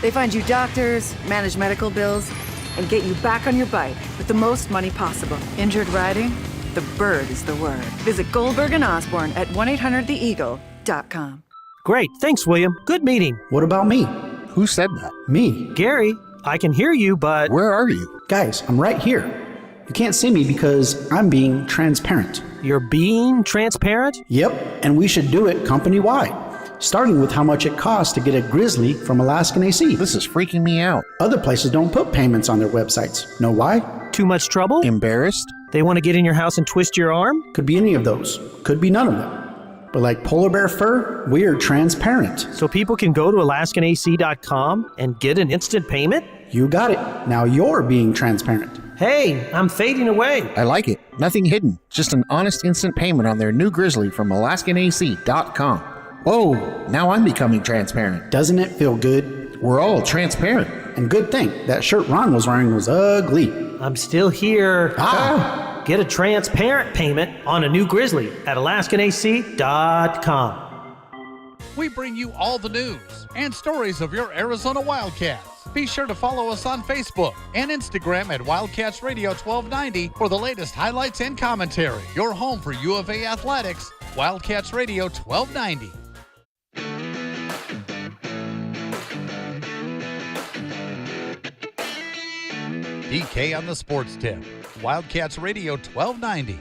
Speaker 30: They find you doctors, manage medical bills, and get you back on your bike with the most money possible. Injured riding? The bird is the word. Visit Goldberg and Osborne at 1-800-THEEAGLE.com.
Speaker 5: Great. Thanks, William. Good meeting.
Speaker 26: What about me? Who said that? Me.
Speaker 5: Gary, I can hear you, but...
Speaker 26: Where are you? Guys, I'm right here. You can't see me because I'm being transparent.
Speaker 5: You're being transparent?
Speaker 26: Yep, and we should do it company-wide. Starting with how much it costs to get a Grizzly from Alaskan AC.
Speaker 29: This is freaking me out.
Speaker 26: Other places don't put payments on their websites. Know why?
Speaker 5: Too much trouble?
Speaker 29: Embarrassed?
Speaker 5: They want to get in your house and twist your arm?
Speaker 26: Could be any of those. Could be none of them. But like polar bear fur, we're transparent.
Speaker 5: So people can go to AlaskanAC.com and get an instant payment?
Speaker 26: You got it. Now you're being transparent.
Speaker 5: Hey, I'm fading away.
Speaker 29: I like it. Nothing hidden. Just an honest instant payment on their new Grizzly from AlaskanAC.com. Whoa, now I'm becoming transparent.
Speaker 26: Doesn't it feel good?
Speaker 29: We're all transparent.
Speaker 26: And good thing, that shirt Ron was wearing was ugly.
Speaker 5: I'm still here. Get a transparent payment on a new Grizzly at AlaskanAC.com.
Speaker 20: We bring you all the news and stories of your Arizona Wildcats. Be sure to follow us on Facebook and Instagram at Wildcats Radio 1290 for the latest highlights and commentary. Your home for U of A athletics, Wildcats Radio 1290. DK on the Sports Tip, Wildcats Radio 1290.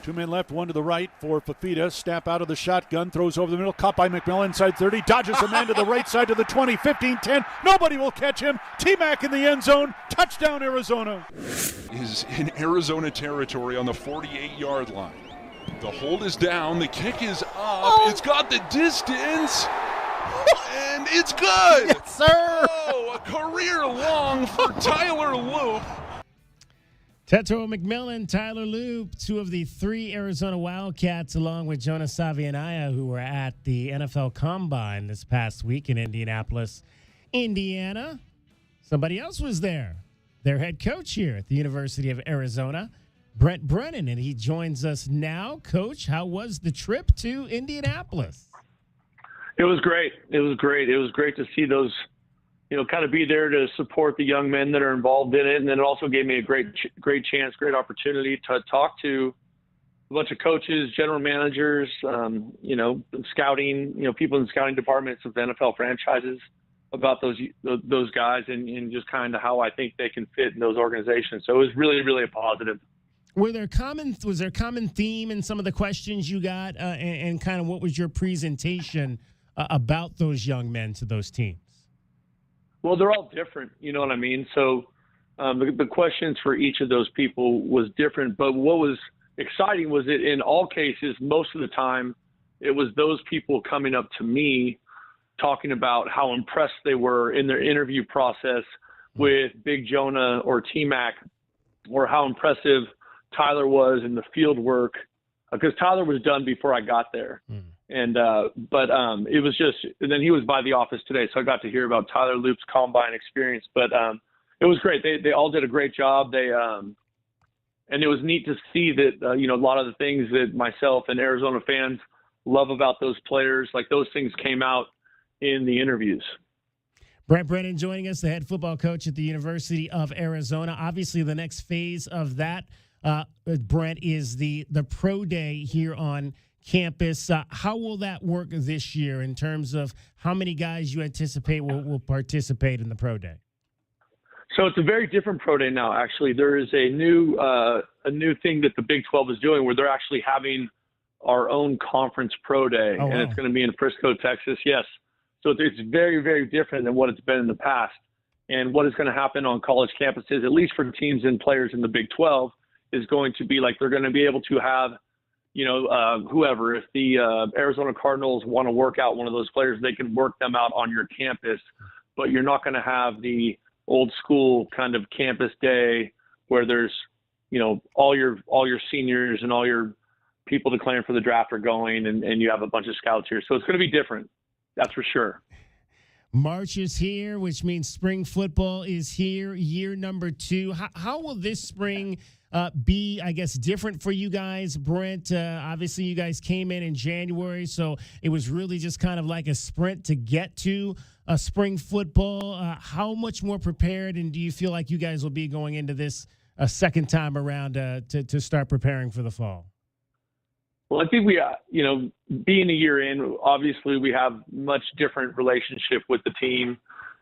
Speaker 19: 2 men left, one to the right for Fafita. Snap out of the shotgun, throws over the middle, caught by McMillan inside 30, dodges a man to the right side to the 20, 15, 10. Nobody will catch him. T-Mac in the end zone. Touchdown, Arizona.
Speaker 8: Is in Arizona territory on the 48-yard line. The hold is down. The kick is up. It's got the distance. And it's good.
Speaker 1: Yes, sir.
Speaker 8: Oh, a career long for Tyler Loop.
Speaker 1: Teto McMillan, Tyler Loop, two of the three Arizona Wildcats, along with Jonas Savianaya, who were at the NFL Combine this past week in Indianapolis, Indiana. Somebody else was there, their head coach here at the University of Arizona, Brent Brennan, and he joins us now. Coach, how was the trip to Indianapolis?
Speaker 13: It was great. It was great. It was great to see those, kind of be there to support the young men that are involved in it. And then it also gave me a great chance, great opportunity to talk to a bunch of coaches, general managers, scouting, people in the scouting departments of the NFL franchises about those guys and just kind of how I think they can fit in those organizations. So it was really, really a positive.
Speaker 1: Was there a common theme in some of the questions you got and kind of what was your presentation about those young men to those teams?
Speaker 13: Well, they're all different. You know what I mean? So the questions for each of those people was different. But what was exciting was that in all cases, most of the time, it was those people coming up to me talking about how impressed they were in their interview process with Big Jonah or T-Mac, or how impressive Tyler was in the field work, because Tyler was done before I got there. And but it was just, and then he was by the office today, so I got to hear about Tyler Loop's combine experience. But it was great. They all did a great job. They and it was neat to see that a lot of the things that myself and Arizona fans love about those players, like those things came out in the interviews.
Speaker 1: Brent Brennan joining us, the head football coach at the University of Arizona. Obviously, the next phase of that, Brent, is the pro day here on campus. How will that work this year in terms of how many guys you anticipate will participate in the pro day?
Speaker 13: So it's a very different pro day now. Actually, there is a new thing that the Big 12 is doing, where they're actually having our own conference pro day, and it's going to be in Frisco, Texas. Yes, so it's very, very different than what it's been in the past. And what is going to happen on college campuses, at least for teams and players in the Big 12, is going to be like they're going to be able to have, whoever, if the Arizona Cardinals want to work out one of those players, they can work them out on your campus, but you're not going to have the old school kind of campus day where there's, all your seniors and all your people declaring for the draft are going and you have a bunch of scouts here. So it's going to be different. That's for sure.
Speaker 1: March is here, which means spring football is here, year number 2. How will this spring be, I guess, different for you guys, Brent? Obviously, you guys came in January, so it was really just kind of like a sprint to get to spring football. How much more prepared, and do you feel like you guys will be going into this a second time around to start preparing for the fall?
Speaker 13: Well, I think we, being a year in, obviously we have much different relationship with the team,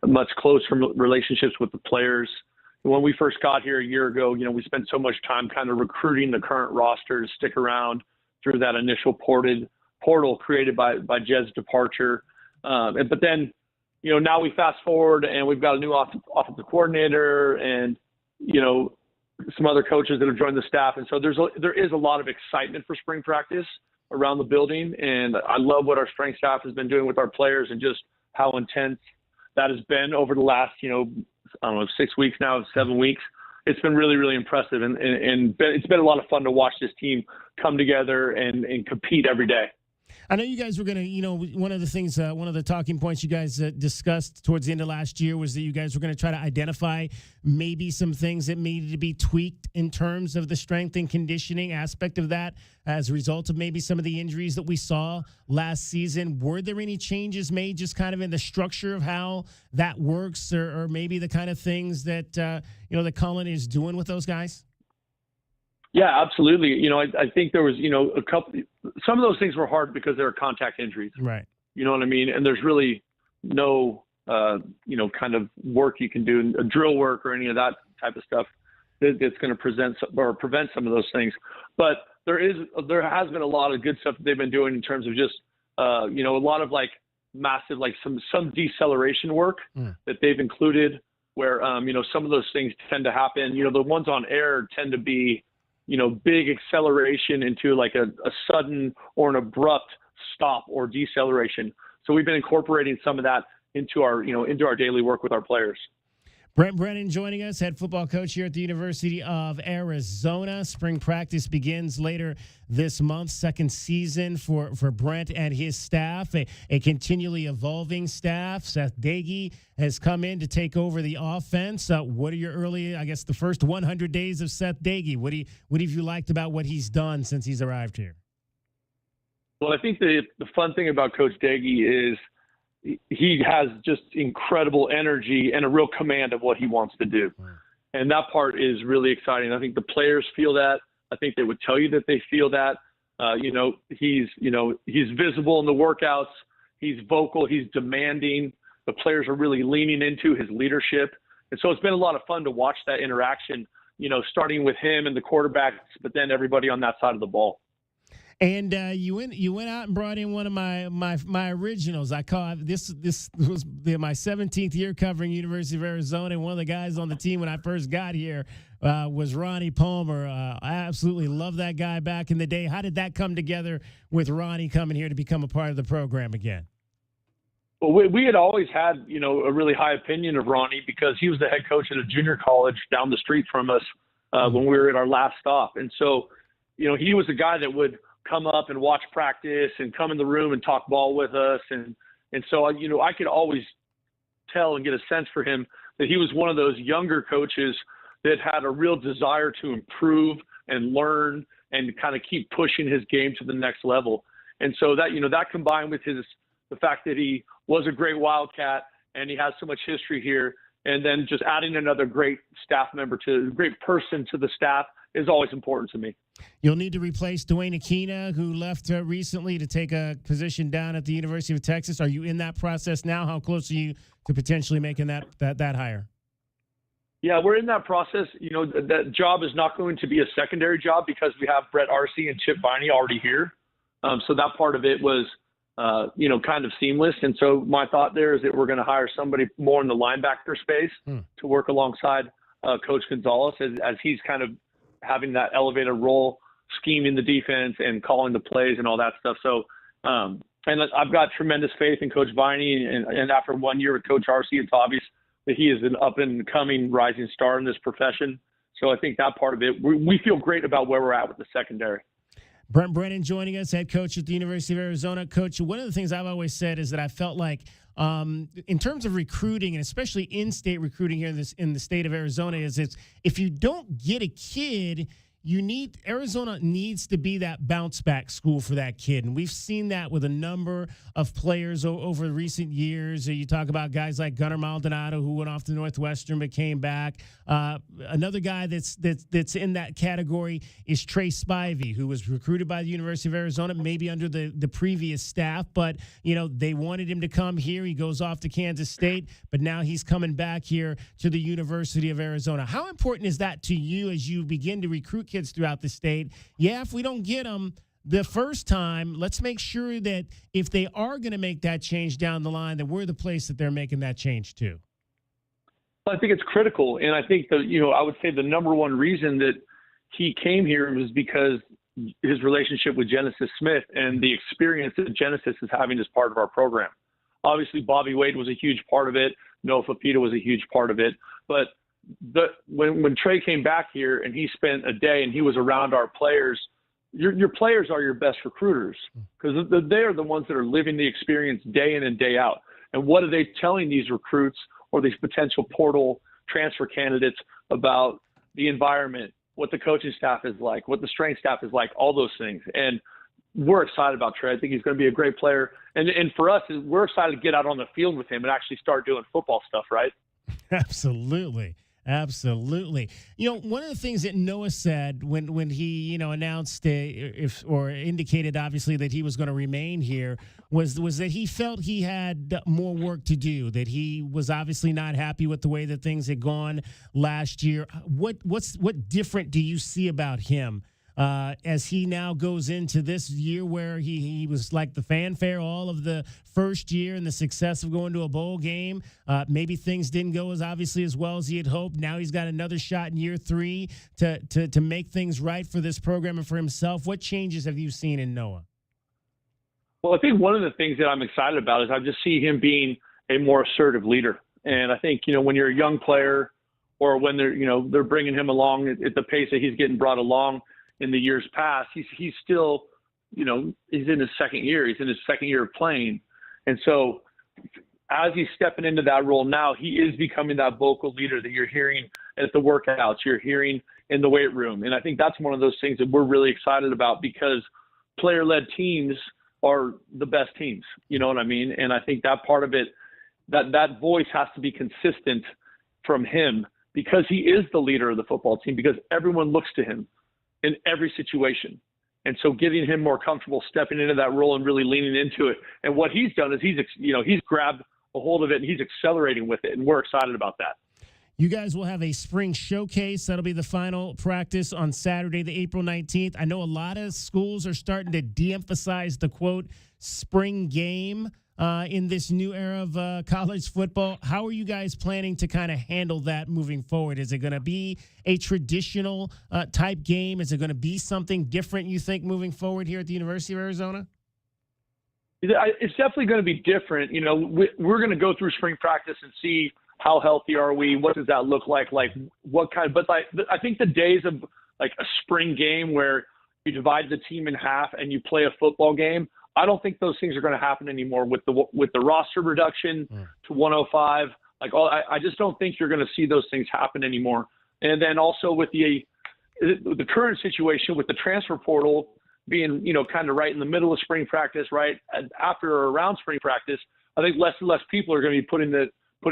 Speaker 13: much closer relationships with the players. When we first got here a year ago, we spent so much time kind of recruiting the current roster to stick around through that initial portal created by Jed's departure. But then, now we fast forward and we've got a new offensive coordinator and, some other coaches that have joined the staff. And so there is a lot of excitement for spring practice around the building. And I love what our strength staff has been doing with our players and just how intense that has been over the last, 6 weeks now, 7 weeks. It's been really, really impressive. And it's been a lot of fun to watch this team come together and compete every day.
Speaker 1: I know you guys were going to, one of the things, one of the talking points you guys discussed towards the end of last year was that you guys were going to try to identify maybe some things that needed to be tweaked in terms of the strength and conditioning aspect of that as a result of maybe some of the injuries that we saw last season. Were there any changes made just kind of in the structure of how that works or maybe the kind of things that, that Cullen is doing with those guys?
Speaker 13: Yeah, absolutely. I think there was, some of those things were hard because they were contact injuries.
Speaker 1: Right.
Speaker 13: You know what I mean? And there's really no, kind of work you can do, drill work or any of that type of stuff that's going to prevent some of those things. But there has been a lot of good stuff that they've been doing in terms of just, a lot of like massive, like some deceleration work that they've included where, some of those things tend to happen. The ones on air tend to be, big acceleration into like a sudden or an abrupt stop or deceleration. So we've been incorporating some of that into our daily work with our players.
Speaker 1: Brent Brennan joining us, head football coach here at the University of Arizona. Spring practice begins later this month, second season for Brent and his staff, a continually evolving staff. Seth Doege has come in to take over the offense. What are your the first 100 days of Seth Doege? What have you liked about what he's done since he's arrived here?
Speaker 13: Well, I think the fun thing about Coach Doege is he has just incredible energy and a real command of what he wants to do. And that part is really exciting. I think the players feel that. I think they would tell you that they feel that. He's visible in the workouts. He's vocal. He's demanding. The players are really leaning into his leadership. And so it's been a lot of fun to watch that interaction, starting with him and the quarterbacks, but then everybody on that side of the ball.
Speaker 1: And you went out and brought in one of my originals. I call this was my 17th year covering University of Arizona. And one of the guys on the team when I first got here was Ronnie Palmer. I absolutely love that guy back in the day. How did that come together with Ronnie coming here to become a part of the program again?
Speaker 13: Well, we had always had, a really high opinion of Ronnie because he was the head coach at a junior college down the street from us when we were at our last stop. And so, he was a guy that would come up and watch practice and come in the room and talk ball with us. And so, I could always tell and get a sense for him that he was one of those younger coaches that had a real desire to improve and learn and kind of keep pushing his game to the next level. And so that, that combined with the fact that he was a great Wildcat and he has so much history here, and then just adding another great great person to the staff is always important to me.
Speaker 1: You'll need to replace Dwayne Aquina, who left recently to take a position down at the University of Texas. Are you in that process now? How close are you to potentially making that hire?
Speaker 13: Yeah, we're in that process. That job is not going to be a secondary job because we have Brett Arce and Chip Viney already here. So that part of it was, kind of seamless. And so my thought there is that we're going to hire somebody more in the linebacker space to work alongside Coach Gonzalez as he's kind of having that elevated role, scheming the defense and calling the plays and all that stuff. So, and I've got tremendous faith in Coach Viney, and after 1 year with Coach Arce, it's obvious that he is an up-and-coming rising star in this profession. So I think that part of it, we feel great about where we're at with the secondary.
Speaker 1: Brent Brennan joining us, head coach at the University of Arizona. Coach, one of the things I've always said is that I felt like in terms of recruiting, and especially in-state recruiting here in the state of Arizona, is if you don't get a kid, Arizona needs to be that bounce back school for that kid. And we've seen that with a number of players over recent years. You talk about guys like Gunnar Maldonado, who went off to Northwestern but came back. Another guy that's in that category is Trey Spivey, who was recruited by the University of Arizona, maybe under the previous staff, but they wanted him to come here. He goes off to Kansas State, but now he's coming back here to the University of Arizona. How important is that to you as you begin to recruit kids throughout the state? Yeah, if we don't get them the first time, let's make sure that if they are going to make that change down the line, that we're the place that they're making that change to.
Speaker 13: I think it's critical. And I think I would say the number one reason that he came here was because his relationship with Genesis Smith and the experience that Genesis is having as part of our program. Obviously, Bobby Wade was a huge part of it. Noah Fifita was a huge part of it. But when Trey came back here and he spent a day and he was around our players, your players are your best recruiters because they are the ones that are living the experience day in and day out. And what are they telling these recruits or these potential portal transfer candidates about the environment, what the coaching staff is like, what the strength staff is like, all those things. And we're excited about Trey. I think he's going to be a great player. And for us, we're excited to get out on the field with him and actually start doing football stuff, right?
Speaker 1: Absolutely. Absolutely. One of the things that Noah said when he, announced or indicated obviously that he was going to remain here was that he felt he had more work to do, that he was obviously not happy with the way that things had gone last year. What different do you see about him as he now goes into this year where he was like the fanfare all of the first year and the success of going to a bowl game? Maybe things didn't go as well as he had hoped. Now he's got another shot in year 3 to make things right for this program and for himself. What changes have you seen in Noah?
Speaker 13: Well, I think one of the things that I'm excited about is I just see him being a more assertive leader. And I think, when you're a young player or when they're bringing him along at the pace that he's getting brought along, in the years past, he's still, he's in his second year. He's in his second year of playing. And so as he's stepping into that role now, he is becoming that vocal leader that you're hearing at the workouts, you're hearing in the weight room. And I think that's one of those things that we're really excited about because player-led teams are the best teams. You know what I mean? And I think that part of it, that voice has to be consistent from him because he is the leader of the football team, because everyone looks to him in every situation. And so getting him more comfortable stepping into that role and really leaning into it. And what he's done is he's grabbed a hold of it and he's accelerating with it. And we're excited about that.
Speaker 1: You guys will have a spring showcase. That'll be the final practice on Saturday, the April 19th. I know a lot of schools are starting to de-emphasize the, quote, spring game in this new era of college football. How are you guys planning to kind of handle that moving forward? Is it going to be a traditional type game? Is it going to be something different, you think, moving forward here at the University of Arizona?
Speaker 13: It's definitely going to be different. We're going to go through spring practice and see how healthy are we? What does that look like? Like what kind? But I think the days of like a spring game where you divide the team in half and you play a football game, I don't think those things are going to happen anymore with the roster reduction to 105. I just don't think you're going to see those things happen anymore. And then also with the current situation with the transfer portal being, kind of right in the middle of spring practice, right after or around spring practice, I think less and less people are going to be putting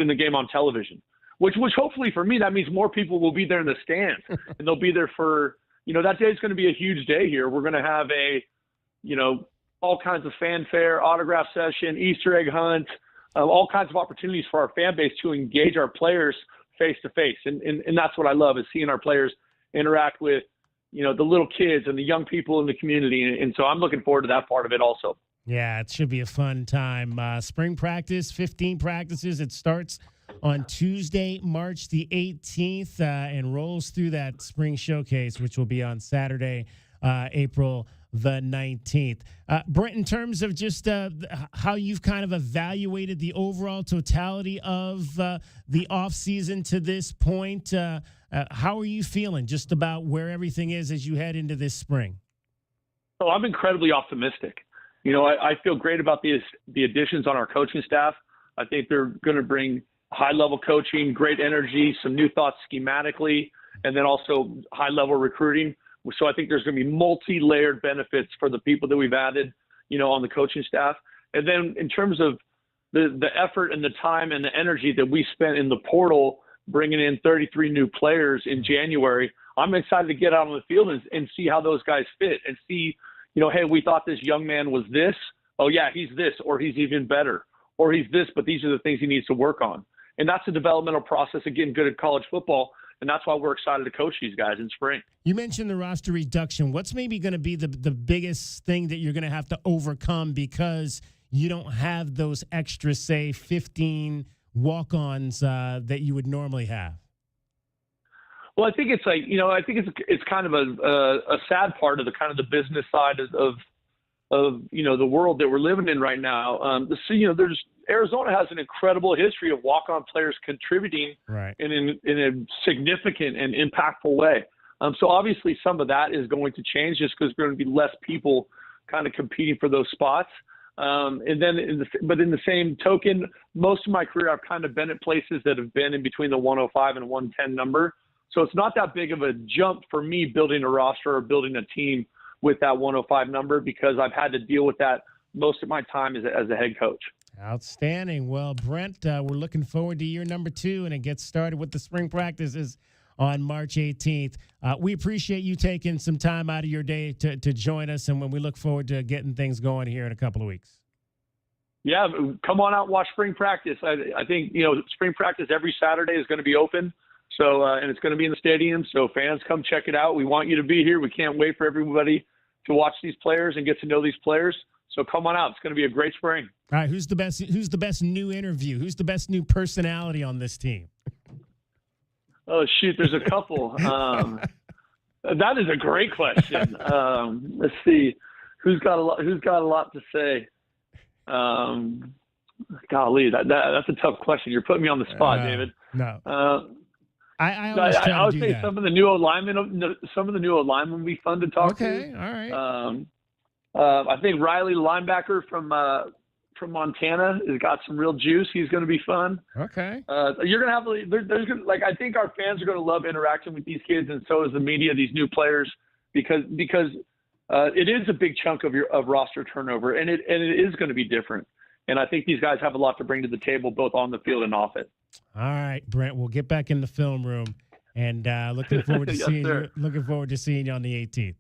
Speaker 13: the game on television, which hopefully for me, that means more people will be there in the stands and they'll be there for, that day is going to be a huge day here. We're going to have all kinds of fanfare, autograph session, Easter egg hunt, all kinds of opportunities for our fan base to engage our players face to face. And that's what I love, is seeing our players interact with, the little kids and the young people in the community. And so I'm looking forward to that part of it also.
Speaker 1: Yeah, it should be a fun time. Spring practice, 15 practices. It starts on Tuesday, March the 18th, and rolls through that spring showcase, which will be on Saturday, April the 19th. Brent, in terms of just how you've kind of evaluated the overall totality of the offseason to this point, how are you feeling just about where everything is as you head into this spring?
Speaker 13: Oh, I'm incredibly optimistic. I feel great about the additions on our coaching staff. I think they're going to bring high-level coaching, great energy, some new thoughts schematically, and then also high-level recruiting. So I think there's going to be multi-layered benefits for the people that we've added, on the coaching staff. And then in terms of the effort and the time and the energy that we spent in the portal, bringing in 33 new players in January, I'm excited to get out on the field and see how those guys fit and see, hey, we thought this young man was this. Oh, yeah, he's this, or he's even better, or he's this, but these are the things he needs to work on. And that's a developmental process, again, good at college football. And that's why we're excited to coach these guys in spring.
Speaker 1: You mentioned the roster reduction. What's maybe going to be the biggest thing that you're going to have to overcome because you don't have those extra, say, 15 walk-ons that you would normally have?
Speaker 13: Well, I think it's like, I think it's kind of a sad part of the kind of the business side of the world that we're living in right now. Arizona has an incredible history of walk-on players contributing in a significant and impactful way. So obviously some of that is going to change just because there's going to be less people kind of competing for those spots. But in the same token, most of my career I've kind of been at places that have been in between the 105 and 110 number. So it's not that big of a jump for me building a roster or building a team with that 105 number because I've had to deal with that most of my time as a head coach.
Speaker 1: Outstanding. Well, Brent, we're looking forward to year number 2, and it gets started with the spring practices on March 18th. We appreciate you taking some time out of your day to join us, and when we look forward to getting things going here in a couple of weeks.
Speaker 13: Yeah, come on out and watch spring practice. I think, spring practice every Saturday is going to be open. So, and it's going to be in the stadium. So fans, come check it out. We want you to be here. We can't wait for everybody to watch these players and get to know these players. So come on out. It's going to be a great spring.
Speaker 1: All right. Who's the best new interview? Who's the best new personality on this team?
Speaker 13: Oh, shoot. There's a couple. That is a great question. Let's see. Who's got a lot to say? Golly, that's a tough question. You're putting me on the spot, David.
Speaker 1: No. I
Speaker 13: would say some of the new alignment would be fun to talk to.
Speaker 1: Okay, all right.
Speaker 13: I think Riley, linebacker from Montana, has got some real juice. He's going to be fun.
Speaker 1: Okay.
Speaker 13: You're going to have I think our fans are going to love interacting with these kids, and so is the media, these new players, because it is a big chunk of roster turnover, and it is going to be different. And I think these guys have a lot to bring to the table, both on the field and off it.
Speaker 1: All right, Brent, we'll get back in the film room, and looking forward to seeing you. Looking forward to seeing you on the 18th.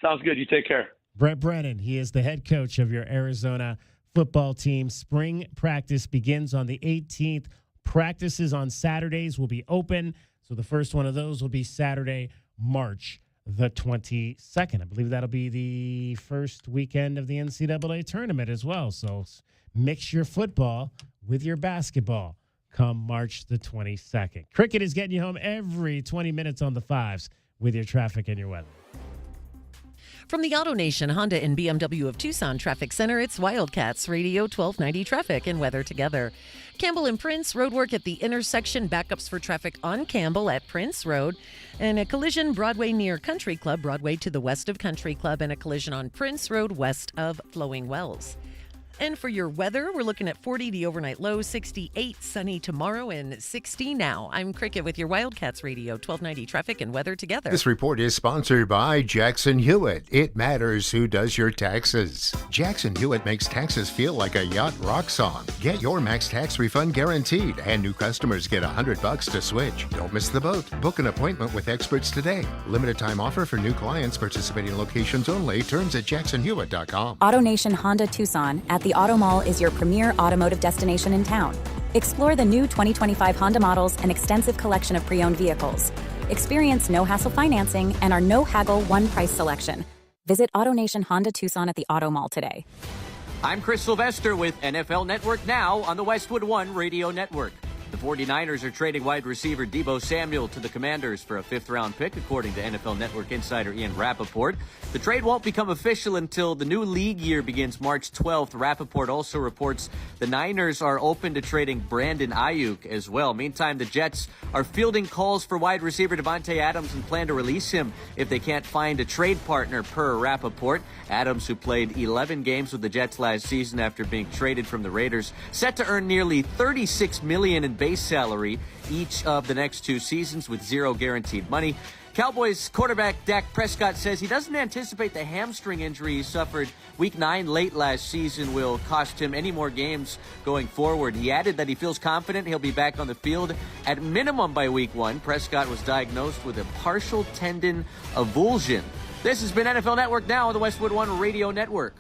Speaker 13: Sounds good. You take care.
Speaker 1: Brent Brennan, he is the head coach of your Arizona football team. Spring practice begins on the 18th. Practices on Saturdays will be open, so the first one of those will be Saturday, March the 22nd. I believe that'll be the first weekend of the NCAA tournament as well. So mix your football with your basketball come March the 22nd. Cricket is getting you home every 20 minutes on the 5s with your traffic and your weather.
Speaker 4: From the AutoNation Honda and BMW of Tucson Traffic Center, it's Wildcats Radio 1290 Traffic and Weather Together. Campbell and Prince, roadwork at the intersection, backups for traffic on Campbell at Prince Road, and a collision Broadway near Country Club, Broadway to the west of Country Club, and a collision on Prince Road west of Flowing Wells. And for your weather, we're looking at 40, the overnight low, 68, sunny tomorrow, and 60 now. I'm Cricket with your Wildcats Radio 1290 Traffic and Weather Together.
Speaker 6: This report is sponsored by Jackson Hewitt. It matters who does your taxes. Jackson Hewitt makes taxes feel like a yacht rock song. Get your max tax refund guaranteed, and new customers get $100 to switch. Don't miss the boat. Book an appointment with experts today. Limited time offer for new clients. Participating locations only. Terms at jacksonhewitt.com.
Speaker 9: AutoNation Honda Tucson at the Auto Mall is your premier automotive destination in town. Explore the new 2025 Honda models and extensive collection of pre-owned vehicles. Experience no-hassle financing and our no-haggle one-price selection. Visit AutoNation Honda Tucson at the Auto Mall today.
Speaker 10: I'm Chris Sylvester with NFL Network Now on the Westwood One Radio Network.
Speaker 2: The 49ers are trading wide receiver Deebo Samuel to the Commanders for a 5th-round pick, according to NFL Network insider Ian Rappaport. The trade won't become official until the new league year begins March 12th. Rappaport also reports the Niners are open to trading Brandon Ayuk as well. Meantime, the Jets are fielding calls for wide receiver Davante Adams and plan to release him if they can't find a trade partner, per Rappaport. Adams, who played 11 games with the Jets last season after being traded from the Raiders, set to earn nearly $36 million in base salary each of the next 2 seasons with zero guaranteed money. Cowboys quarterback Dak Prescott says he doesn't anticipate the hamstring injury he suffered Week 9 late last season will cost him any more games going forward. He added that he feels confident he'll be back on the field at minimum by Week 1. Prescott was diagnosed with a partial tendon avulsion. This has been NFL Network Now on the Westwood One Radio Network.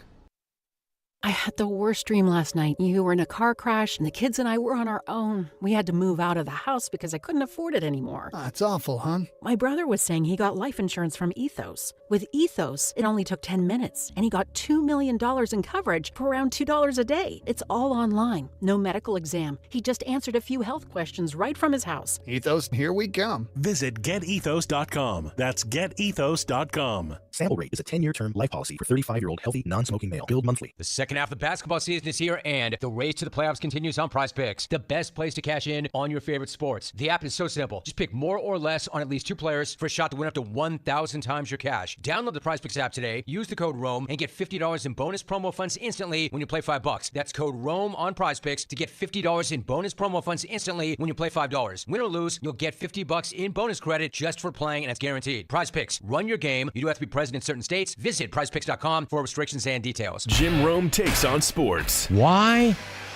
Speaker 25: I had the worst dream last night. You were in a car crash, and the kids and I were on our own. We had to move out of the house because I couldn't afford it anymore.
Speaker 7: It's awful, hon.
Speaker 25: My brother was saying he got life insurance from Ethos. With Ethos, it only took 10 minutes, and he got $2 million in coverage for around $2 a day. It's all online. No medical exam. He just answered a few health questions right from his house.
Speaker 7: Ethos, here we come.
Speaker 27: Visit GetEthos.com. That's GetEthos.com.
Speaker 10: Sample rate is a 10-year term life policy for 35-year-old healthy, non-smoking male. Billed monthly.
Speaker 12: The second half of the basketball season is here, and the race to the playoffs continues on PrizePicks, the best place to cash in on your favorite sports. The app is so simple. Just pick more or less on at least 2 players for a shot to win up to 1,000 times your cash. Download the PrizePicks app today, use the code ROAM, and get $50 in bonus promo funds instantly when you play $5. That's code ROAM on PrizePicks to get $50 in bonus promo funds instantly when you play $5. Win or lose, you'll get $50 in bonus credit just for playing, and it's guaranteed. PrizePicks, run your game. You do have to be present in certain states. Visit PrizePicks.com for restrictions and details.
Speaker 15: Jim Rome takes on sports.
Speaker 18: Why?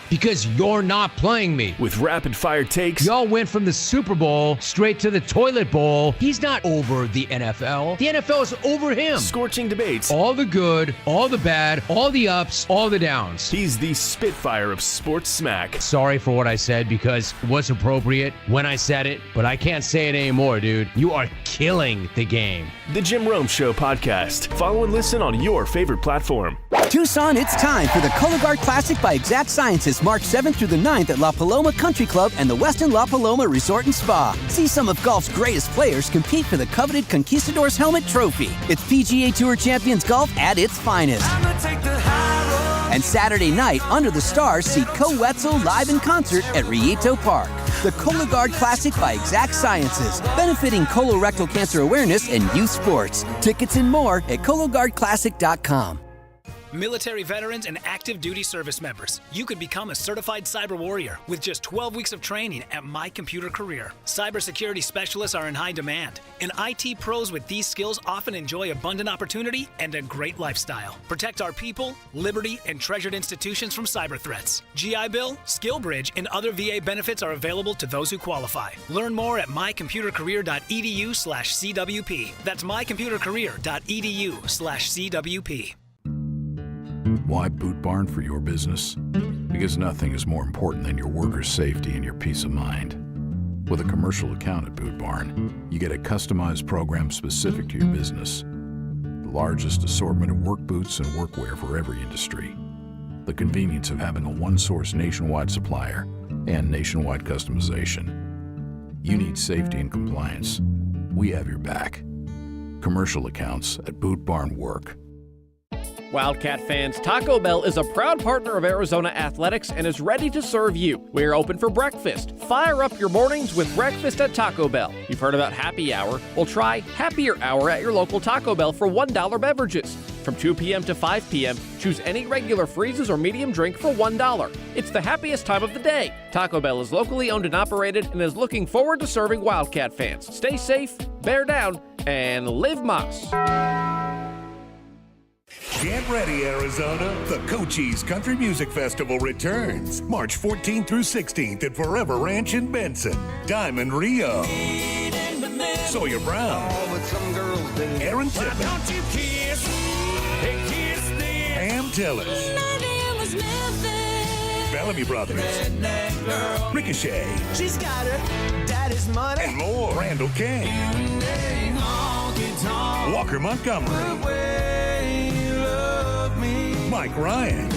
Speaker 18: Because you're not playing me.
Speaker 15: With rapid-fire takes.
Speaker 18: Y'all went from the Super Bowl straight to the toilet bowl. He's not over the NFL. The NFL is over him.
Speaker 15: Scorching debates.
Speaker 18: All the good, all the bad, all the ups, all the downs.
Speaker 15: He's the Spitfire of sports smack.
Speaker 18: Sorry for what I said because it was appropriate when I said it, but I can't say it anymore, dude. You are killing the game.
Speaker 15: The Jim Rome Show podcast. Follow and listen on your favorite platform.
Speaker 21: Tucson, it's time for the Cologuard Classic by Exact Sciences, March 7th through the 9th at La Paloma Country Club and the Westin La Paloma Resort and Spa. See some of golf's greatest players compete for the coveted Conquistadors Helmet Trophy. It's PGA Tour Champions Golf at its finest. And Saturday night, under the stars, see Co Wetzel live in concert at Rieto Park. The Cologuard Classic by Exact Sciences, benefiting colorectal cancer awareness and youth sports. Tickets and more at CologuardClassic.com.
Speaker 22: Military veterans and active duty service members, you could become a certified cyber warrior with just 12 weeks of training at My Computer Career. Cybersecurity specialists are in high demand, and IT pros with these skills often enjoy abundant opportunity and a great lifestyle. Protect our people, liberty, and treasured institutions from cyber threats. GI Bill, SkillBridge, and other VA benefits are available to those who qualify. Learn more at mycomputercareer.edu/CWP. That's mycomputercareer.edu/CWP.
Speaker 23: Why Boot Barn for your business? Because nothing is more important than your workers' safety and your peace of mind. With a commercial account at Boot Barn, you get a customized program specific to your business. The largest assortment of work boots and workwear for every industry. The convenience of having a one-source nationwide supplier and nationwide customization. You need safety and compliance. We have your back. Commercial accounts at Boot Barn Work.
Speaker 24: Wildcat fans, Taco Bell is a proud partner of Arizona Athletics and is ready to serve you. We're open for breakfast. Fire up your mornings with breakfast at Taco Bell. You've heard about Happy Hour? Well, try Happier Hour at your local Taco Bell for $1 beverages. From 2 p.m. to 5 p.m., choose any regular freezes or medium drink for $1. It's the happiest time of the day. Taco Bell is locally owned and operated and is looking forward to serving Wildcat fans. Stay safe, bear down, and live Mas.
Speaker 28: Get ready, Arizona. The Cochise Country Music Festival returns March 14th through 16th at Forever Ranch in Benson. Diamond Rio, Sawyer Brown, Aaron Tippin, Pam Tillis, Bellamy Brothers, Ricochet,
Speaker 31: she's got her daddy's money,
Speaker 28: and more. Randall King, Walker Montgomery, Mike Ryan,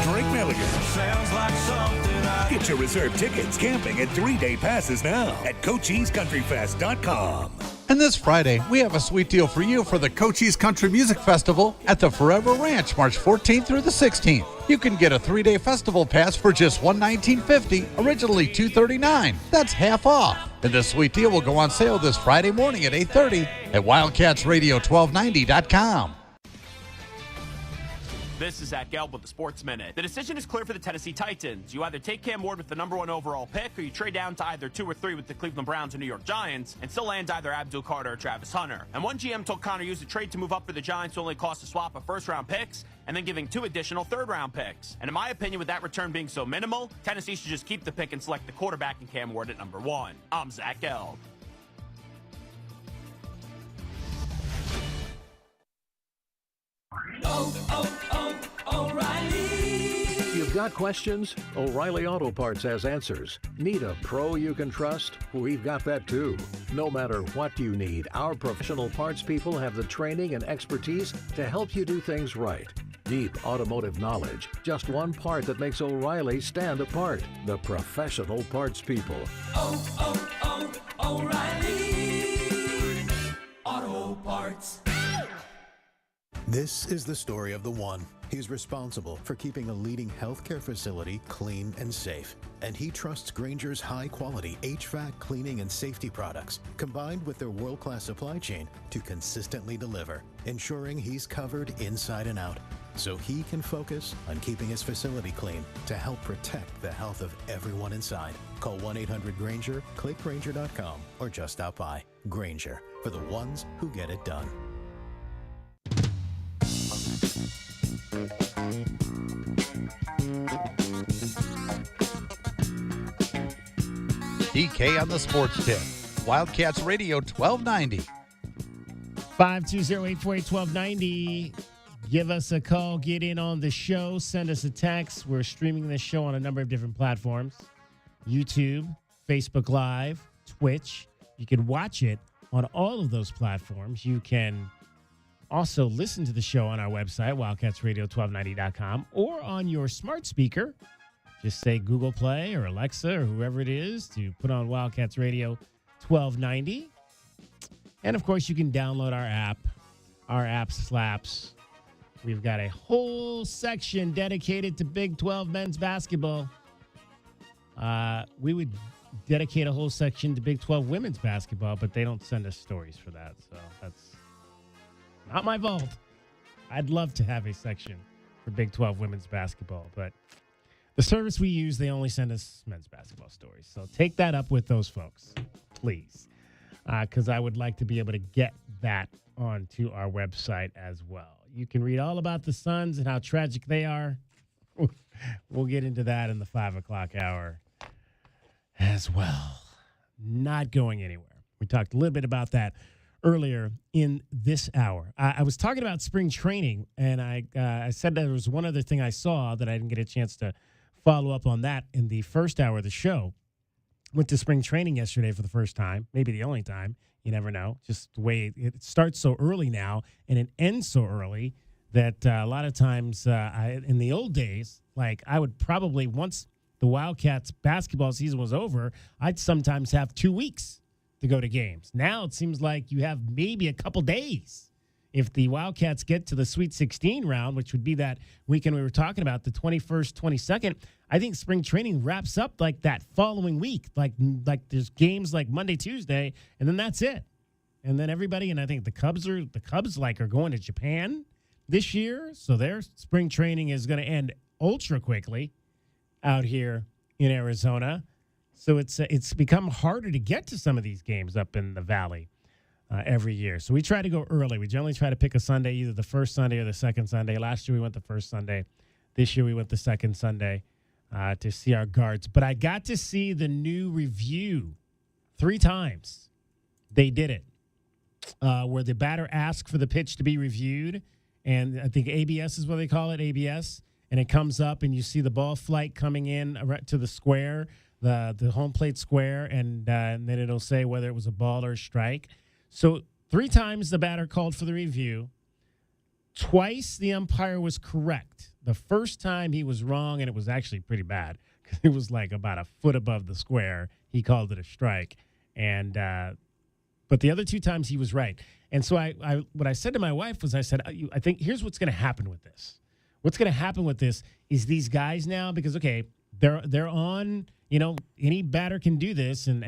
Speaker 28: Drake Gallagher.
Speaker 31: Sounds like something I
Speaker 28: Get your reserved tickets, camping, and 3-day passes now at CochysCountryFest.com.
Speaker 3: And this Friday, we have a sweet deal for you for the Cochise Country Music Festival at the Forever Ranch, March 14th through the 16th. You can get a 3-day festival pass for just $119.50, originally $239. That's half off. And this sweet deal will go on sale this Friday morning at 8:30 at WildcatsRadio1290.com.
Speaker 5: This is Zach Gelb with the Sports Minute. The decision is clear for the Tennessee Titans. You either take Cam Ward with the #1 overall pick, or you trade down to either 2 or 3 with the Cleveland Browns or New York Giants, and still land either Abdul Carter or Travis Hunter. And one GM told Connor used a trade to move up for the Giants only cost a swap of first-round picks, and then giving 2 additional third-round picks. And in my opinion, with that return being so minimal, Tennessee should just keep the pick and select the quarterback in Cam Ward at #1. I'm Zach Gelb.
Speaker 11: O'Reilly. You've got questions? O'Reilly Auto Parts has answers. Need a pro you can trust? We've got that too. No matter what you need, our professional parts people have the training and expertise to help you do things right. Deep automotive knowledge. Just one part that makes O'Reilly stand apart. The professional parts people.
Speaker 31: O'Reilly Auto Parts.
Speaker 14: This is the story of the one. He's responsible for keeping a leading healthcare facility clean and safe. And he trusts Grainger's high-quality HVAC cleaning and safety products, combined with their world-class supply chain, to consistently deliver, ensuring he's covered inside and out, so he can focus on keeping his facility clean to help protect the health of everyone inside. Call 1-800-GRAINGER, click Grainger.com, or just stop by. Grainger, for the ones who get it done.
Speaker 3: DK on the Sports Tip. Wildcats Radio 1290.
Speaker 1: 520-848-1290. Give us a call. Get in on the show. Send us a text. We're streaming this show on a number of different platforms. YouTube, Facebook Live, Twitch. You can watch it on all of those platforms. You can also listen to the show on our website, wildcatsradio1290.com, or on your smart speaker. Just say Google Play or Alexa or whoever it is to put on Wildcats Radio 1290. And, of course, you can download our app. Our app slaps. We've got a whole section dedicated to Big 12 men's basketball. We would dedicate a whole section to Big 12 women's basketball, but they don't send us stories for that, so that's not my fault. I'd love to have a section for Big 12 women's basketball, but the service we use, they only send us men's basketball stories. So take that up with those folks, please, because I would like to be able to get that onto our website as well. You can read all about the Suns and how tragic they are. We'll get into that in the 5 o'clock hour as well. Not going anywhere. We talked a little bit about that earlier in this hour. I was talking about spring training, and I said there was one other thing I saw that I didn't get a chance to follow up on that in the first hour of the show. Went to spring training yesterday for the first time, maybe the only time. You never know. Just the way it starts so early now and it ends so early that a lot of times in the old days, like I would probably, once the Wildcats basketball season was over, I'd sometimes have 2 weeks to go to games. Now it seems like you have maybe a couple days. If the Wildcats get to the Sweet 16 round, which would be that weekend we were talking about, the 21st, 22nd, I think spring training wraps up like that following week. Like there's games like Monday, Tuesday, and then that's it. And then everybody, and I think the Cubs are going to Japan this year, so their spring training is going to end ultra quickly out here in Arizona. So it's become harder to get to some of these games up in the valley every year. So we try to go early. We generally try to pick a Sunday, either the first Sunday or the second Sunday. Last year we went the first Sunday. This year we went the second Sunday to see our guards. But I got to see the new review 3 times. They did it. Where the batter asked for the pitch to be reviewed, and I think ABS is what they call it, ABS, and it comes up and you see the ball flight coming in to the square, the home plate square, and then it'll say whether it was a ball or a strike. So 3 times the batter called for the review. Twice the umpire was correct. The first time he was wrong, and it was actually pretty bad because it was like about a foot above the square. He called it a strike, and but the other 2 times he was right. And so what I said to my wife was, I said, I think here's what's going to happen with this. What's going to happen with this is these guys now, because okay, they're on. Any batter can do this, and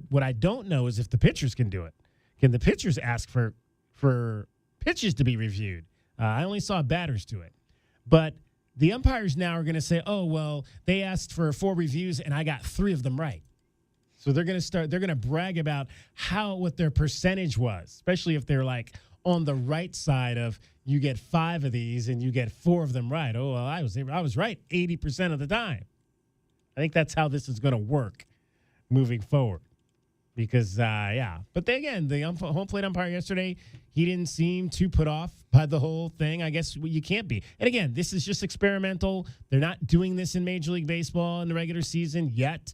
Speaker 1: what I don't know is if the pitchers can do it. Can the pitchers ask for pitches to be reviewed? I only saw batters do it. But the umpires now are going to say, oh, well, they asked for 4 reviews, and I got 3 of them right. So they're going to brag about what their percentage was, especially if they're like on the right side of you get 5 of these and you get 4 of them right. Oh, well, I was right 80% of the time. I think that's how this is going to work moving forward. Because, But then again, the home plate umpire yesterday, he didn't seem too put off by the whole thing. I guess you can't be. And again, this is just experimental. They're not doing this in Major League Baseball in the regular season yet.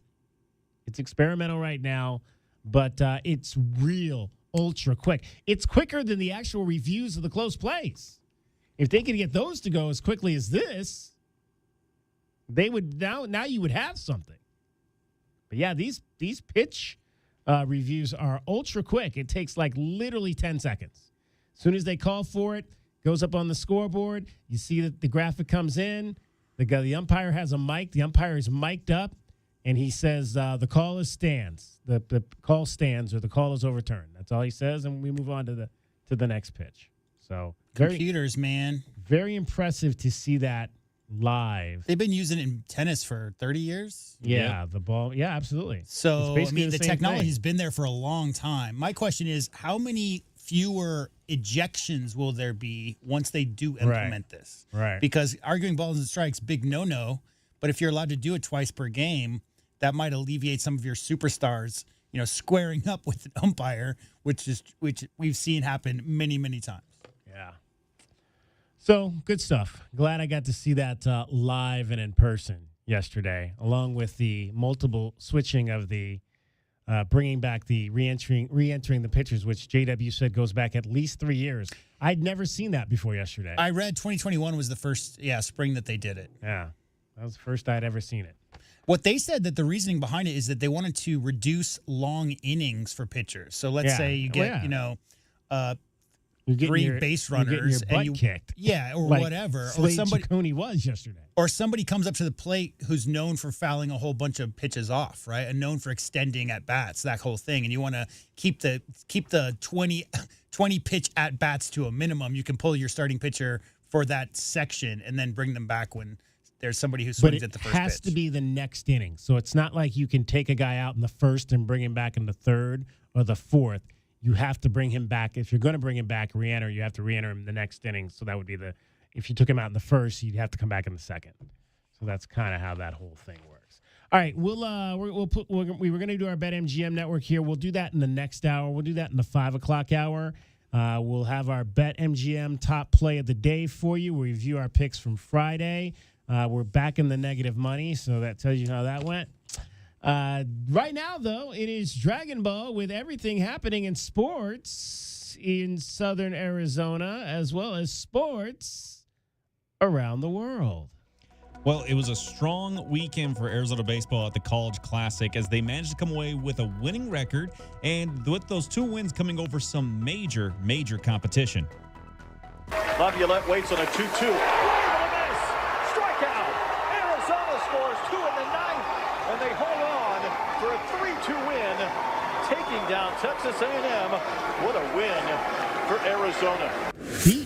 Speaker 1: It's experimental right now, but it's real ultra quick. It's quicker than the actual reviews of the close plays. If they could get those to go as quickly as this, they would now you would have something. But yeah, these pitch reviews are ultra quick. It takes like literally 10 seconds. As soon as they call for it, goes up on the scoreboard. You see that the graphic comes in. The umpire has a mic. The umpire is mic'd up, and he says the call stands. The call stands, or the call is overturned. That's all he says, and we move on to the next pitch. So
Speaker 4: computers, man,
Speaker 1: very impressive to see that live.
Speaker 4: They've been using it in tennis for 30 years.
Speaker 1: Yeah, the ball. Yeah, absolutely.
Speaker 4: So, the technology's been there for a long time. My question is, how many fewer ejections will there be once they do implement this?
Speaker 1: Right.
Speaker 4: Because arguing balls and strikes, big no-no. But if you're allowed to do it twice per game, that might alleviate some of your superstars, squaring up with an umpire, which we've seen happen many, many times.
Speaker 1: Yeah. So, good stuff. Glad I got to see that live and in person yesterday, along with the multiple switching of the bringing back the re-entering the pitchers, which JW said goes back at least 3 years. I'd never seen that before yesterday.
Speaker 4: I read 2021 was the first spring that they did it.
Speaker 1: Yeah, that was the first I'd ever seen it.
Speaker 4: What they said that the reasoning behind it is that they wanted to reduce long innings for pitchers. So let's say you get, three base runners
Speaker 1: and you kicked.
Speaker 4: Yeah, or
Speaker 1: like
Speaker 4: whatever.
Speaker 1: Slade Ciccone was yesterday.
Speaker 4: Or somebody comes up to the plate who's known for fouling a whole bunch of pitches off, right? And known for extending at bats, that whole thing. And you want to keep the 20 pitch at bats to a minimum. You can pull your starting pitcher for that section and then bring them back when there's somebody who swings at the first pitch.
Speaker 1: But it has to be the next inning. So it's not like you can take a guy out in the first and bring him back in the third or the fourth. You have to bring him back. If you're going to bring him back, re-enter, you have to re-enter him in the next inning. So that would be if you took him out in the first, you'd have to come back in the second. So that's kind of how that whole thing works. All right, we were going to do our BetMGM network here. We'll do that in the next hour. We'll do that in the 5 o'clock hour. We'll have our BetMGM top play of the day for you. We'll review our picks from Friday. We're back in the negative money, so that tells you how that went. Right now, though, it is Dragon Ball with everything happening in sports in southern Arizona, as well as sports around the world.
Speaker 6: Well, it was a strong weekend for Arizona baseball at the College Classic as they managed to come away with a winning record, and with those 2 wins coming over some major competition.
Speaker 8: Laviolette waits on a 2-2. Scores 2 in the 9th, and they hold on for a 3-2 win, taking down Texas A&M. What a win for Arizona.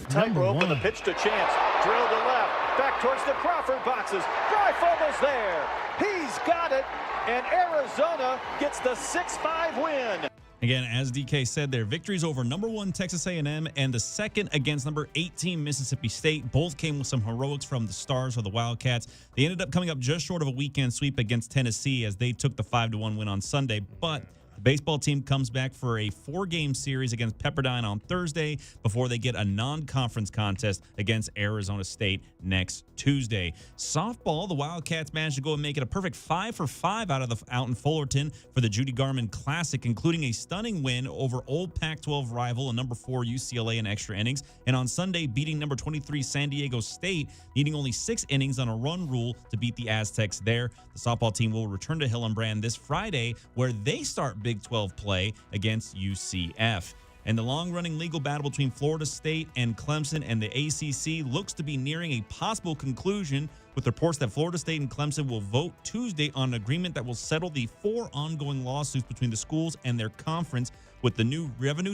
Speaker 8: Tight rope and the pitch to Chance. Drill to left, back towards the Crawford boxes. Greifvogel's there. He's got it, and Arizona gets the 6-5 win.
Speaker 6: Again, as DK said, their victories over number 1 Texas A&M and the second against number 18 Mississippi State both came with some heroics from the Stars or the Wildcats. They ended up coming up just short of a weekend sweep against Tennessee as they took the 5-1 win on Sunday, but The baseball team comes back for a 4-game series against Pepperdine on Thursday before they get a non-conference contest against Arizona State next Tuesday. Softball, the Wildcats managed to go and make it a perfect 5 for 5 out in Fullerton for the Judy Garman Classic, including a stunning win over old Pac-12 rival and number 4 UCLA in extra innings, and on Sunday beating number 23 San Diego State, needing only 6 innings on a run rule to beat the Aztecs there. The softball team will return to Hillenbrand this Friday, where they start Big 12 play against UCF. And the long-running legal battle between Florida State and Clemson and the ACC looks to be nearing a possible conclusion, with reports that Florida State and Clemson will vote Tuesday on an agreement that will settle the 4 ongoing lawsuits between the schools and their conference, with the new revenue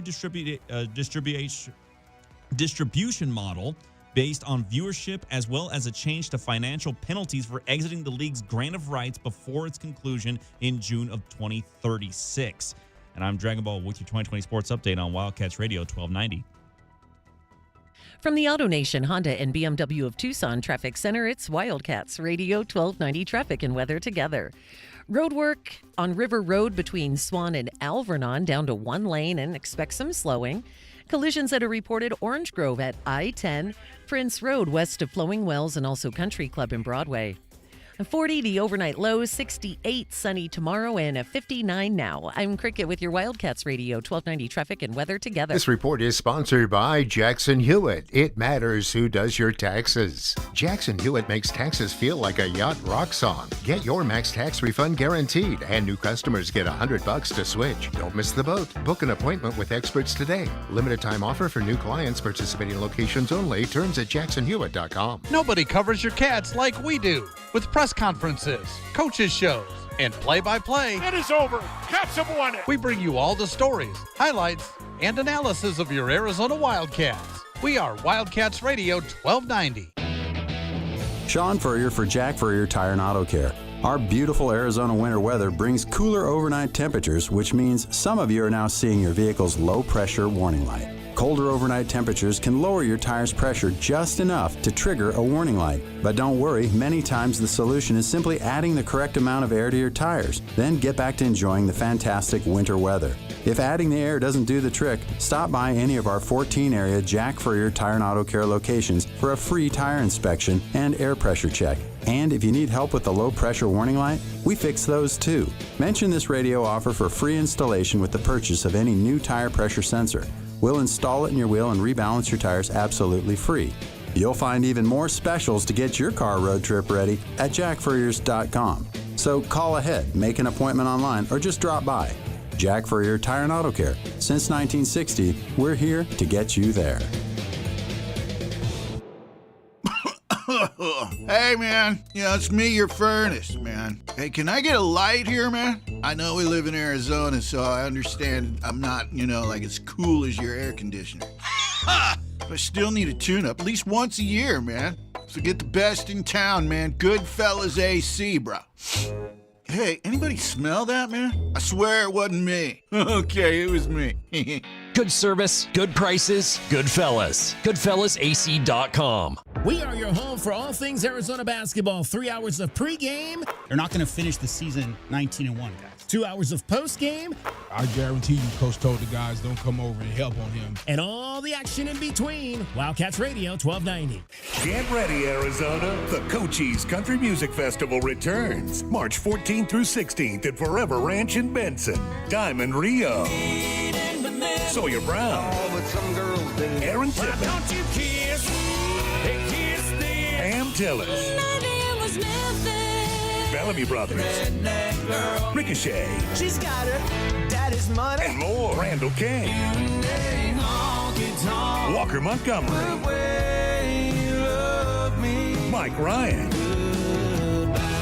Speaker 6: distribution model based on viewership, as well as a change to financial penalties for exiting the league's grant of rights before its conclusion in June of 2036. And I'm Dragon Ball with your 2020 Sports Update on Wildcats Radio 1290.
Speaker 2: From the Auto Nation Honda and BMW of Tucson Traffic Center, it's Wildcats Radio 1290 Traffic and Weather together. Road work on River Road between Swan and Alvernon down to 1 lane, and expect some slowing. Collisions that are reported Orange Grove at I-10, Prince Road west of Flowing Wells, and also Country Club in Broadway. 40, the overnight low, 68, sunny tomorrow, and a 59 now. I'm Cricket with your Wildcats Radio 1290 Traffic and Weather together.
Speaker 9: This report is sponsored by Jackson Hewitt. It matters who does your taxes. Jackson Hewitt makes taxes feel like a yacht rock song. Get your max tax refund guaranteed, and new customers get $100 to switch. Don't miss the boat. Book an appointment with experts today. Limited time offer for new clients. Participating locations only. Terms at jacksonhewitt.com.
Speaker 3: Nobody covers your Cats like we do. With press conferences, coaches shows, and play-by-play.
Speaker 8: It is over. Cats have won it.
Speaker 3: We bring you all the stories, highlights, and analysis of your Arizona Wildcats. We are Wildcats Radio 1290.
Speaker 13: Sean Furrier for Jack Furrier Tire and Auto Care. Our beautiful Arizona winter weather brings cooler overnight temperatures, which means some of you are now seeing your vehicle's low-pressure warning light. Colder overnight temperatures can lower your tire's pressure just enough to trigger a warning light. But don't worry, many times the solution is simply adding the correct amount of air to your tires. Then get back to enjoying the fantastic winter weather. If adding the air doesn't do the trick, stop by any of our 14-area Jack Furrier Tire and Auto Care locations for a free tire inspection and air pressure check. And if you need help with the low-pressure warning light, we fix those too. Mention this radio offer for free installation with the purchase of any new tire pressure sensor. We'll install it in your wheel and rebalance your tires absolutely free. You'll find even more specials to get your car road trip ready at jackfurriers.com. So call ahead, make an appointment online, or just drop by. Jack Furrier Tire and Auto Care. Since 1960, we're here to get you there.
Speaker 16: Hey, man. It's me, your furnace, man. Hey, can I get a light here, man? I know we live in Arizona, so I understand I'm not, like as cool as your air conditioner. But I still need a tune-up at least once a year, man. So get the best in town, man. Goodfellas AC, bro. Hey, anybody smell that, man? I swear it wasn't me. Okay, it was me.
Speaker 17: Good service, good prices, Goodfellas. GoodfellasAC.com.
Speaker 1: We are your home for all things Arizona basketball. 3 hours of pregame.
Speaker 4: They're not going to finish the season 19-1, guys.
Speaker 1: 2 hours of postgame.
Speaker 19: I guarantee you, Coach told the guys don't come over and help on him.
Speaker 1: And all the action in between. Wildcats Radio 1290.
Speaker 28: Get ready, Arizona. The Cochise Country Music Festival returns March 14th through 16th at Forever Ranch in Benson. Diamond Rio. Sawyer Brown. Aaron Tippin.
Speaker 31: Don't you kiss? Hey, kiss this.
Speaker 28: Pam Tillis. Bellamy Brothers. Ricochet.
Speaker 31: She's got her daddy's money.
Speaker 28: And more. Randall King. Walker Montgomery. Mike Ryan.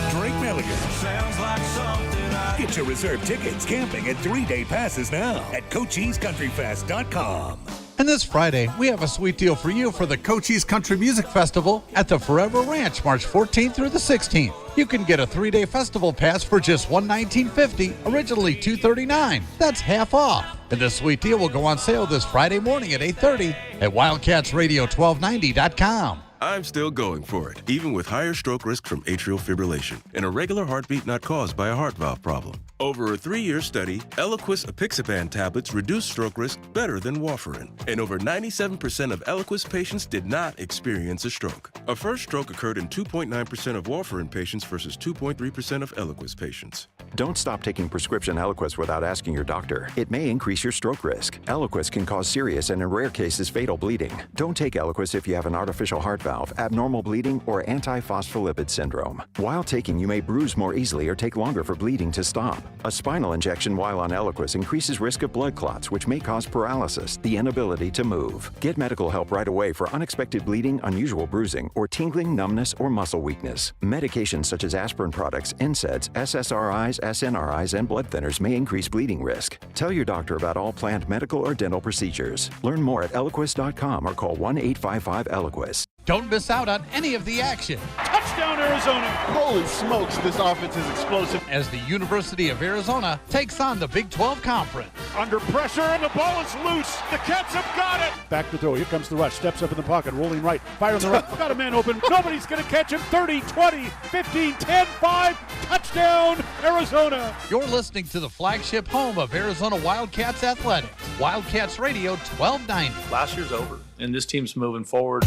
Speaker 28: Drake Milligan.
Speaker 31: Sounds like something
Speaker 28: Get your reserved tickets, camping, and 3-day passes now at CochisCountryFest.com.
Speaker 3: And this Friday, we have a sweet deal for you for the Cochise Country Music Festival at the Forever Ranch, March 14th through the 16th. You can get a 3-day festival pass for just $119.50, originally $239. That's half off. And this sweet deal will go on sale this Friday morning at 8:30 at WildcatsRadio1290.com.
Speaker 7: I'm still going for it, even with higher stroke risk from atrial fibrillation and a regular heartbeat not caused by a heart valve problem. Over a 3-year study, Eliquis apixaban tablets reduced stroke risk better than warfarin, and over 97% of Eliquis patients did not experience a stroke. A first stroke occurred in 2.9% of warfarin patients versus 2.3% of Eliquis patients.
Speaker 10: Don't stop taking prescription Eliquis without asking your doctor. It may increase your stroke risk. Eliquis can cause serious and in rare cases fatal bleeding. Don't take Eliquis if you have an artificial heart valve, abnormal bleeding, or antiphospholipid syndrome. While taking, you may bruise more easily or take longer for bleeding to stop. A spinal injection while on Eliquis increases risk of blood clots, which may cause paralysis, the inability to move. Get medical help right away for unexpected bleeding, unusual bruising, or tingling, numbness, or muscle weakness. Medications such as aspirin products, NSAIDs, SSRIs, SNRIs, and blood thinners may increase bleeding risk. Tell your doctor about all planned medical or dental procedures. Learn more at Eliquis.com or call 1-855-ELIQUIS.
Speaker 3: Don't miss out on any of the action.
Speaker 8: Touchdown, Arizona. Holy smokes, this offense is explosive.
Speaker 3: As the University of Arizona takes on the Big 12 Conference.
Speaker 8: Under pressure, and the ball is loose. The Cats have got it. Back to throw. Here comes the rush. Steps up in the pocket, rolling right. Fire on the right. Got a man open. Nobody's going to catch him. 30, 20, 15, 10, 5. Touchdown, Arizona.
Speaker 3: You're listening to the flagship home of Arizona Wildcats Athletics. Wildcats Radio 1290.
Speaker 12: Last year's over, and this team's moving forward.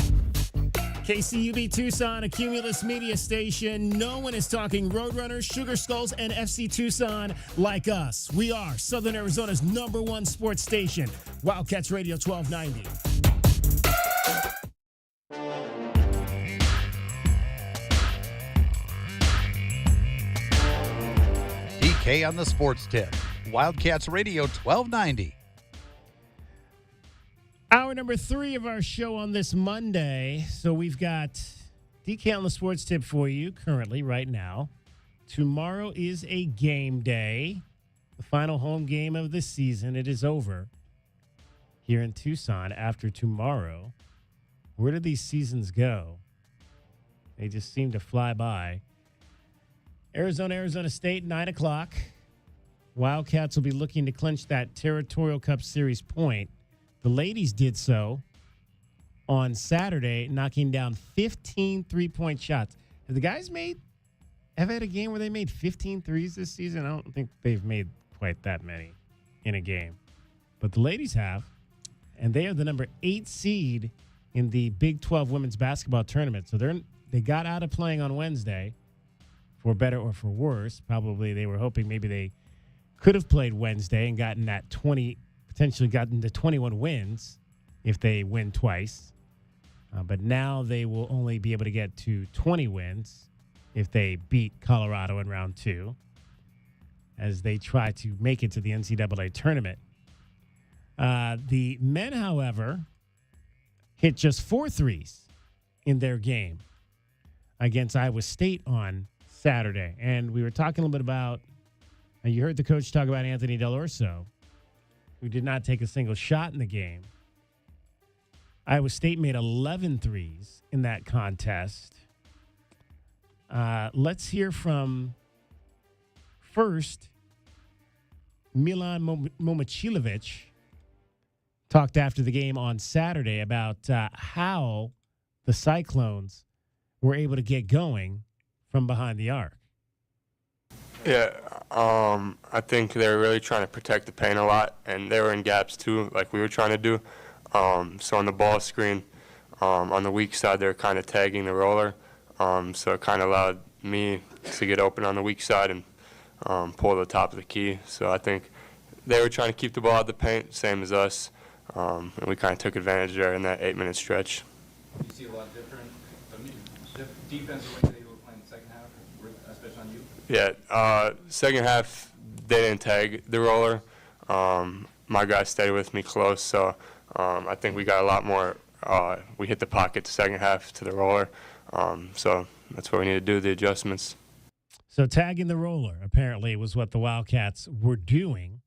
Speaker 1: KCUB Tucson, a Cumulus media station. No one is talking Roadrunners, Sugar Skulls, and FC Tucson like us. We are Southern Arizona's #1 sports station, Wildcats Radio 1290.
Speaker 3: DK on the sports tip, Wildcats Radio 1290.
Speaker 1: Hour number 3 of our show on this Monday. So we've got DK on the sports tip for you currently right now. Tomorrow is a game day. The final home game of the season. It is over here in Tucson after tomorrow. Where do these seasons go? They just seem to fly by. Arizona State, 9 o'clock. Wildcats will be looking to clinch that Territorial Cup Series point. The ladies did so on Saturday, knocking down 15 three-point shots. Have the guys have had a game where they made 15 threes this season? I don't think they've made quite that many in a game. But the ladies have, and they are the number 8 seed in the Big 12 women's basketball tournament. So they got out of playing on Wednesday, for better or for worse. Probably they were hoping maybe they could have played Wednesday and gotten that potentially gotten to 21 wins if they win twice. But now they will only be able to get to 20 wins if they beat Colorado in round 2 as they try to make it to the NCAA tournament. The men, however, hit just 4 threes in their game against Iowa State on Saturday. And we were talking a little bit about, and you heard the coach talk about Anthony Del Orso, who did not take a single shot in the game. Iowa State made 11 threes in that contest. Let's hear from, first, Milan Momcilovic talked after the game on Saturday about how the Cyclones were able to get going from behind the arc.
Speaker 15: Yeah, I think they were really trying to protect the paint a lot, and they were in gaps too, like we were trying to do. So on the ball screen, on the weak side, they were kind of tagging the roller, so it kind of allowed me to get open on the weak side and pull the top of the key. So I think they were trying to keep the ball out of the paint, same as us, and we kind of took advantage there in that 8-minute stretch.
Speaker 18: You see a lot different defensively that you were playing the second half, especially on you?
Speaker 15: Yeah, second half, they didn't tag the roller. My guys stayed with me close, so I think we got a lot more. We hit the pocket the second half to the roller, so that's what we need to do, the adjustments.
Speaker 1: So tagging the roller apparently was what the Wildcats were doing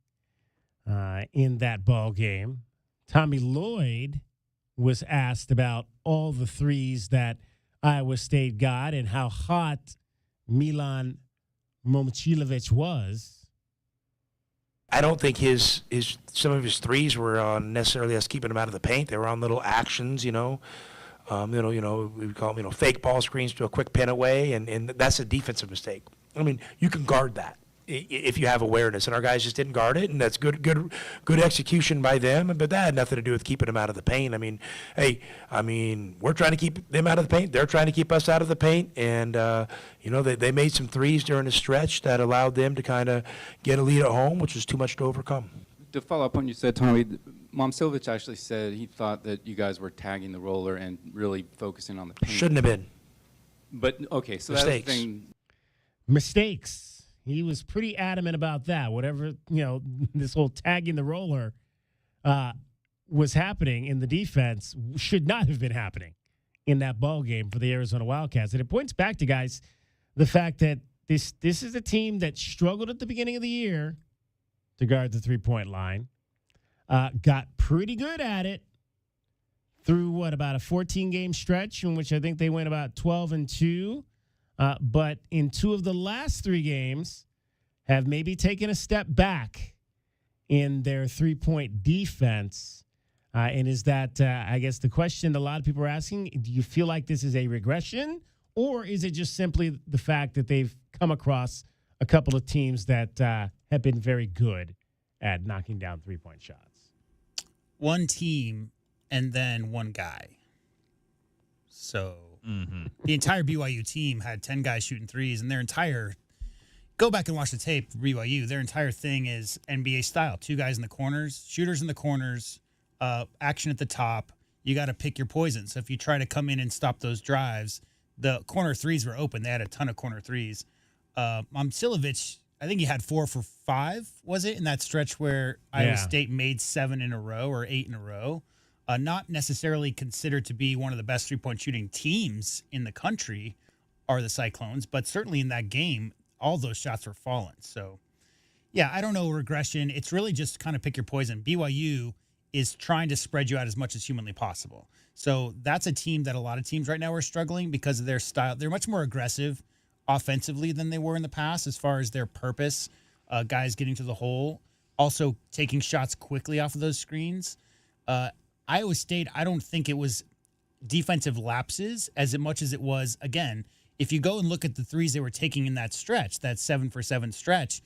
Speaker 1: in that ball game. Tommy Lloyd was asked about all the threes that Iowa State got and how hot Milan Momcilovic was.
Speaker 20: I don't think some of his threes were necessarily us keeping him out of the paint. They were on little actions, you know. We call them, fake ball screens to a quick pin away, and that's a defensive mistake. I mean, you can guard that if you have awareness, and our guys just didn't guard it, and that's good execution by them. But that had nothing to do with keeping them out of the paint. I mean, we're trying to keep them out of the paint. They're trying to keep us out of the paint, and they made some threes during the stretch that allowed them to kind of get a lead at home, which was too much to overcome.
Speaker 18: To follow up on what you said, Tommy, Momcilovic actually said he thought that you guys were tagging the roller and really focusing on the paint.
Speaker 20: Shouldn't have been.
Speaker 18: But, okay, so
Speaker 20: Mistakes.
Speaker 18: that's the thing.
Speaker 1: Mistakes. He was pretty adamant about that. Whatever, this whole tagging the roller was happening in the defense should not have been happening in that ball game for the Arizona Wildcats. And it points back to, guys, the fact that this is a team that struggled at the beginning of the year to guard the three-point line, got pretty good at it through, about a 14-game stretch in which I think they went about 12-2. But in 2 of the last 3 games have maybe taken a step back in their three-point defense. And is that, I guess, the question a lot of people are asking, do you feel like this is a regression, or is it just simply the fact that they've come across a couple of teams that have been very good at knocking down three-point shots?
Speaker 4: One team and then one guy. So the entire BYU team had 10 guys shooting threes, and go back and watch the tape for BYU. Their entire thing is NBA style. 2 guys in the corners, shooters in the corners, action at the top. You got to pick your poison. So if you try to come in and stop those drives, the corner threes were open. They had a ton of corner threes. Momcilovic, I think he had 4 for 5, was it, in that stretch where Iowa State made 7 in a row or 8 in a row. Not necessarily considered to be one of the best three-point shooting teams in the country are the Cyclones, but certainly in that game, all those shots were falling. So, yeah, I don't know regression. It's really just kind of pick your poison. BYU is trying to spread you out as much as humanly possible. So that's a team that a lot of teams right now are struggling because of their style. They're much more aggressive offensively than they were in the past as far as their purpose, guys getting to the hole, also taking shots quickly off of those screens. Iowa State, I don't think it was defensive lapses as much as it was, again, if you go and look at the threes they were taking in that stretch, that 7-for-7 stretch,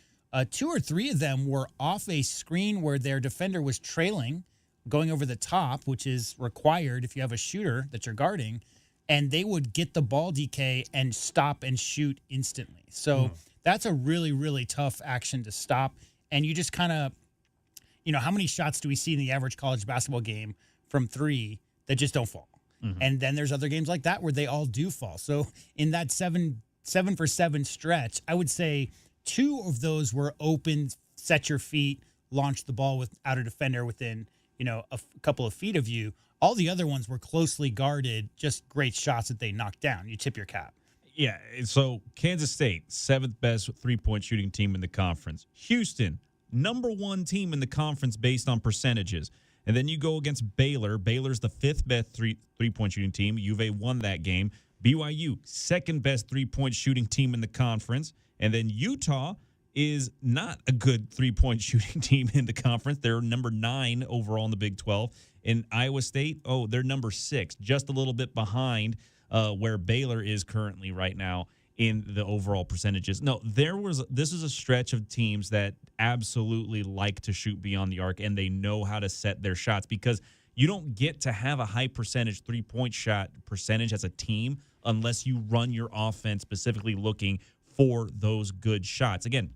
Speaker 4: 2 or 3 of them were off a screen where their defender was trailing, going over the top, which is required if you have a shooter that you're guarding, and they would get the ball DK and stop and shoot instantly. So that's a really, really tough action to stop. And you just kind of, how many shots do we see in the average college basketball game from 3 that just don't fall? And then there's other games like that where they all do fall. So in that 7-for-7 stretch, I would say 2 of those were open, set your feet, launch the ball without a defender within, a couple of feet of you. All the other ones were closely guarded, just great shots that they knocked down. You tip your cap.
Speaker 6: Yeah, so Kansas State, 7th best three-point shooting team in the conference. Houston, number 1 team in the conference based on percentages. And then you go against Baylor. Baylor's the 5th best three-point shooting team. UVA won that game. BYU, 2nd best three-point shooting team in the conference. And then Utah is not a good three-point shooting team in the conference. They're number 9 overall in the Big 12. In Iowa State, they're number 6, just a little bit behind where Baylor is currently right now in the overall percentages. No, this is a stretch of teams that absolutely like to shoot beyond the arc, and they know how to set their shots, because you don't get to have a high percentage three-point shot percentage as a team unless you run your offense specifically looking for those good shots. Again,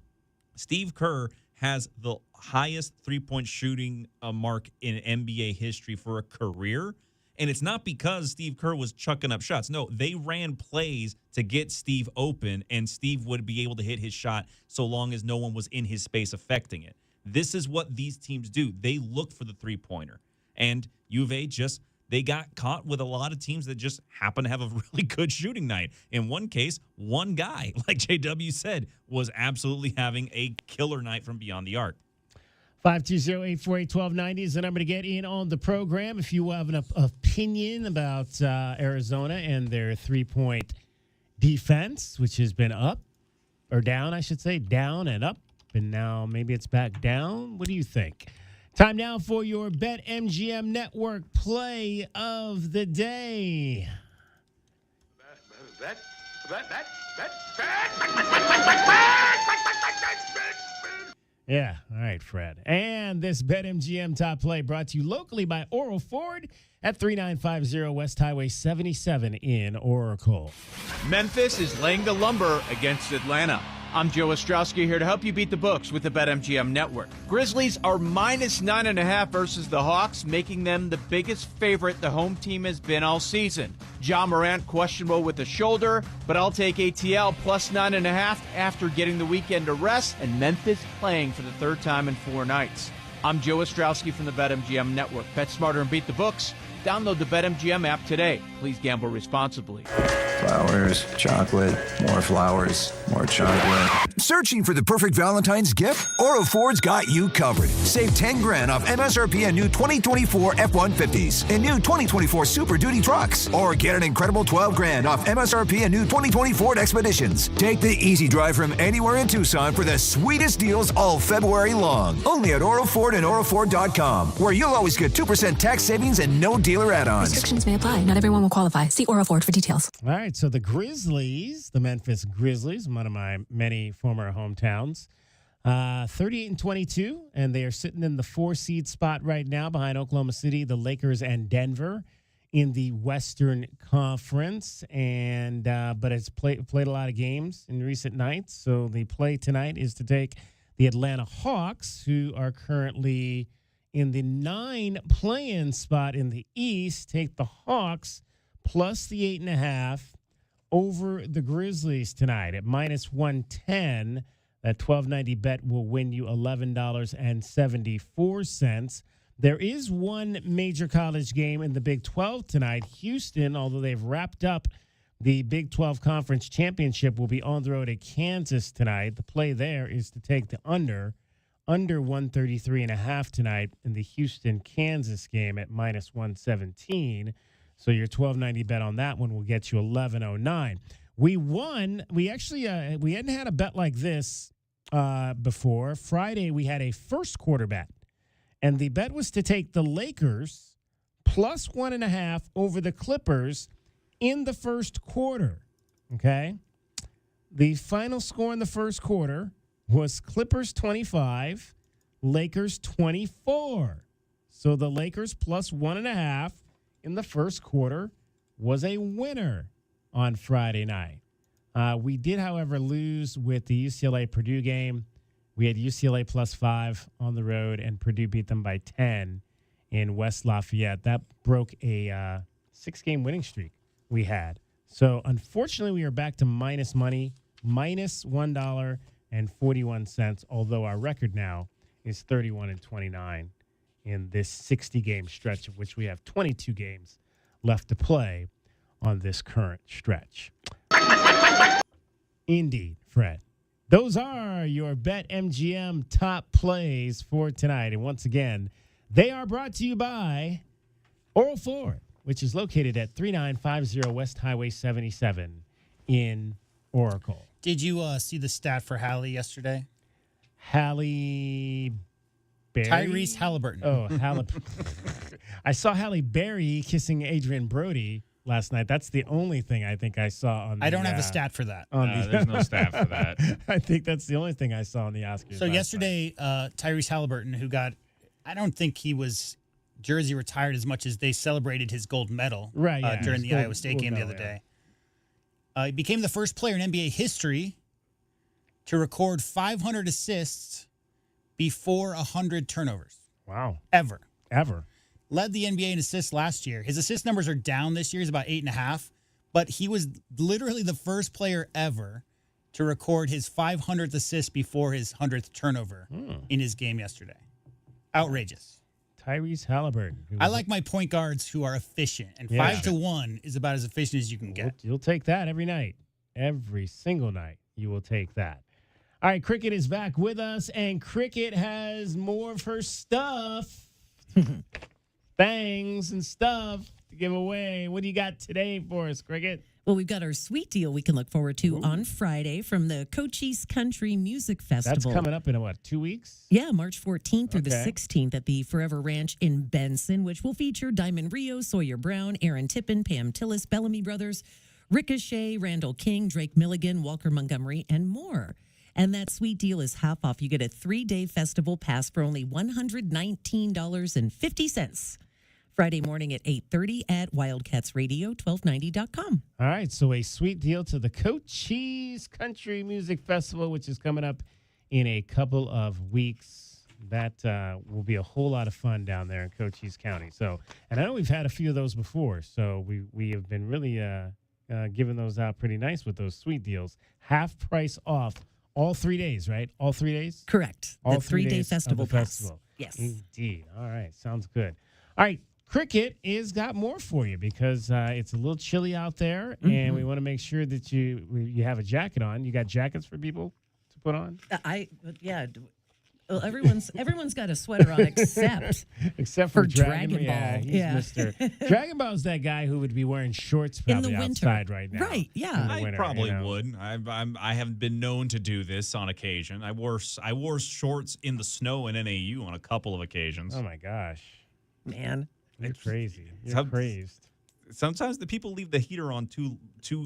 Speaker 6: Steve Kerr has the highest three-point shooting mark in NBA history for a career. And it's not because Steve Kerr was chucking up shots. No, they ran plays to get Steve open, and Steve would be able to hit his shot so long as no one was in his space affecting it. This is what these teams do. They look for the three-pointer. And U of A they got caught with a lot of teams that just happen to have a really good shooting night. In one case, one guy, like JW said, was absolutely having a killer night from beyond the arc.
Speaker 1: 520-848-1290 is the number to get in on the program. If you have an opinion about Arizona and their three-point defense, which has been up, or down, I should say, down and up, and now maybe it's back down. What do you think? Time now for your BetMGM Network play of the day. Yeah, all right, Fred. And this BetMGM top play brought to you locally by Oral Ford at 3950 West Highway 77 in Oracle.
Speaker 5: Memphis is laying the lumber against Atlanta. I'm Joe Ostrowski here to help you beat the books with the BetMGM Network. Grizzlies are minus 9.5 versus the Hawks, making them the biggest favorite the home team has been all season. Ja Morant questionable with the shoulder, but I'll take ATL plus 9.5 after getting the weekend to rest, and Memphis playing for the third time in 4 nights. I'm Joe Ostrowski from the BetMGM Network. Bet smarter and beat the books. Download the BetMGM app today. Please gamble responsibly.
Speaker 11: Flowers, chocolate, more flowers, more chocolate.
Speaker 21: Searching for the perfect Valentine's gift? Oro Ford's got you covered. Save 10 grand off MSRP on new 2024 F-150s and new 2024 Super Duty trucks. Or get an incredible 12 grand off MSRP on new 2024 Ford Expeditions. Take the easy drive from anywhere in Tucson for the sweetest deals all February long. Only at Oro Ford and oroford.com, where you'll always get 2% tax savings and no dealer add-ons.
Speaker 22: Restrictions may apply. Not everyone will qualify. See Oro Ford for details.
Speaker 1: All right, so the Grizzlies, the Memphis Grizzlies, one of my many former hometowns, 38-22, and they are sitting in the 4-seed spot right now behind Oklahoma City, the Lakers, and Denver in the Western Conference. And but it's played a lot of games in recent nights. So the play tonight is to take the Atlanta Hawks, who are currently in the 9 play-in spot in the East, take the Hawks plus the 8.5 over the Grizzlies tonight at minus 110. That $12.90 bet will win you $11.74. There is one major college game in the Big 12 tonight. Houston, although they've wrapped up the Big 12 Conference Championship, will be on the road at Kansas tonight. The play there is to take the under 133.5 tonight in the Houston-Kansas game at minus 117. So your $12.90 bet on that one will get you $11.09. We won. We actually we hadn't had a bet like this before. Friday we had a first quarter bet, and the bet was to take the Lakers plus 1.5 over the Clippers in the first quarter. Okay, the final score in the first quarter was Clippers 25, Lakers 24. So the Lakers plus 1.5 in the first quarter was a winner on Friday night. We did, however, lose with the UCLA-Purdue game. We had UCLA plus 5 on the road, and Purdue beat them by 10 in West Lafayette. That broke a 6-game winning streak we had. So, unfortunately, we are back to minus money, minus $1.41, although our record now is 31-29 in this 60-game stretch, of which we have 22 games left to play on this current stretch. Indeed, Fred. Those are your BetMGM top plays for tonight. And once again, they are brought to you by Oral Ford, which is located at 3950 West Highway 77 in Oracle.
Speaker 4: Did you see the stat for Hallie yesterday?
Speaker 1: Halle Berry?
Speaker 4: Tyrese Halliburton.
Speaker 1: Oh, I saw Halle Berry kissing Adrian Brody last night. That's the only thing I think I saw on the,
Speaker 4: I don't have a stat for that.
Speaker 6: There's no stat for that.
Speaker 1: I think that's the only thing I saw on the Oscars.
Speaker 4: So yesterday, Tyrese Halliburton, who got, I don't think he was jersey retired as much as they celebrated his gold medal during the Iowa State game the other day. He became the first player in NBA history to record 500 assists before 100 turnovers.
Speaker 1: Wow.
Speaker 4: Ever.
Speaker 1: Led
Speaker 4: the NBA in assists last year. His assist numbers are down this year. He's about 8.5. But he was literally the first player ever to record his 500th assist before his 100th turnover in his game yesterday. Outrageous.
Speaker 1: Tyrese Halliburton.
Speaker 4: I like my point guards who are efficient. And 5-1 is about as efficient as you can get.
Speaker 1: You'll take that every night. Every single night you will take that. All right, Cricket is back with us, and Cricket has more of her stuff. Things and stuff to give away. What do you got today for us, Cricket?
Speaker 2: Well, we've got our sweet deal we can look forward to on Friday from the Cochise Country Music Festival.
Speaker 1: That's coming up in, 2 weeks?
Speaker 2: Yeah, March 14th through the
Speaker 1: Okay.
Speaker 2: 16th at the Forever Ranch in Benson, which will feature Diamond Rio, Sawyer Brown, Aaron Tippin, Pam Tillis, Bellamy Brothers, Ricochet, Randall King, Drake Milligan, Walker Montgomery, and more. And that sweet deal is half off. You get a 3-day festival pass for only $119.50. Friday morning at 8:30 at WildcatsRadio1290.com.
Speaker 1: All right, so a sweet deal to the Cochise Country Music Festival, which is coming up in a couple of weeks. That will be a whole lot of fun down there in Cochise County. So, and I know we've had a few of those before, so we have been really giving those out pretty nice with those sweet deals. Half price off all 3 days, right? All 3 days?
Speaker 2: Correct.
Speaker 1: All
Speaker 2: The
Speaker 1: 3
Speaker 2: 3-day
Speaker 1: days
Speaker 2: festival
Speaker 1: of the
Speaker 2: pass.
Speaker 1: festival.
Speaker 2: Yes.
Speaker 1: Indeed. All right, sounds good. All right. Cricket is got more for you because it's a little chilly out there, and we want to make sure that you have a jacket on. You got jackets for people to put on?
Speaker 2: Well, everyone's got a sweater on except
Speaker 1: for
Speaker 2: Dragon Ball.
Speaker 1: Yeah, he's
Speaker 2: Yeah.
Speaker 1: Mr. Dragon Ball's that guy who would be wearing shorts
Speaker 2: In the
Speaker 1: probably
Speaker 2: winter.
Speaker 1: outside right now.
Speaker 2: Right, yeah.
Speaker 1: In the
Speaker 6: I
Speaker 1: winter,
Speaker 6: probably
Speaker 1: you know.
Speaker 6: would. I haven't been known to do this on occasion. I wore shorts in the snow in NAU on a couple of occasions.
Speaker 1: Oh my gosh,
Speaker 2: man,
Speaker 1: you're crazy. You're crazed.
Speaker 6: Sometimes the people leave the heater on too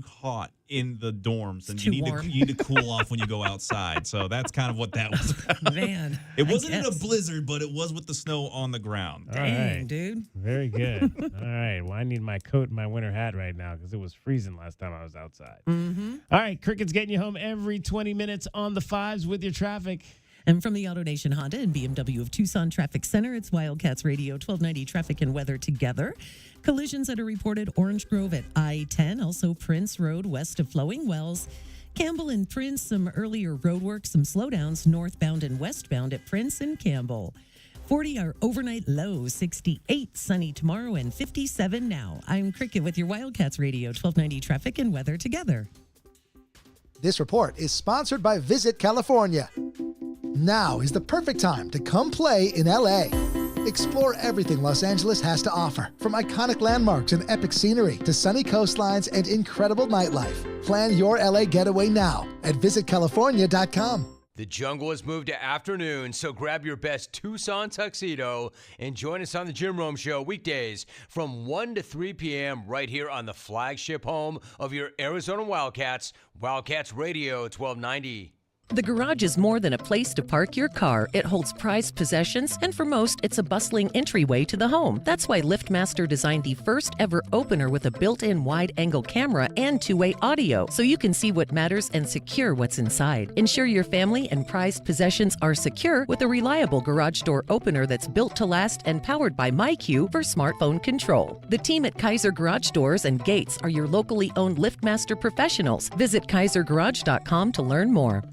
Speaker 6: hot in the dorms, and
Speaker 2: too
Speaker 6: you
Speaker 2: warm.
Speaker 6: need to cool off when you go outside. So that's kind of what that was about.
Speaker 2: Man,
Speaker 6: It
Speaker 2: I
Speaker 6: wasn't in a
Speaker 2: guess.
Speaker 6: blizzard, but it was with the snow on the ground.
Speaker 1: All
Speaker 2: Dang,
Speaker 1: right.
Speaker 2: dude.
Speaker 1: Very good. All right. Well, I need my coat and my winter hat right now because it was freezing last time I was outside.
Speaker 2: Mm-hmm.
Speaker 1: All right. Cricket's getting you home every 20 minutes on the fives with your traffic.
Speaker 2: And from the AutoNation Honda and BMW of Tucson Traffic Center, it's Wildcats Radio 1290 Traffic and Weather together. Collisions that are reported Orange Grove at I-10, also Prince Road west of Flowing Wells. Campbell and Prince, some earlier road work, some slowdowns northbound and westbound at Prince and Campbell. 40 our overnight low, 68 sunny tomorrow and 57 now. I'm Cricket with your Wildcats Radio 1290 Traffic and Weather together.
Speaker 9: This report is sponsored by Visit California. Now is the perfect time to come play in LA. Explore everything Los Angeles has to offer, from iconic landmarks and epic scenery to sunny coastlines and incredible nightlife. Plan your LA getaway now at visitcalifornia.com.
Speaker 13: The jungle has moved to afternoon, so grab your best Tucson tuxedo and join us on the Jim Rome Show weekdays from 1 to 3 p.m. right here on the flagship home of your Arizona Wildcats, Wildcats Radio 1290.
Speaker 14: The garage is more than a place to park your car. It holds prized possessions, and for most, it's a bustling entryway to the home. That's why LiftMaster designed the first ever opener with a built-in wide-angle camera and two-way audio, so you can see what matters and secure what's inside. Ensure your family and prized possessions are secure with a reliable garage door opener that's built to last and powered by MyQ for smartphone control. The team at Kaiser Garage Doors and Gates are your locally owned LiftMaster professionals. Visit KaiserGarage.com to learn more.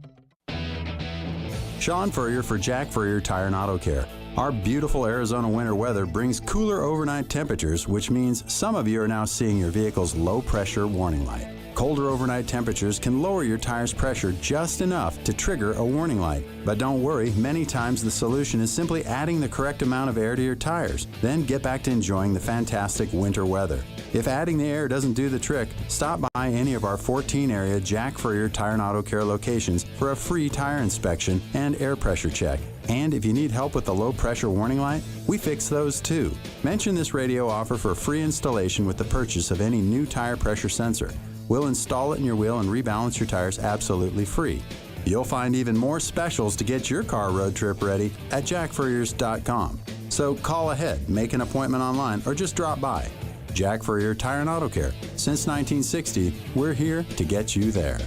Speaker 23: Sean Furrier for Jack Furrier Tire and Auto Care. Our beautiful Arizona winter weather brings cooler overnight temperatures, which means some of you are now seeing your vehicle's low pressure warning light. Colder overnight temperatures can lower your tire's pressure just enough to trigger a warning light. But don't worry, many times the solution is simply adding the correct amount of air to your tires. Then get back to enjoying the fantastic winter weather. If adding the air doesn't do the trick, stop by any of our 14 area Jack Furrier Tire and Auto Care locations for a free tire inspection and air pressure check. And if you need help with the low pressure warning light, we fix those too. Mention this radio offer for free installation with the purchase of any new tire pressure sensor. We'll install it in your wheel and rebalance your tires absolutely free. You'll find even more specials to get your car road trip ready at jackfurriers.com. So call ahead, make an appointment online, or just drop by. Jack Furrier Tire and Auto Care. Since 1960, we're here to get you there.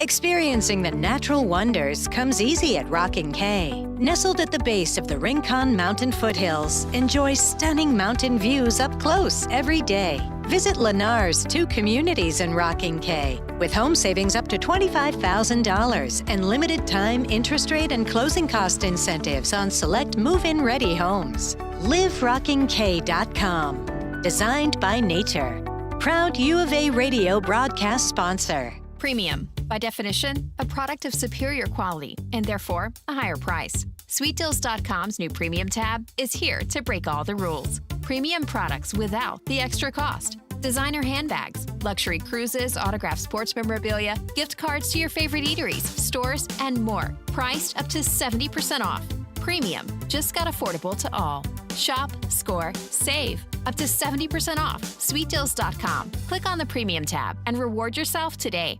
Speaker 24: Experiencing the natural wonders comes easy at Rockin' Cay. Nestled at the base of the Rincon Mountain foothills, enjoy stunning mountain views up close every day. Visit Lennar's 2 communities in Rockin' Cay with home savings up to $25,000 and limited time interest rate and closing cost incentives on select move-in ready homes. LiveRockingCay.com. Designed by nature. Proud U of A radio broadcast sponsor.
Speaker 25: Premium, by definition, a product of superior quality and therefore a higher price. SweetDeals.com's new Premium tab is here to break all the rules. premium products without the extra cost. Designer handbags, luxury cruises, autographed sports memorabilia, gift cards to your favorite eateries, stores, and more. Priced up to 70% off. Premium just got affordable to all. Shop, score, save. Up to 70% off. SweetDeals.com. Click on the Premium tab and reward yourself today.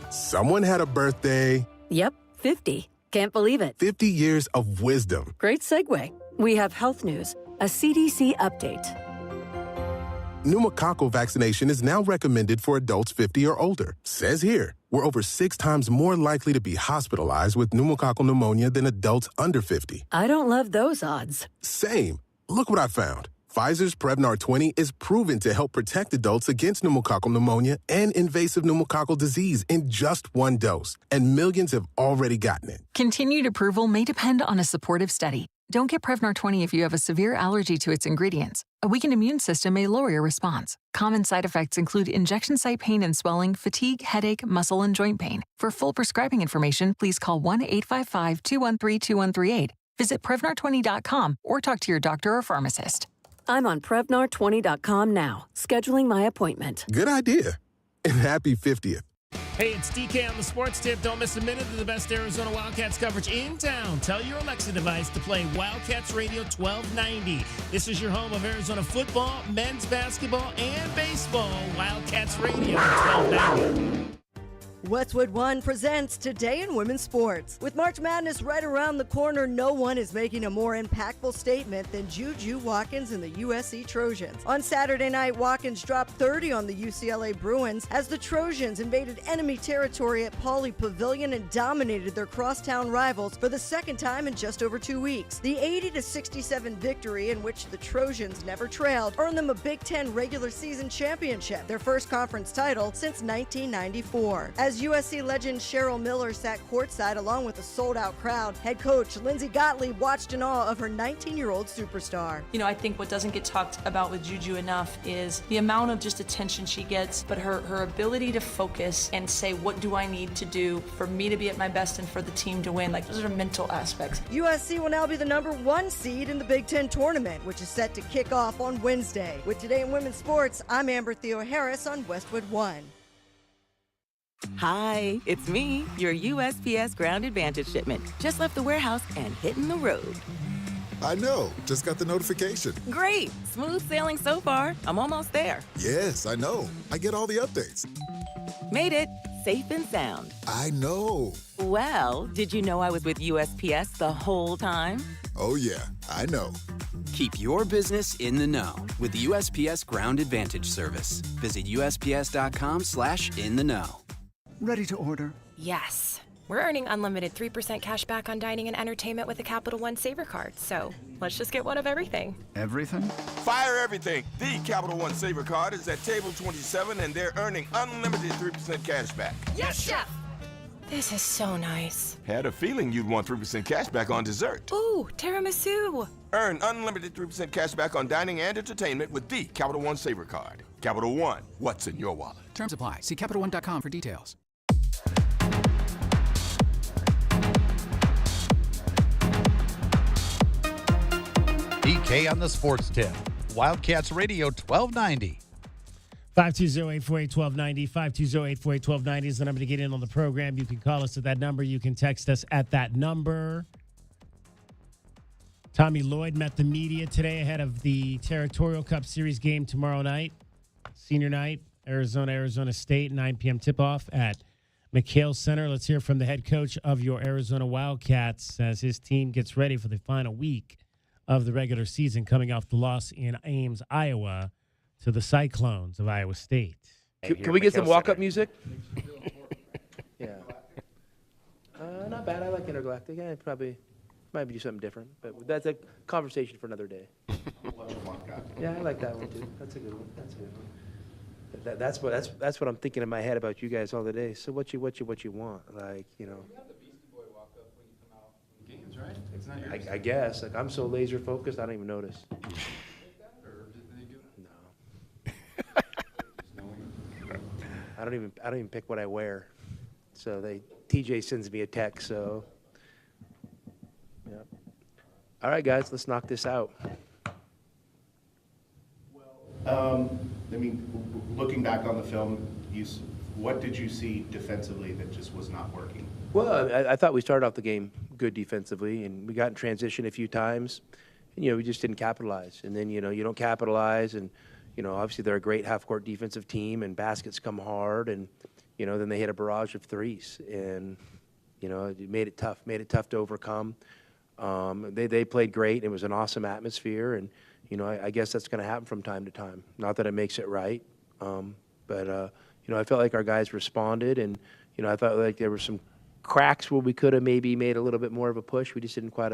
Speaker 7: Someone had a birthday.
Speaker 10: Yep, 50. Can't believe it.
Speaker 7: 50 years of wisdom.
Speaker 10: Great segue. We have health news, a CDC update.
Speaker 7: Pneumococcal vaccination is now recommended for adults 50 or older. Says here, we're over 6 times more likely to be hospitalized with pneumococcal pneumonia than adults under 50.
Speaker 10: I don't love those odds.
Speaker 7: Same. Look what I found. Pfizer's Prevnar 20 is proven to help protect adults against pneumococcal pneumonia and invasive pneumococcal disease in just 1 dose. And millions have already gotten it.
Speaker 16: Continued approval may depend on a supportive study. Don't get Prevnar 20 if you have a severe allergy to its ingredients. A weakened immune system may lower your response. Common side effects include injection site pain and swelling, fatigue, headache, muscle, and joint pain. For full prescribing information, please call 1-855-213-2138. Visit Prevnar20.com or talk to your doctor or pharmacist.
Speaker 10: I'm on Prevnar20.com now, scheduling my appointment.
Speaker 7: Good idea. And happy 50th.
Speaker 1: Hey, it's DK on the Sports Tip. Don't miss a minute of the best Arizona Wildcats coverage in town. Tell your Alexa device to play Wildcats Radio 1290. This is your home of Arizona football, men's basketball, and baseball. Wildcats Radio 1290.
Speaker 17: Westwood One presents Today in Women's Sports. With March Madness right around the corner, no one is making a more impactful statement than Juju Watkins and the USC Trojans. On Saturday night, Watkins dropped 30 on the UCLA Bruins as the Trojans invaded enemy territory at Pauley Pavilion and dominated their crosstown rivals for the second time in just over 2 weeks. The 80-67 victory, in which the Trojans never trailed, earned them a Big Ten regular season championship, their first conference title since 1994. As USC legend Cheryl Miller sat courtside along with a sold-out crowd, head coach Lindsey Gottlieb watched in awe of her 19-year-old superstar.
Speaker 19: You know, I think what doesn't get talked about with Juju enough is the amount of just attention she gets, but her ability to focus and say, what do I need to do for me to be at my best and for the team to win? Like, those are mental aspects.
Speaker 17: USC will now be the #1 seed in the Big Ten tournament, which is set to kick off on Wednesday. With Today in Women's Sports, I'm Amber Theo Harris on Westwood One.
Speaker 26: Hi, it's me, your USPS Ground Advantage shipment. Just left the warehouse and hitting the road.
Speaker 27: I know. Just got the notification.
Speaker 26: Great. Smooth sailing so far. I'm almost there.
Speaker 27: Yes, I know. I get all the updates.
Speaker 26: Made it. Safe and sound.
Speaker 27: I know.
Speaker 26: Well, did you know I was with USPS the whole time?
Speaker 27: Oh, yeah. I know.
Speaker 28: Keep your business in the know with the USPS Ground Advantage service. Visit USPS.com/in-the-know.
Speaker 29: Ready to order?
Speaker 30: Yes. We're earning unlimited 3% cash back on dining and entertainment with a Capital One Saver card, so let's just get one of everything.
Speaker 29: Everything?
Speaker 31: Fire everything. The Capital One Saver card is at table 27, and they're earning unlimited 3% cash back.
Speaker 30: Yes, Chef! This is so nice.
Speaker 31: Had a feeling you'd want 3% cash back on dessert.
Speaker 30: Ooh, tiramisu.
Speaker 31: Earn unlimited 3% cash back on dining and entertainment with the Capital One Saver card. Capital One, what's in your wallet?
Speaker 29: Terms apply. See CapitalOne.com for details.
Speaker 3: DK on the Sports Tip. Wildcats Radio 1290.
Speaker 1: 520-848-1290. 520-848-1290 is the number to get in on the program. You can call us at that number. You can text us at that number. Tommy Lloyd met the media today ahead of the Territorial Cup Series game tomorrow night. Senior night, Arizona State, 9 p.m. tip-off at McHale Center. Let's hear from the head coach of your Arizona Wildcats as his team gets ready for the final week of the regular season, coming off the loss in Ames, Iowa, to the Cyclones of Iowa State.
Speaker 20: Can we get some walk-up music? Yeah. Not bad. I like Intergalactic. Yeah, probably might do something different, but that's a conversation for another day. Yeah, I like that one too. That's a good one. That's a good one. That's what I'm thinking in my head about you guys all the day. So what you want, like, you know.
Speaker 18: Right? It's not yours.
Speaker 20: I guess. Like, I'm so laser focused, I don't even notice. No. I don't even pick what I wear. So TJ sends me a text. So, yeah. All right, guys, let's knock this out.
Speaker 2: I mean, looking back on the film, what did you see defensively that just was not working?
Speaker 4: Well, I thought we started off the game good defensively, and we got in transition a few times, and, we just didn't capitalize. And then, you don't capitalize, and, obviously they're a great half-court defensive team, and baskets come hard, and, then they hit a barrage of threes, and, it made it tough to overcome. They played great. It was an awesome atmosphere, and, I guess that's going to happen from time to time. Not that it makes it right, but I felt like our guys responded, and, I felt like there were some cracks where we could have maybe made a little bit more of a push. We just didn't quite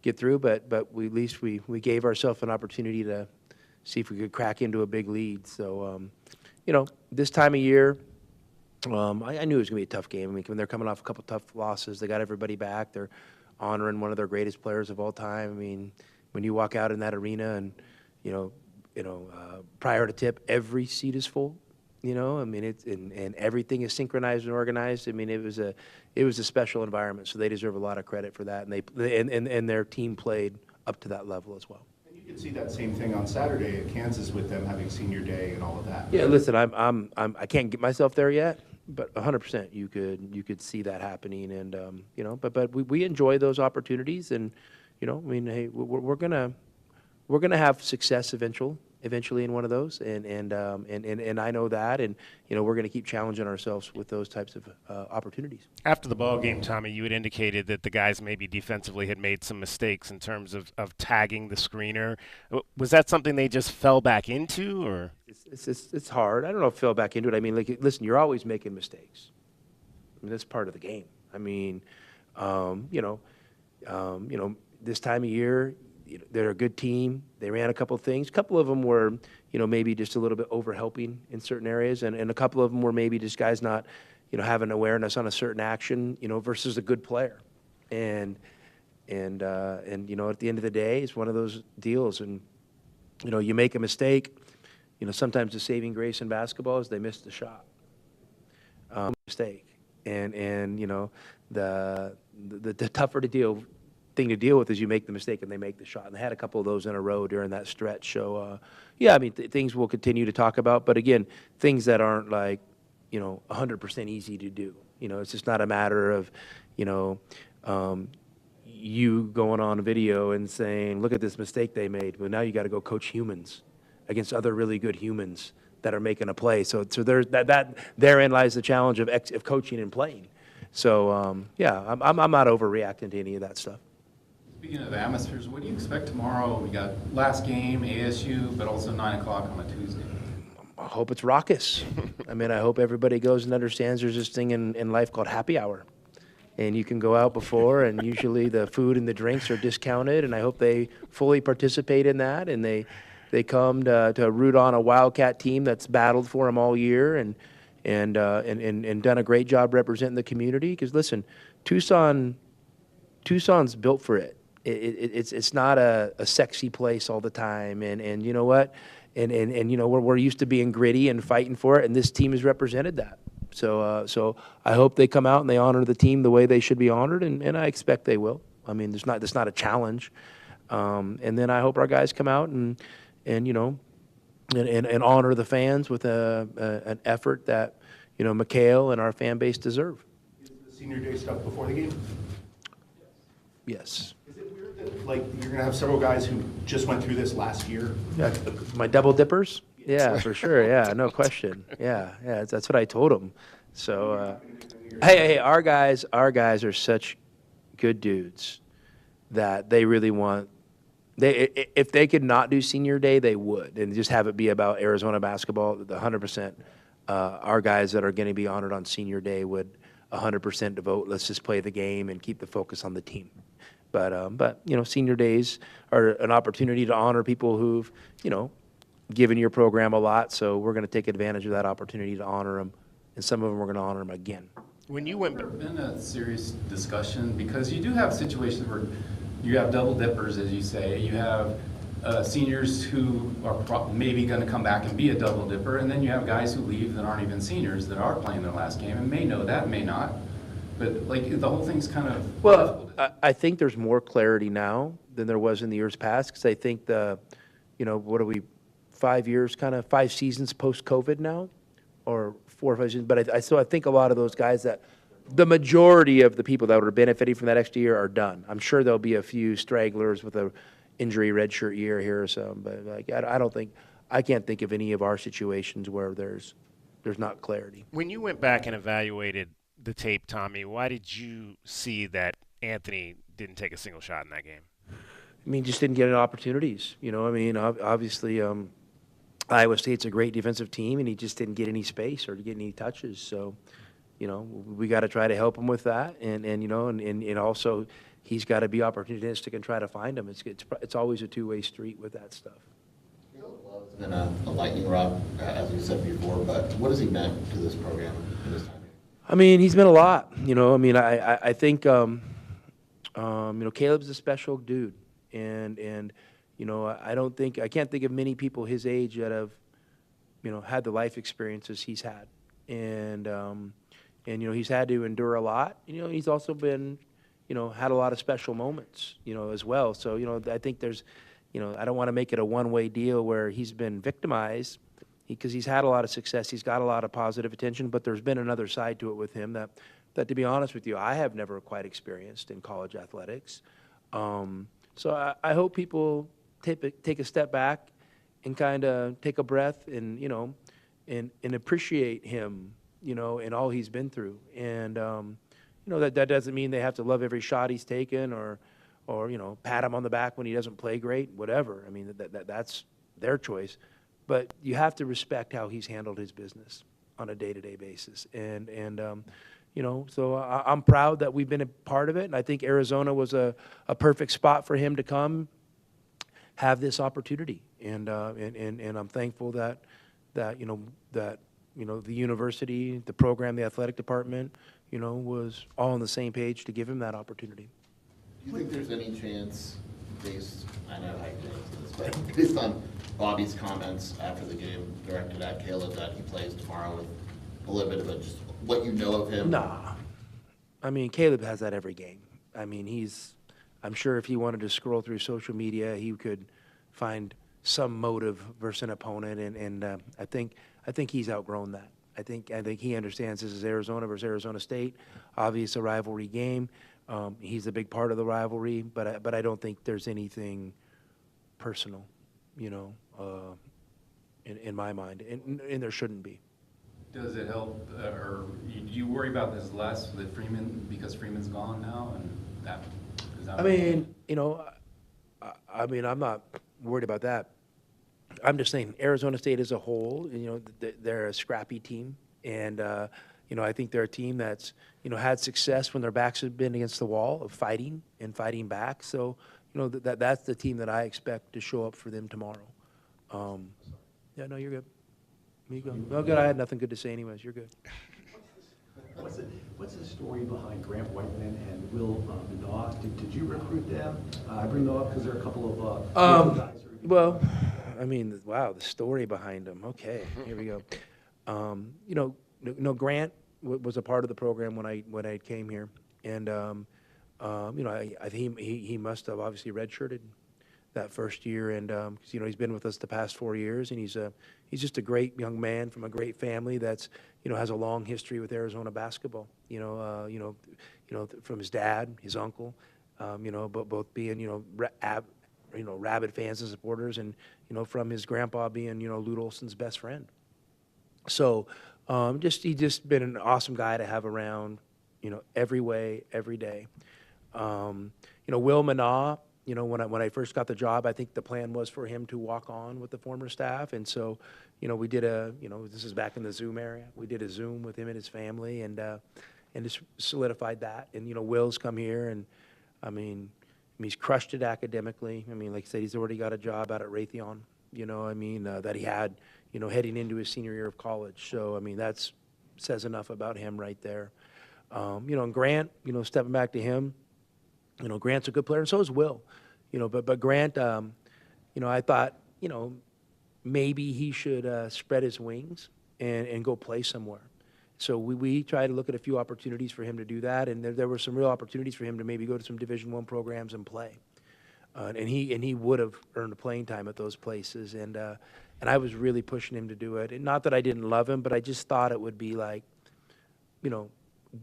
Speaker 4: get through, but at least we gave ourselves an opportunity to see if we could crack into a big lead. So, this time of year, I knew it was going to be a tough game. I mean, when they're coming off a couple tough losses, they got everybody back. They're honoring one of their greatest players of all time. I mean, when you walk out in that arena and, prior to tip, every seat is full. I mean, and everything is synchronized and organized. I mean, it was a special environment, so they deserve a lot of credit for that. And their team played up to that level as well.
Speaker 2: And you could see that same thing on Saturday at Kansas with them having senior day and all of that.
Speaker 4: Yeah, listen, I can't get myself there yet, but 100% you could see that happening, and but we enjoy those opportunities, and I mean, hey, we're gonna have success eventually in one of those, and I know that, and we're going to keep challenging ourselves with those types of opportunities.
Speaker 5: After the ball game, Tommy, you had indicated that the guys maybe defensively had made some mistakes in terms of tagging the screener. Was that something they just fell back into, or?
Speaker 4: It's hard. I don't know if fell back into it. I mean, like, listen, you're always making mistakes. I mean, that's part of the game. I mean, this time of year, they're a good team. They ran a couple of things. A couple of them were, maybe just a little bit over-helping in certain areas, and a couple of them were maybe just guys not, having awareness on a certain action, versus a good player. And at the end of the day, it's one of those deals. And, you make a mistake. Sometimes the saving grace in basketball is they miss the shot. Mistake. And the tougher thing to deal with is you make the mistake and they make the shot. And they had a couple of those in a row during that stretch. So, I mean, things we'll continue to talk about. But, again, things that aren't, like, 100% easy to do. It's just not a matter of, you going on video and saying, look at this mistake they made. Well, now you got to go coach humans against other really good humans that are making a play. So there's therein lies the challenge of coaching and playing. So, I'm not overreacting to any of that stuff.
Speaker 18: Speaking of atmospheres, what do you expect tomorrow? We got last game, ASU, but also 9 o'clock on a Tuesday.
Speaker 4: I hope it's raucous. I mean, I hope everybody goes and understands there's this thing in life called happy hour. And you can go out before, and usually the food and the drinks are discounted, and I hope they fully participate in that, and they come to root on a Wildcat team that's battled for them all year and done a great job representing the community. Because, listen, Tucson's built for it. It's not a sexy place all the time, and you know what, and we're used to being gritty and fighting for it, and this team has represented that. So I hope they come out and they honor the team the way they should be honored, and I expect they will. I mean, that's not a challenge, and then I hope our guys come out and honor the fans with an effort that McHale and our fan base deserve.
Speaker 2: Is the senior day stuff before the game?
Speaker 4: Yes.
Speaker 2: Is it weird that, like, you're going to have several guys who just went through this last year?
Speaker 4: Yeah, my double dippers? Yeah, for sure. Yeah, no question. Yeah, that's what I told them. So, hey, our guys are such good dudes that they really want. If they could not do senior day, they would, and just have it be about Arizona basketball. The 100%, our guys that are going to be honored on senior day would 100% devote. Let's just play the game and keep the focus on the team. But senior days are an opportunity to honor people who've given your program a lot. So we're going to take advantage of that opportunity to honor them, and some of them we're going to honor them again.
Speaker 5: When you went,
Speaker 18: there's been a serious discussion because you do have situations where you have double dippers, as you say. You have seniors who are maybe going to come back and be a double dipper, and then you have guys who leave that aren't even seniors that are playing their last game and may know that, may not. But like the whole thing's kind of
Speaker 4: well. I think there's more clarity now than there was in the years past, because I think what are we, 5 years, kind of 5 seasons post-COVID now, or 4 or 5 seasons. But I think a lot of those guys that the majority of the people that were benefiting from that extra year are done. I'm sure there'll be a few stragglers with a injury redshirt year here or some, but like I can't think of any of our situations where there's not clarity.
Speaker 5: When you went back and evaluated the tape, Tommy, why did you see that Anthony didn't take a single shot in that game?
Speaker 4: I mean, just didn't get any opportunities. You know, I mean, obviously, Iowa State's a great defensive team, and he just didn't get any space or get any touches. So, you know, we got to try to help him with that, and you know, and also he's got to be opportunistic and try to find them. It's always a two-way street with that stuff.
Speaker 6: It's been a lightning rod, as we said before, but what has he meant to this program in this time?
Speaker 4: I mean, he's been a lot. You know, I mean, I think, you know, Caleb's a special dude, and you know, I can't think of many people his age that have, you know, had the life experiences he's had, and you know, he's had to endure a lot. You know, he's also been, you know, had a lot of special moments, you know, as well. So, you know, I think there's, you know, I don't want to make it a one-way deal where he's been victimized, because he's had a lot of success. He's got a lot of positive attention, but there's been another side to it with him that to be honest with you, I have never quite experienced in college athletics. So I hope people take a step back and kind of take a breath and, you know, and appreciate him, you know, and all he's been through. And, you know, that doesn't mean they have to love every shot he's taken or, you know, pat him on the back when he doesn't play great, whatever. I mean, that's their choice. But you have to respect how he's handled his business on a day-to-day basis. And you know, so I'm proud that we've been a part of it. And I think Arizona was a perfect spot for him to come have this opportunity. And I'm thankful that you know, the university, the program, the athletic department, you know, was all on the same page to give him that opportunity.
Speaker 6: Do you think there's any chance, I know how you do this, but based on Bobby's comments after the game directed at Caleb, that he plays tomorrow with a little bit of just what you know of him?
Speaker 4: Nah. I mean, Caleb has that every game. I mean, I'm sure if he wanted to scroll through social media, he could find some motive versus an opponent, and I think he's outgrown that. I think he understands this is Arizona versus Arizona State. Obviously, a rivalry game. He's a big part of the rivalry, but I don't think there's anything personal, you know, in my mind, and there shouldn't be.
Speaker 18: Does it help, or do you worry about this less with Freeman because Freeman's gone now, and is that?
Speaker 4: I mean, you know, I mean, I'm not worried about that. I'm just saying Arizona State as a whole, you know, they're a scrappy team, and you know, I think they're a team that's, you know, had success when their backs have been against the wall of fighting and fighting back. So, you know, that's the team that I expect to show up for them tomorrow. Yeah, no, you're good. You go. No, good. I had nothing good to say anyways. You're good.
Speaker 8: What's the story behind Grant Whiteman and Will Manaugh? Did you recruit them? I bring them up because there are a couple of guys.
Speaker 4: Well, I mean, wow, the story behind them. Okay, here we go. You know, Grant was a part of the program when I came here, and you know, I think he must have obviously redshirted that first year, and cause, you know, he's been with us the past 4 years, and he's just a great young man from a great family that's, you know, has a long history with Arizona basketball. You know, from his dad, his uncle, you know, but both being, you know, rabid fans and supporters, and, you know, from his grandpa being, you know, Lute Olson's best friend. So, he's just been an awesome guy to have around, you know, every way, every day. You know, Will Manaugh, you know, when I first got the job, I think the plan was for him to walk on with the former staff. And so, you know, we did you know, this is back in the Zoom area. We did a Zoom with him and his family, and just solidified that. And, you know, Will's come here, and, I mean, he's crushed it academically. I mean, like I said, he's already got a job out at Raytheon, you know, I mean, that he had, you know, heading into his senior year of college. So, I mean, that says enough about him right there. You know, and Grant, you know, stepping back to him, you know, Grant's a good player, and so is Will. You know, but Grant, you know, I thought, you know, maybe he should spread his wings and go play somewhere. So we tried to look at a few opportunities for him to do that, and there were some real opportunities for him to maybe go to some Division I programs and play. And he would have earned a playing time at those places. And I was really pushing him to do it. And not that I didn't love him, but I just thought it would be like,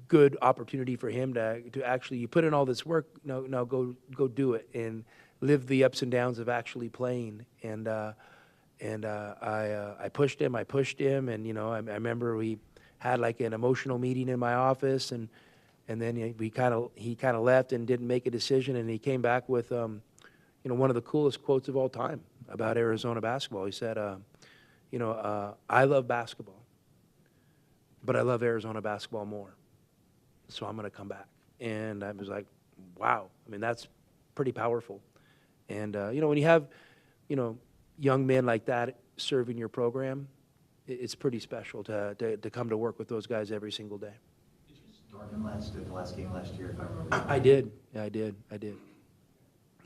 Speaker 4: good opportunity for him to actually, you put in all this work, now go do it and live the ups and downs of actually playing. And I pushed him, and I remember we had like an emotional meeting in my office, and then he kind of left and didn't make a decision, and he came back with one of the coolest quotes of all time about Arizona basketball. He said, I love basketball, but I love Arizona basketball more. So I'm going to come back. And I was like, wow. I mean, that's pretty powerful. And, when you have, young men like that serving your program, it's pretty special to come to work with those guys every single day.
Speaker 8: Did you start him the last game last year, if I remember?
Speaker 4: I did. Yeah, I did.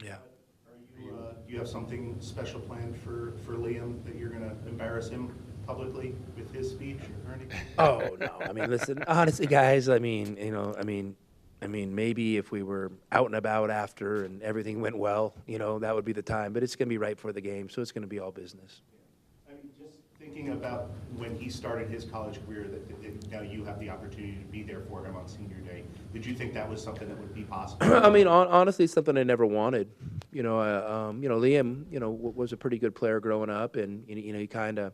Speaker 4: Yeah.
Speaker 2: Do you have something special planned for Liam that you're going to embarrass him publicly with his speech or anything?
Speaker 4: Oh, no. I mean, listen, honestly, guys, maybe if we were out and about after and everything went well, that would be the time. But it's going to be right for the game, so it's going to be all business.
Speaker 2: I mean, just thinking about when he started his college career, that now you have the opportunity to be there for him on senior day. Did you think that was something that would be possible?
Speaker 4: I mean, honestly, it's something I never wanted. Liam, was a pretty good player growing up, and he kind of,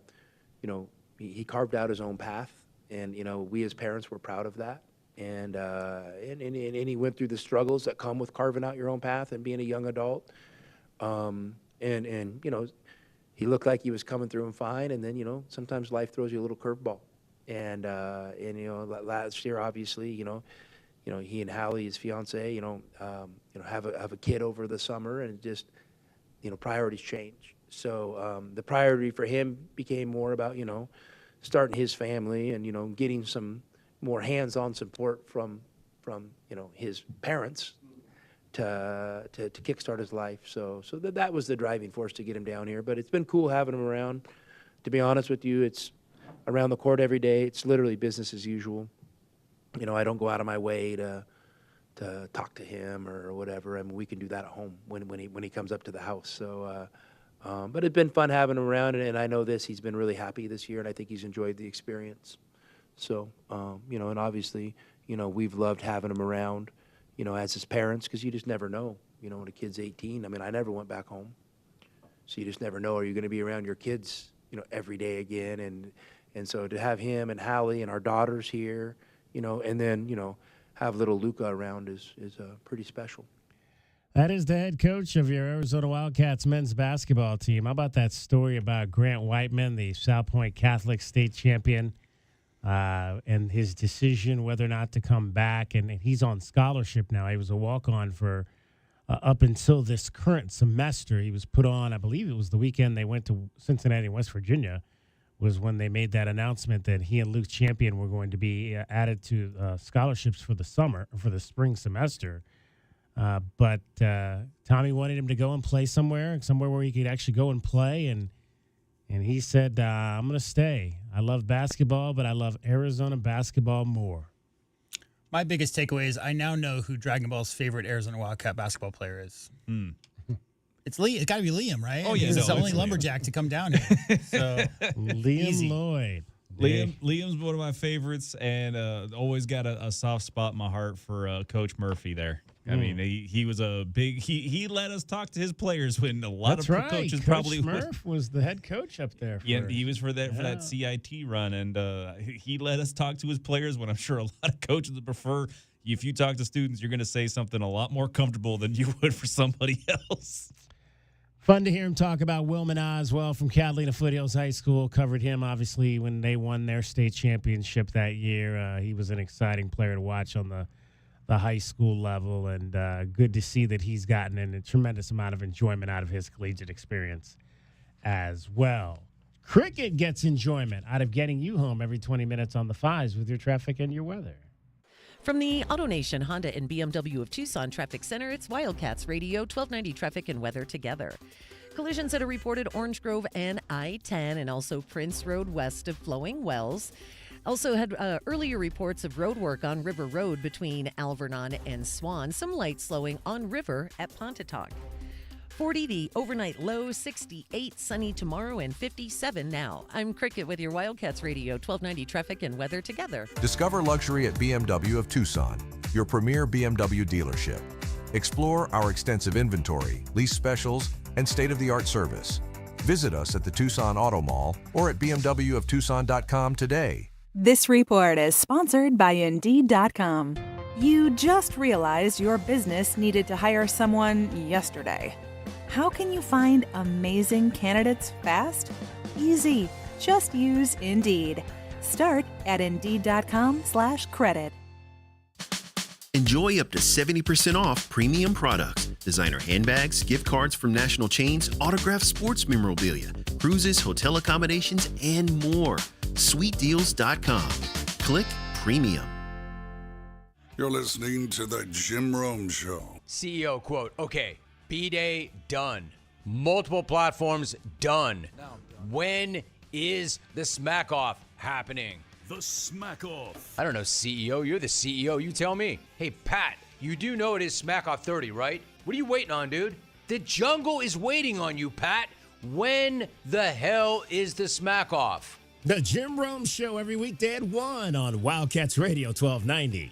Speaker 4: he carved out his own path, and we as parents were proud of that. And he went through the struggles that come with carving out your own path and being a young adult. He looked like he was coming through and fine, and then sometimes life throws you a little curveball. And last year, obviously, he and Hallie, his fiance, have a kid over the summer, and just priorities change. So the priority for him became more about starting his family and getting some more hands-on support from his parents to kickstart his life. So that was the driving force to get him down here. But it's been cool having him around. To be honest with you, it's around the court every day. It's literally business as usual. I don't go out of my way to talk to him or whatever. I mean, we can do that at home when he comes up to the house. So, but it's been fun having him around, and I know he's been really happy this year, and I think he's enjoyed the experience. So, and obviously, we've loved having him around, as his parents, because you just never know, when a kid's 18. I mean, I never went back home. So you just never know, are you going to be around your kids, every day again? And so to have him and Hallie and our daughters here, and then, have little Luca around is pretty special.
Speaker 1: That is the head coach of your Arizona Wildcats men's basketball team. How about that story about Grant Whiteman, the South Point Catholic state champion, and his decision whether or not to come back? And he's on scholarship now. He was a walk-on for up until this current semester. He was put on, I believe it was the weekend they went to Cincinnati, West Virginia, was when they made that announcement that he and Luke Champion were going to be added to scholarships for the spring semester. But Tommy wanted him to go and play somewhere where he could actually go and play. And he said, I'm going to stay. I love basketball, but I love Arizona basketball more.
Speaker 9: My biggest takeaway is I now know who Dragon Ball's favorite Arizona Wildcat basketball player is. It's Lee. It's got to be Liam, right?
Speaker 11: Oh, yeah.
Speaker 9: He's the only lumberjack to come down here. So
Speaker 1: Liam
Speaker 9: easy.
Speaker 1: Lloyd.
Speaker 11: Liam's one of my favorites, and always got a soft spot in my heart for Coach Murphy there. I mean, he was a big. He let us talk to his players when a lot
Speaker 1: That's
Speaker 11: of
Speaker 1: right.
Speaker 11: coaches
Speaker 1: Coach
Speaker 11: probably
Speaker 1: Murph was the head coach up there.
Speaker 11: Yeah, he was for that CIT run, and he let us talk to his players when I'm sure a lot of coaches would prefer. If you talk to students, you're going to say something a lot more comfortable than you would for somebody else.
Speaker 1: Fun to hear him talk about Wilman Oswell from Catalina Foothills High School. Covered him, obviously, when they won their state championship that year. He was an exciting player to watch on the high school level, and good to see that he's gotten a tremendous amount of enjoyment out of his collegiate experience as well. Cricket gets enjoyment out of getting you home every 20 minutes on the Fives with your traffic and your weather.
Speaker 12: From the AutoNation Honda and BMW of Tucson Traffic Center, it's Wildcats Radio, 1290 traffic and weather together. Collisions that are reported Orange Grove and I-10 and also Prince Road west of Flowing Wells. Also had earlier reports of road work on River Road between Alvernon and Swan. Some light slowing on River at Pontotoc. 40 the overnight low, 68 sunny tomorrow, and 57 now. I'm Cricket with your Wildcats Radio 1290 traffic and weather together.
Speaker 7: Discover luxury at BMW of Tucson, your premier BMW dealership. Explore our extensive inventory, lease specials, and state-of-the-art service. Visit us at the Tucson Auto Mall or at bmwoftucson.com today.
Speaker 10: This report is sponsored by Indeed.com. You just realized your business needed to hire someone yesterday. How can you find amazing candidates fast? Easy. Just use Indeed. Start at Indeed.com/credit.
Speaker 13: Enjoy up to 70% off premium products. Designer handbags, gift cards from national chains, autographed sports memorabilia, cruises, hotel accommodations, and more. SweetDeals.com. Click Premium.
Speaker 14: You're listening to The Jim Rome Show.
Speaker 15: CEO quote, okay, B-Day done. Multiple platforms done. When is the smack off happening?
Speaker 16: The Smack Off.
Speaker 15: I don't know, CEO. You're the CEO. You tell me. Hey, Pat, you do know it is Smack Off 30, right? What are you waiting on, dude? The jungle is waiting on you, Pat. When the hell is the Smack Off?
Speaker 1: The Jim Rome Show every weekday at 1 on Wildcats Radio 1290.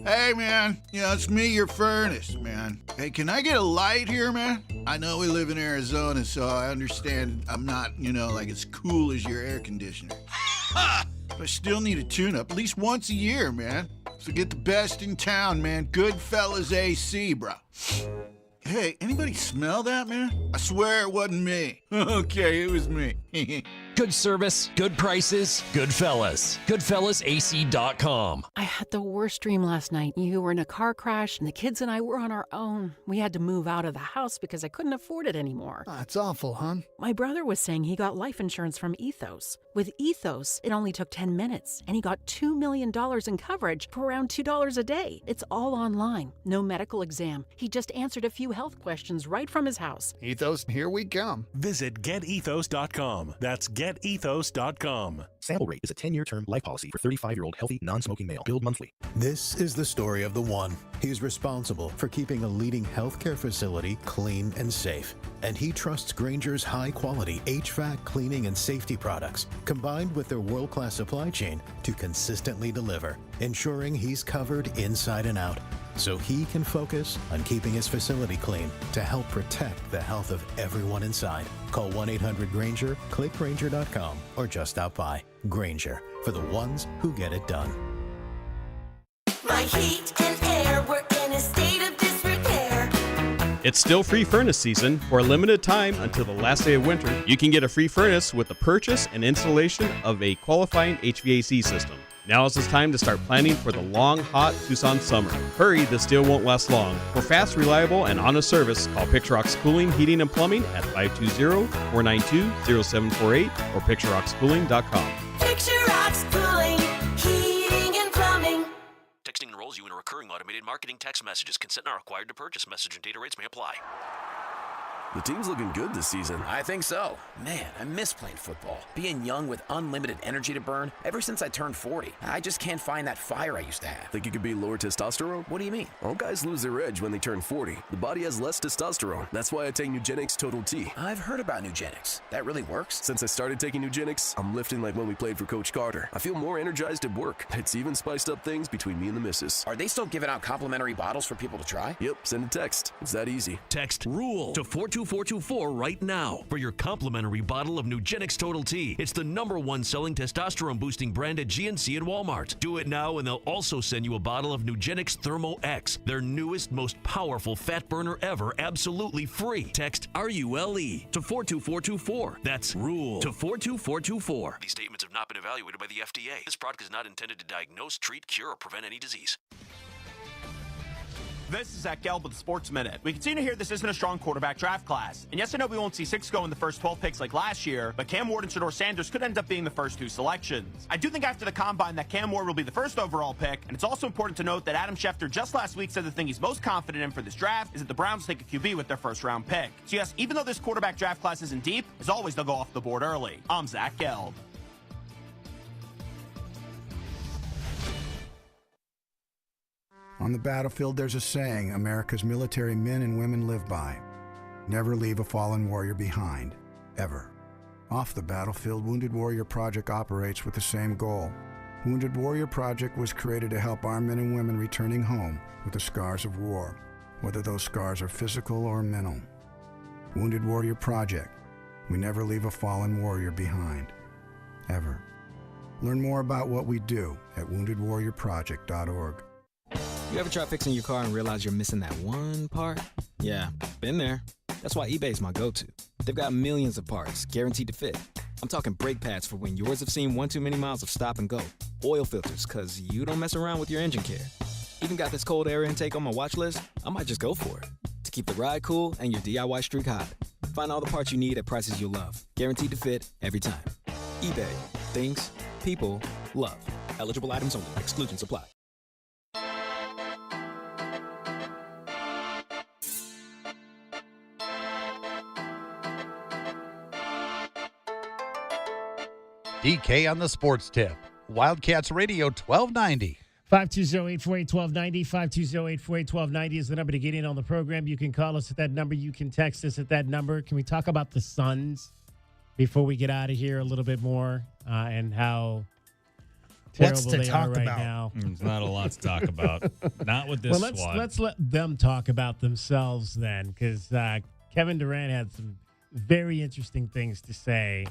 Speaker 21: Hey, man. Yeah, it's me, your furnace, man. Hey, can I get a light here, man? I know we live in Arizona, so I understand I'm not, like as cool as your air conditioner. But I still need a tune-up at least once a year, man. So get the best in town, man. Goodfellas AC, bro. Hey, anybody smell that, man? I swear it wasn't me. Okay, it was me.
Speaker 22: Good service, good prices, Goodfellas. GoodfellasAC.com.
Speaker 23: I had the worst dream last night. You were in a car crash, and the kids and I were on our own. We had to move out of the house because I couldn't afford it anymore.
Speaker 24: That's awful, hon.
Speaker 23: My brother was saying he got life insurance from Ethos. With Ethos, it only took 10 minutes, and he got $2 million in coverage for around $2 a day. It's all online. No medical exam. He just answered a few health questions right from his house.
Speaker 24: Ethos, here we come.
Speaker 16: Visit GetEthos.com. That's GetEthos.com.
Speaker 25: Sample rate is a 10-year term life policy for 35-year-old healthy, non-smoking male. Billed monthly.
Speaker 32: This is the story of the one. He's responsible for keeping a leading healthcare facility clean and safe. And he trusts Grainger's high-quality HVAC cleaning and safety products, combined with their world-class supply chain, to consistently deliver, ensuring he's covered inside and out, so he can focus on keeping his facility clean to help protect the health of everyone inside. Call 1-800-GRAINGER, click Grainger.com, or just stop by. Grainger, for the ones who get it done.
Speaker 33: My heat and air were in a state of disrepair.
Speaker 34: It's still free furnace season. For a limited time until the last day of winter, you can get a free furnace with the purchase and installation of a qualifying HVAC system. Now is the time to start planning for the long, hot Tucson summer. Hurry, this deal won't last long. For fast, reliable, and honest service, call Picturox Cooling, Heating, and Plumbing at 520-492-0748 or picturoxcooling.com.
Speaker 33: Picturox Cooling, Heating and Plumbing.
Speaker 35: Texting enrolls you in a recurring automated marketing text messages. Consent not required to purchase. Message and data rates may apply.
Speaker 36: The team's looking good this season.
Speaker 37: I think so. Man, I miss playing football. Being young with unlimited energy to burn. Ever since I turned 40, I just can't find that fire I used to have.
Speaker 36: Think it could be lower testosterone?
Speaker 37: What do you mean?
Speaker 36: All guys lose their edge when they turn 40. The body has less testosterone. That's why I take Nugenix Total T.
Speaker 37: I've heard about Nugenix. That really works?
Speaker 36: Since I started taking Nugenix, I'm lifting like when we played for Coach Carter. I feel more energized at work. It's even spiced up things between me and the missus.
Speaker 37: Are they still giving out complimentary bottles for people to try?
Speaker 36: Yep, send a text. It's that easy.
Speaker 35: Text RULE to 42424 right now for your complimentary bottle of Nugenix Total T. It's the #1 selling testosterone boosting brand at GNC and Walmart. Do it now and they'll also send you a bottle of Nugenix Thermo X, their newest, most powerful fat burner ever, absolutely free. Text RULE to 42424. That's RULE to 42424. These statements have not been evaluated by the FDA. This product is not intended to diagnose, treat, cure, or prevent any disease.
Speaker 38: This is Zach Gelb with the Sports Minute. We continue to hear this isn't a strong quarterback draft class. And yes, I know we won't see 6 go in the first 12 picks like last year, but Cam Ward and Shedeur Sanders could end up being the first 2 selections. I do think after the combine that Cam Ward will be the first overall pick, and it's also important to note that Adam Schefter just last week said the thing he's most confident in for this draft is that the Browns take a QB with their first round pick. So yes, even though this quarterback draft class isn't deep, as always, they'll go off the board early. I'm Zach Gelb.
Speaker 24: On the battlefield, there's a saying America's military men and women live by. Never leave a fallen warrior behind, ever. Off the battlefield, Wounded Warrior Project operates with the same goal. Wounded Warrior Project was created to help our men and women returning home with the scars of war, whether those scars are physical or mental. Wounded Warrior Project. We never leave a fallen warrior behind, ever. Learn more about what we do at woundedwarriorproject.org.
Speaker 25: You ever try fixing your car and realize you're missing that one part? Yeah, been there. That's why eBay's my go-to. They've got millions of parts, guaranteed to fit. I'm talking brake pads for when yours have seen one too many miles of stop and go. Oil filters, cause you don't mess around with your engine care. Even got this cold air intake on my watch list. I might just go for it. To keep the ride cool and your DIY streak hot. Find all the parts you need at prices you'll love. Guaranteed to fit every time. eBay. Things. People. Love. Eligible items only. Exclusions apply.
Speaker 2: DK on the Sports Tip. Wildcats Radio 1290.
Speaker 1: 520-848-1290. 520-848-1290 is the number to get in on the program. You can call us at that number. You can text us at that number. Can we talk about the Suns before we get out of here a little bit more and how terrible they are right now?
Speaker 3: There's not a lot to talk about. Not with this squad.
Speaker 1: Let's let them talk about themselves then, because Kevin Durant had some very interesting things to say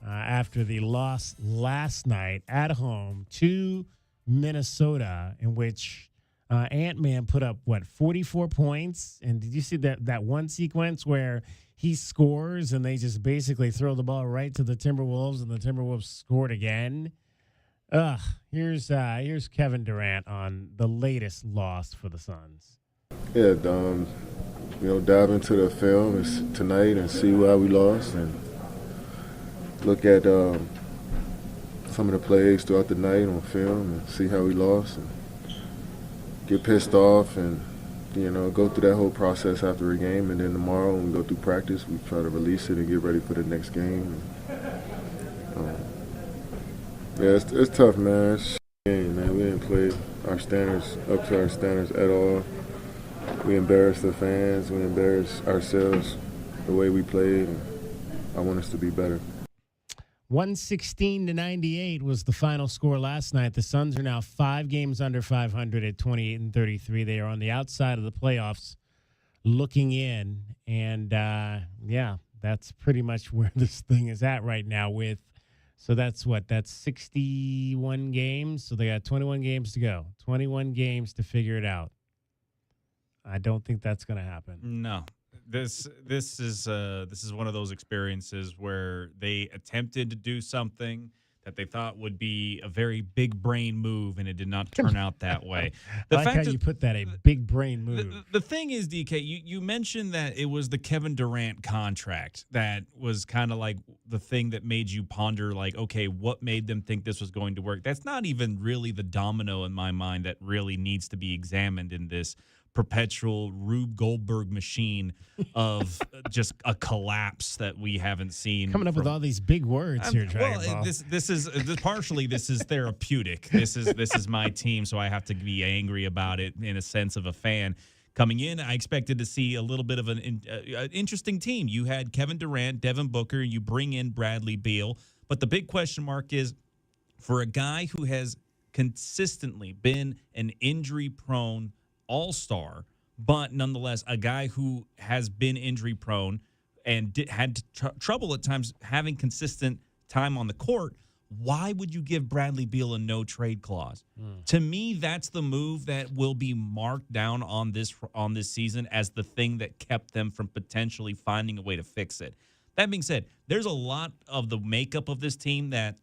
Speaker 1: after the loss last night at home to Minnesota, in which Ant-Man put up, 44 points? And did you see that one sequence where he scores and they just basically throw the ball right to the Timberwolves and the Timberwolves scored again? Here's Kevin Durant on the latest loss for the Suns.
Speaker 4: Yeah, dive into the film tonight and see why we lost and look at some of the plays throughout the night on film and see how we lost and get pissed off and, go through that whole process after a game. And then tomorrow when we go through practice, we try to release it and get ready for the next game. It's tough, man. It's a game, man. We didn't play our standards up to our standards at all. We embarrassed the fans. We embarrassed ourselves the way we played. And I want us to be better.
Speaker 1: 116-98 was the final score last night. The Suns are now 5 games under 500 at 28-33. They are on the outside of the playoffs looking in. And, that's pretty much where this thing is at right now so that's 61 games. So they got 21 games to go, 21 games to figure it out. I don't think that's going to happen.
Speaker 3: No. This is one of those experiences where they attempted to do something that they thought would be a very big brain move, and it did not turn out that way.
Speaker 1: I like how you put that, a big brain move.
Speaker 3: The thing is, DK, you mentioned that it was the Kevin Durant contract that was kind of like the thing that made you ponder, like, okay, what made them think this was going to work? That's not even really the domino in my mind that really needs to be examined in this perpetual Rube Goldberg machine of just a collapse that we haven't seen.
Speaker 1: Coming up with all these big words here, Dragon Ball.
Speaker 3: This is partially this is therapeutic. This is my team, so I have to be angry about it in a sense of a fan. Coming in, I expected to see a little bit of an interesting team. You had Kevin Durant, Devin Booker, you bring in Bradley Beal, but the big question mark is for a guy who has consistently been an injury-prone all-star, but nonetheless a guy who has been injury-prone and had trouble at times having consistent time on the court, why would you give Bradley Beal a no-trade clause? To me, that's the move that will be marked down on this season as the thing that kept them from potentially finding a way to fix it. That being said, there's a lot of the makeup of this team that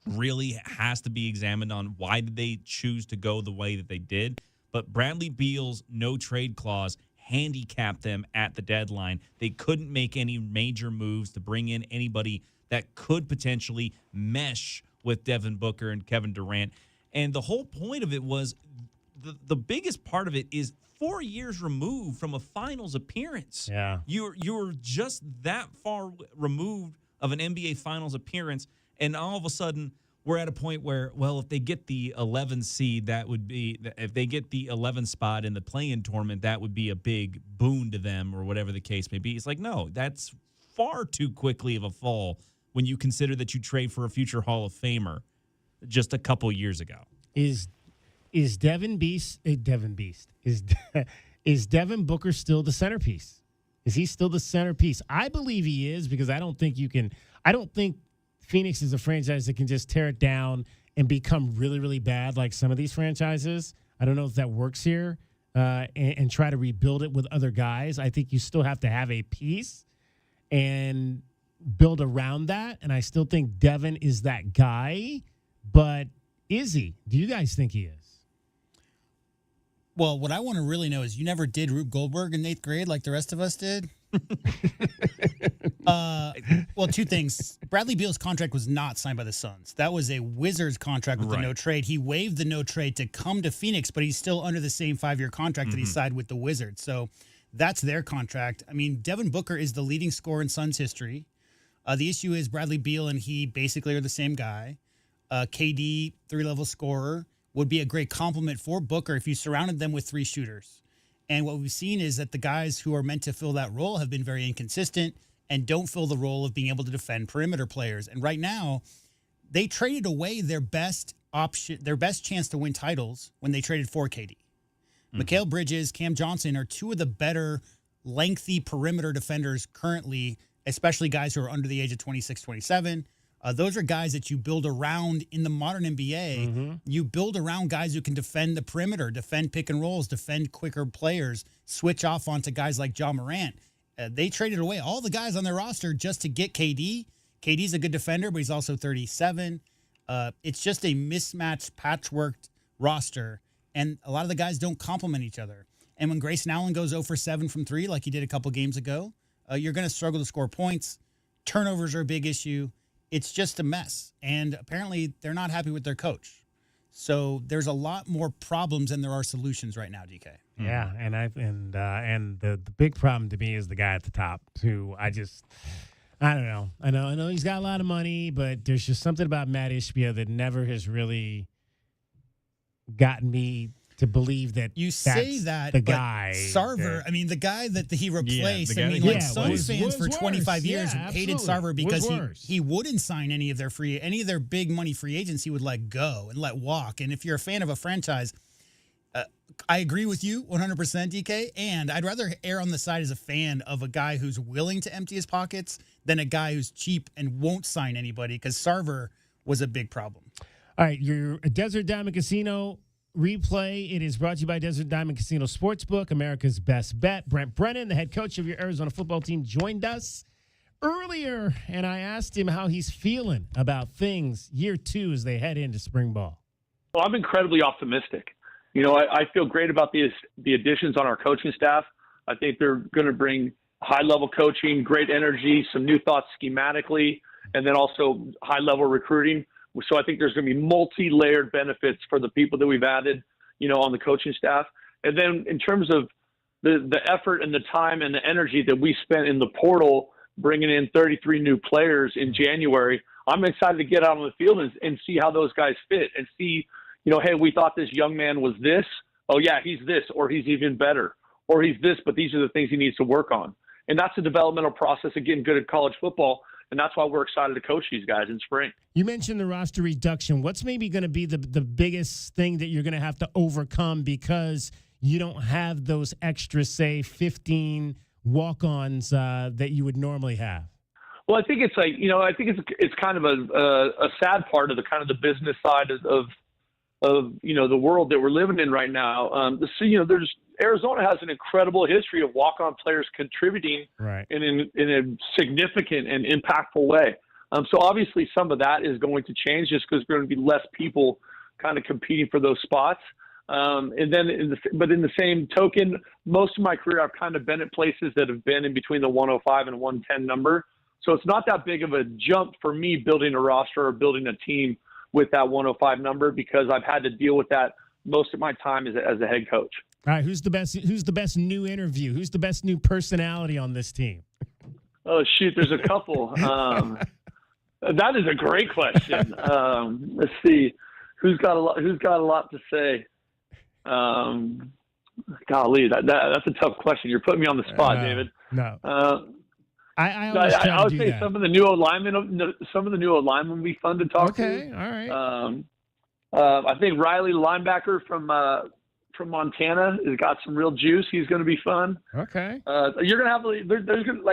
Speaker 3: really has to be examined on why did they choose to go the way that they did. But Bradley Beal's no-trade clause handicapped them at the deadline. They couldn't make any major moves to bring in anybody that could potentially mesh with Devin Booker and Kevin Durant. And the whole point of it was the biggest part of it is 4 years removed from a finals appearance.
Speaker 1: Yeah.
Speaker 3: You're just that far removed of an NBA finals appearance, and all of a sudden, we're at a point where, well, if they get the 11 seed, if they get the 11 spot in the play-in tournament, that would be a big boon to them or whatever the case may be. It's like, no, that's far too quickly of a fall when you consider that you trade for a future Hall of Famer just a couple years ago.
Speaker 1: Is Devin Booker still the centerpiece? Is he still the centerpiece? I believe he is, because I don't think Phoenix is a franchise that can just tear it down and become really, really bad like some of these franchises. I don't know if that works here, and try to rebuild it with other guys. I think you still have to have a piece and build around that, and I still think Devin is that guy, but is he? Do you guys think he is?
Speaker 5: Well, what I want to really know is, you never did Rube Goldberg in 8th grade like the rest of us did? Well, two things. Bradley Beal's contract was not signed by the Suns. That was a Wizards contract with the no trade. He waived the no trade to come to Phoenix, but he's still under the same 5-year contract that he signed with the Wizards. So that's their contract. I mean, Devin Booker is the leading scorer in Suns history. The issue is Bradley Beal and he basically are the same guy. KD, 3-level scorer, would be a great compliment for Booker if you surrounded them with 3 shooters. And what we've seen is that the guys who are meant to fill that role have been very inconsistent and don't fill the role of being able to defend perimeter players. And right now, they traded away their best option, their best chance to win titles when they traded for KD. Mikal Bridges, Cam Johnson are 2 of the better lengthy perimeter defenders currently, especially guys who are under the age of 26, 27. Those are guys that you build around in the modern NBA. You build around guys who can defend the perimeter, defend pick and rolls, defend quicker players, switch off onto guys like Ja Morant. They traded away all the guys on their roster just to get KD. KD's a good defender, but he's also 37. It's just a mismatched, patchworked roster, and a lot of the guys don't complement each other. And when Grayson Allen goes 0 for 7 from 3, like he did a couple games ago, you're going to struggle to score points. Turnovers are a big issue. It's just a mess. And apparently they're not happy with their coach. So there's a lot more problems than there are solutions right now, DK.
Speaker 1: Yeah, and the big problem to me is the guy at the top, who I don't know. I know he's got a lot of money, but there's just something about Matt Ishbia that never has really gotten me to believe that
Speaker 5: you say that
Speaker 1: the guy
Speaker 5: Sarver. I mean, the guy that he replaced.
Speaker 1: Yeah,
Speaker 5: I mean, like Suns fans for 25 years hated Sarver because he wouldn't sign any of their big money free agents. He would let go and let walk. And if you're a fan of a franchise, I agree with you 100%, DK. And I'd rather err on the side as a fan of a guy who's willing to empty his pockets than a guy who's cheap and won't sign anybody, because Sarver was a big problem.
Speaker 1: All right, your Desert Diamond Casino replay. It is brought to you by Desert Diamond Casino Sportsbook, America's best bet. Brent Brennan, the head coach of your Arizona football team, joined us earlier, and I asked him how he's feeling about things year 2 as they head into spring ball.
Speaker 6: Well, I'm incredibly optimistic. You know, I feel great about the additions on our coaching staff. I think they're going to bring high-level coaching, great energy, some new thoughts schematically, and then also high-level recruiting. So I think there's going to be multi-layered benefits for the people that we've added, you know, on the coaching staff. And then in terms of the effort and the time and the energy that we spent in the portal, bringing in 33 new players in January, I'm excited to get out on the field and see how those guys fit and see, you know, hey, we thought this young man was this. Oh, yeah, he's this, or he's even better, or he's this, but these are the things he needs to work on. And that's a developmental process of getting good at college football. And that's why we're excited to coach these guys in spring.
Speaker 1: You mentioned the roster reduction. What's maybe going to be the biggest thing that you're going to have to overcome because you don't have those extra, say, 15 walk-ons that you would normally have?
Speaker 6: Well, I think it's like, you know, I think it's kind of a sad part of the kind of the business side of you know, the world that we're living in right now. So, you know, Arizona has an incredible history of walk-on players contributing in a significant and impactful way. So obviously some of that is going to change just because there's going to be less people kind of competing for those spots. And then, but in the same token, most of my career I've kind of been at places that have been in between the 105 and 110 number. So it's not that big of a jump for me building a roster or building a team with that 105 number, because I've had to deal with that most of my time as a head coach.
Speaker 1: All right, who's the best new interview? Who's the best new personality on this team?
Speaker 6: Oh shoot, there's a couple. That is a great question. Let's see, who's got a lot to say. Golly, that's a tough question. You're putting me on the spot, David.
Speaker 1: No.
Speaker 6: I would say some of the new linemen would be fun to talk to.
Speaker 1: Okay, all right.
Speaker 6: I think Riley, linebacker from Montana, has got some real juice. He's going to be fun.
Speaker 1: Okay.
Speaker 6: You're going to have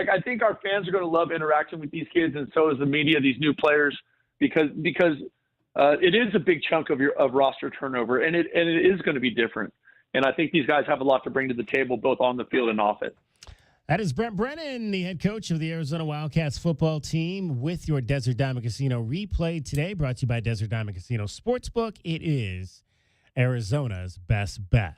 Speaker 6: I think our fans are going to love interacting with these kids, and so is the media. These new players, because it is a big chunk of roster turnover, and it is going to be different. And I think these guys have a lot to bring to the table, both on the field and off it.
Speaker 1: That is Brent Brennan, the head coach of the Arizona Wildcats football team, with your Desert Diamond Casino replay today, brought to you by Desert Diamond Casino Sportsbook. It is Arizona's best bet.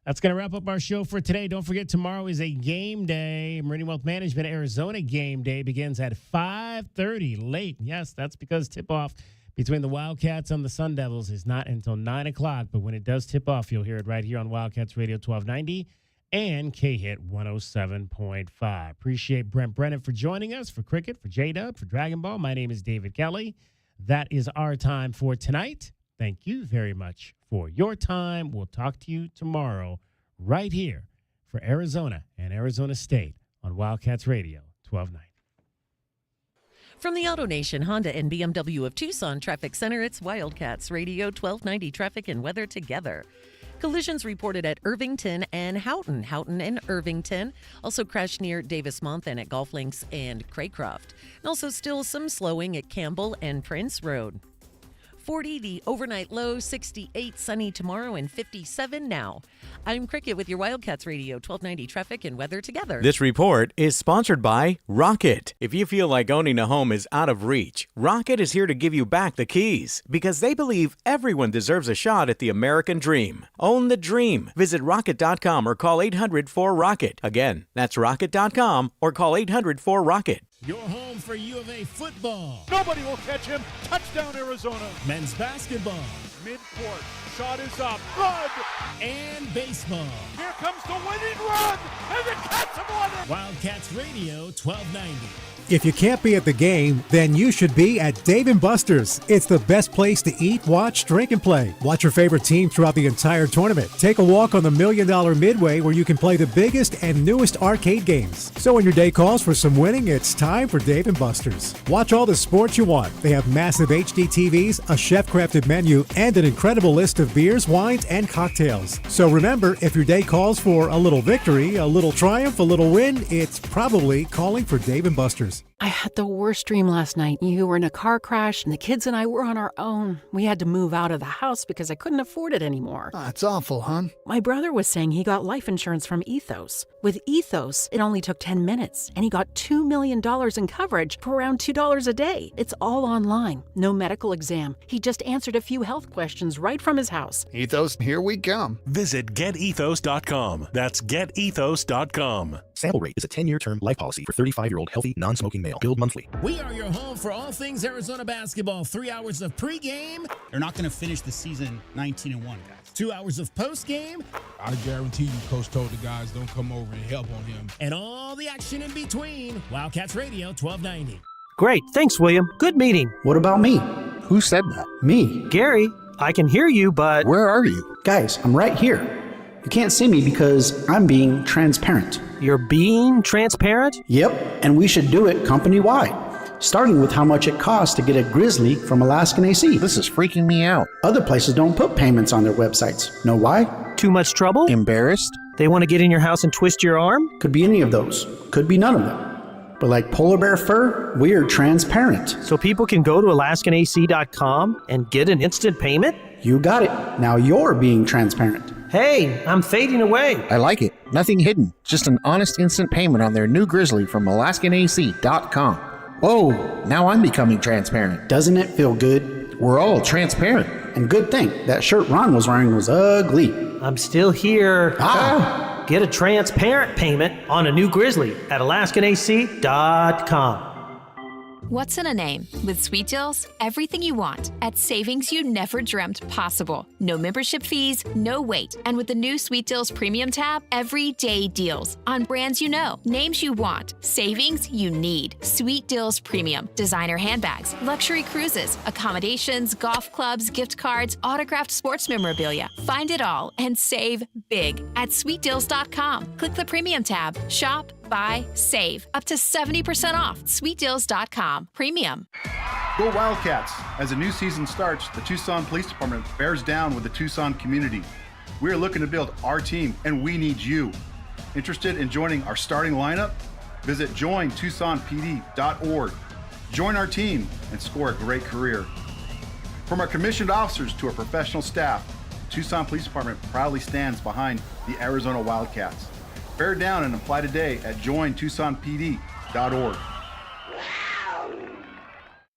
Speaker 1: That's going to wrap up our show for today. Don't forget, tomorrow is a game day. Meridian Wealth Management Arizona game day begins at 5:30 late. Yes, that's because tip-off between the Wildcats and the Sun Devils is not until 9 o'clock. But when it does tip off, you'll hear it right here on Wildcats Radio 1290 and K-Hit 107.5. Appreciate Brent Brennan for joining us, for Cricket, for J-Dub, for Dragon Ball. My name is David Kelly. That is our time for tonight. Thank you very much for your time. We'll talk to you tomorrow right here for Arizona and Arizona State on Wildcats Radio 1290.
Speaker 7: From the Auto Nation Honda and BMW of Tucson Traffic Center, it's Wildcats Radio 1290 traffic and weather together. Collisions reported at Irvington and Houghton and Irvington. Also crashed near Davis-Monthan at Golf Links and Craycroft. And also still some slowing at Campbell and Prince Road. 40, the overnight low, 68, sunny tomorrow, and 57 now. I'm Cricket with your Wildcats Radio 1290 traffic and weather together.
Speaker 8: This report is sponsored by Rocket. If you feel like owning a home is out of reach, Rocket is here to give you back the keys because they believe everyone deserves a shot at the American dream. Own the dream. Visit Rocket.com or call 800-4ROCKET. Again, that's Rocket.com or call 800-4ROCKET.
Speaker 1: Your home for U of A football.
Speaker 9: Nobody will catch him. Touchdown, Arizona.
Speaker 1: Men's basketball.
Speaker 9: Midcourt. Shot is up. Good.
Speaker 1: And baseball.
Speaker 9: Here comes the winning run. And the Cats have won it.
Speaker 1: Wildcats Radio 1290.
Speaker 10: If you can't be at the game, then you should be at Dave & Buster's. It's the best place to eat, watch, drink, and play. Watch your favorite team throughout the entire tournament. Take a walk on the $1 Million Midway where you can play the biggest and newest arcade games. So when your day calls for some winning, it's time for Dave & Buster's. Watch all the sports you want. They have massive HD TVs, a chef-crafted menu, and an incredible list of beers, wines, and cocktails. So remember, if your day calls for a little victory, a little triumph, a little win, it's probably calling for Dave & Buster's.
Speaker 23: I had the worst dream last night. You were in a car crash, and the kids and I were on our own. We had to move out of the house because I couldn't afford it anymore.
Speaker 24: It's awful, hon.
Speaker 23: My brother was saying he got life insurance from Ethos. With Ethos, it only took 10 minutes, and he got $2 million in coverage for around $2 a day. It's all online. No medical exam. He just answered a few health questions right from his house.
Speaker 24: Ethos, here we come.
Speaker 16: Visit GetEthos.com. That's GetEthos.com.
Speaker 11: Sample Rate is a 10-year term life policy for 35-year-old healthy, non-smoking male. Billed monthly.
Speaker 1: We are your home for all things Arizona basketball. 3 hours of pregame.
Speaker 5: They're not going to finish the season 19-1, guys.
Speaker 1: 2 hours of postgame.
Speaker 12: I guarantee you, Coach told the guys don't come over and help on him.
Speaker 1: And all the action in between. Wildcats Radio 1290.
Speaker 13: Great. Thanks, William. Good meeting.
Speaker 24: What about me? Who said that? Me.
Speaker 13: Gary, I can hear you, but...
Speaker 24: Where are you?
Speaker 14: Guys, I'm right here. You can't see me because I'm being transparent.
Speaker 13: You're being transparent?
Speaker 14: Yep, and we should do it company-wide, starting with how much it costs to get a Grizzly from Alaskan AC.
Speaker 24: This is freaking me out.
Speaker 14: Other places don't put payments on their websites. Know why?
Speaker 13: Too much trouble?
Speaker 24: Embarrassed?
Speaker 13: They want to get in your house and twist your arm?
Speaker 14: Could be any of those. Could be none of them. But like polar bear fur, we're transparent.
Speaker 13: So people can go to AlaskanAC.com and get an instant payment?
Speaker 14: You got it. Now you're being transparent.
Speaker 13: Hey, I'm fading away.
Speaker 24: I like it. Nothing hidden. Just an honest instant payment on their new Grizzly from AlaskanAC.com. Whoa, now I'm becoming transparent.
Speaker 14: Doesn't it feel good?
Speaker 24: We're all transparent.
Speaker 14: And good thing, that shirt Ron was wearing was ugly.
Speaker 13: I'm still here. Get a transparent payment on a new Grizzly at AlaskanAC.com.
Speaker 15: What's in a name? With Sweet Deals, everything you want at savings you never dreamt possible. No membership fees, no wait. And with the new Sweet Deals Premium tab, everyday deals on brands you know, names you want, savings you need. Sweet Deals Premium. Designer handbags, luxury cruises, accommodations, golf clubs, gift cards, autographed sports memorabilia. Find it all and save big at sweetdeals.com. Click the Premium tab. Shop, buy, save. Up to 70% off. Sweetdeals.com. Premium.
Speaker 17: Go Wildcats! As the new season starts, the Tucson Police Department bears down with the Tucson community. We are looking to build our team, and we need you. Interested in joining our starting lineup? Visit jointucsonpd.org. Join our team and score a great career. From our commissioned officers to our professional staff, the Tucson Police Department proudly stands behind the Arizona Wildcats. Bear down and apply today at jointucsonpd.org.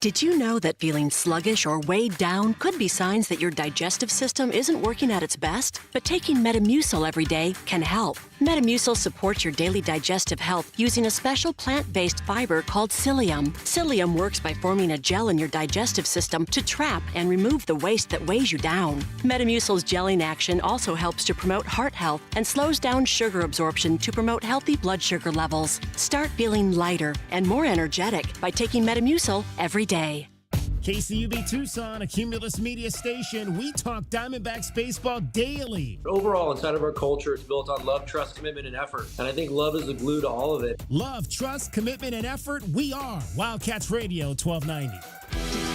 Speaker 18: Did you know that feeling sluggish or weighed down could be signs that your digestive system isn't working at its best? But taking Metamucil every day can help. Metamucil supports your daily digestive health using a special plant-based fiber called psyllium. Psyllium works by forming a gel in your digestive system to trap and remove the waste that weighs you down. Metamucil's gelling action also helps to promote heart health and slows down sugar absorption to promote healthy blood sugar levels. Start feeling lighter and more energetic by taking Metamucil every day.
Speaker 1: KCUB Tucson, a Cumulus Media station. We talk Diamondbacks baseball daily.
Speaker 19: Overall, inside of our culture, it's built on love, trust, commitment, and effort. And I think love is the glue to all of it.
Speaker 1: Love, trust, commitment, and effort. We are Wildcats Radio 1290.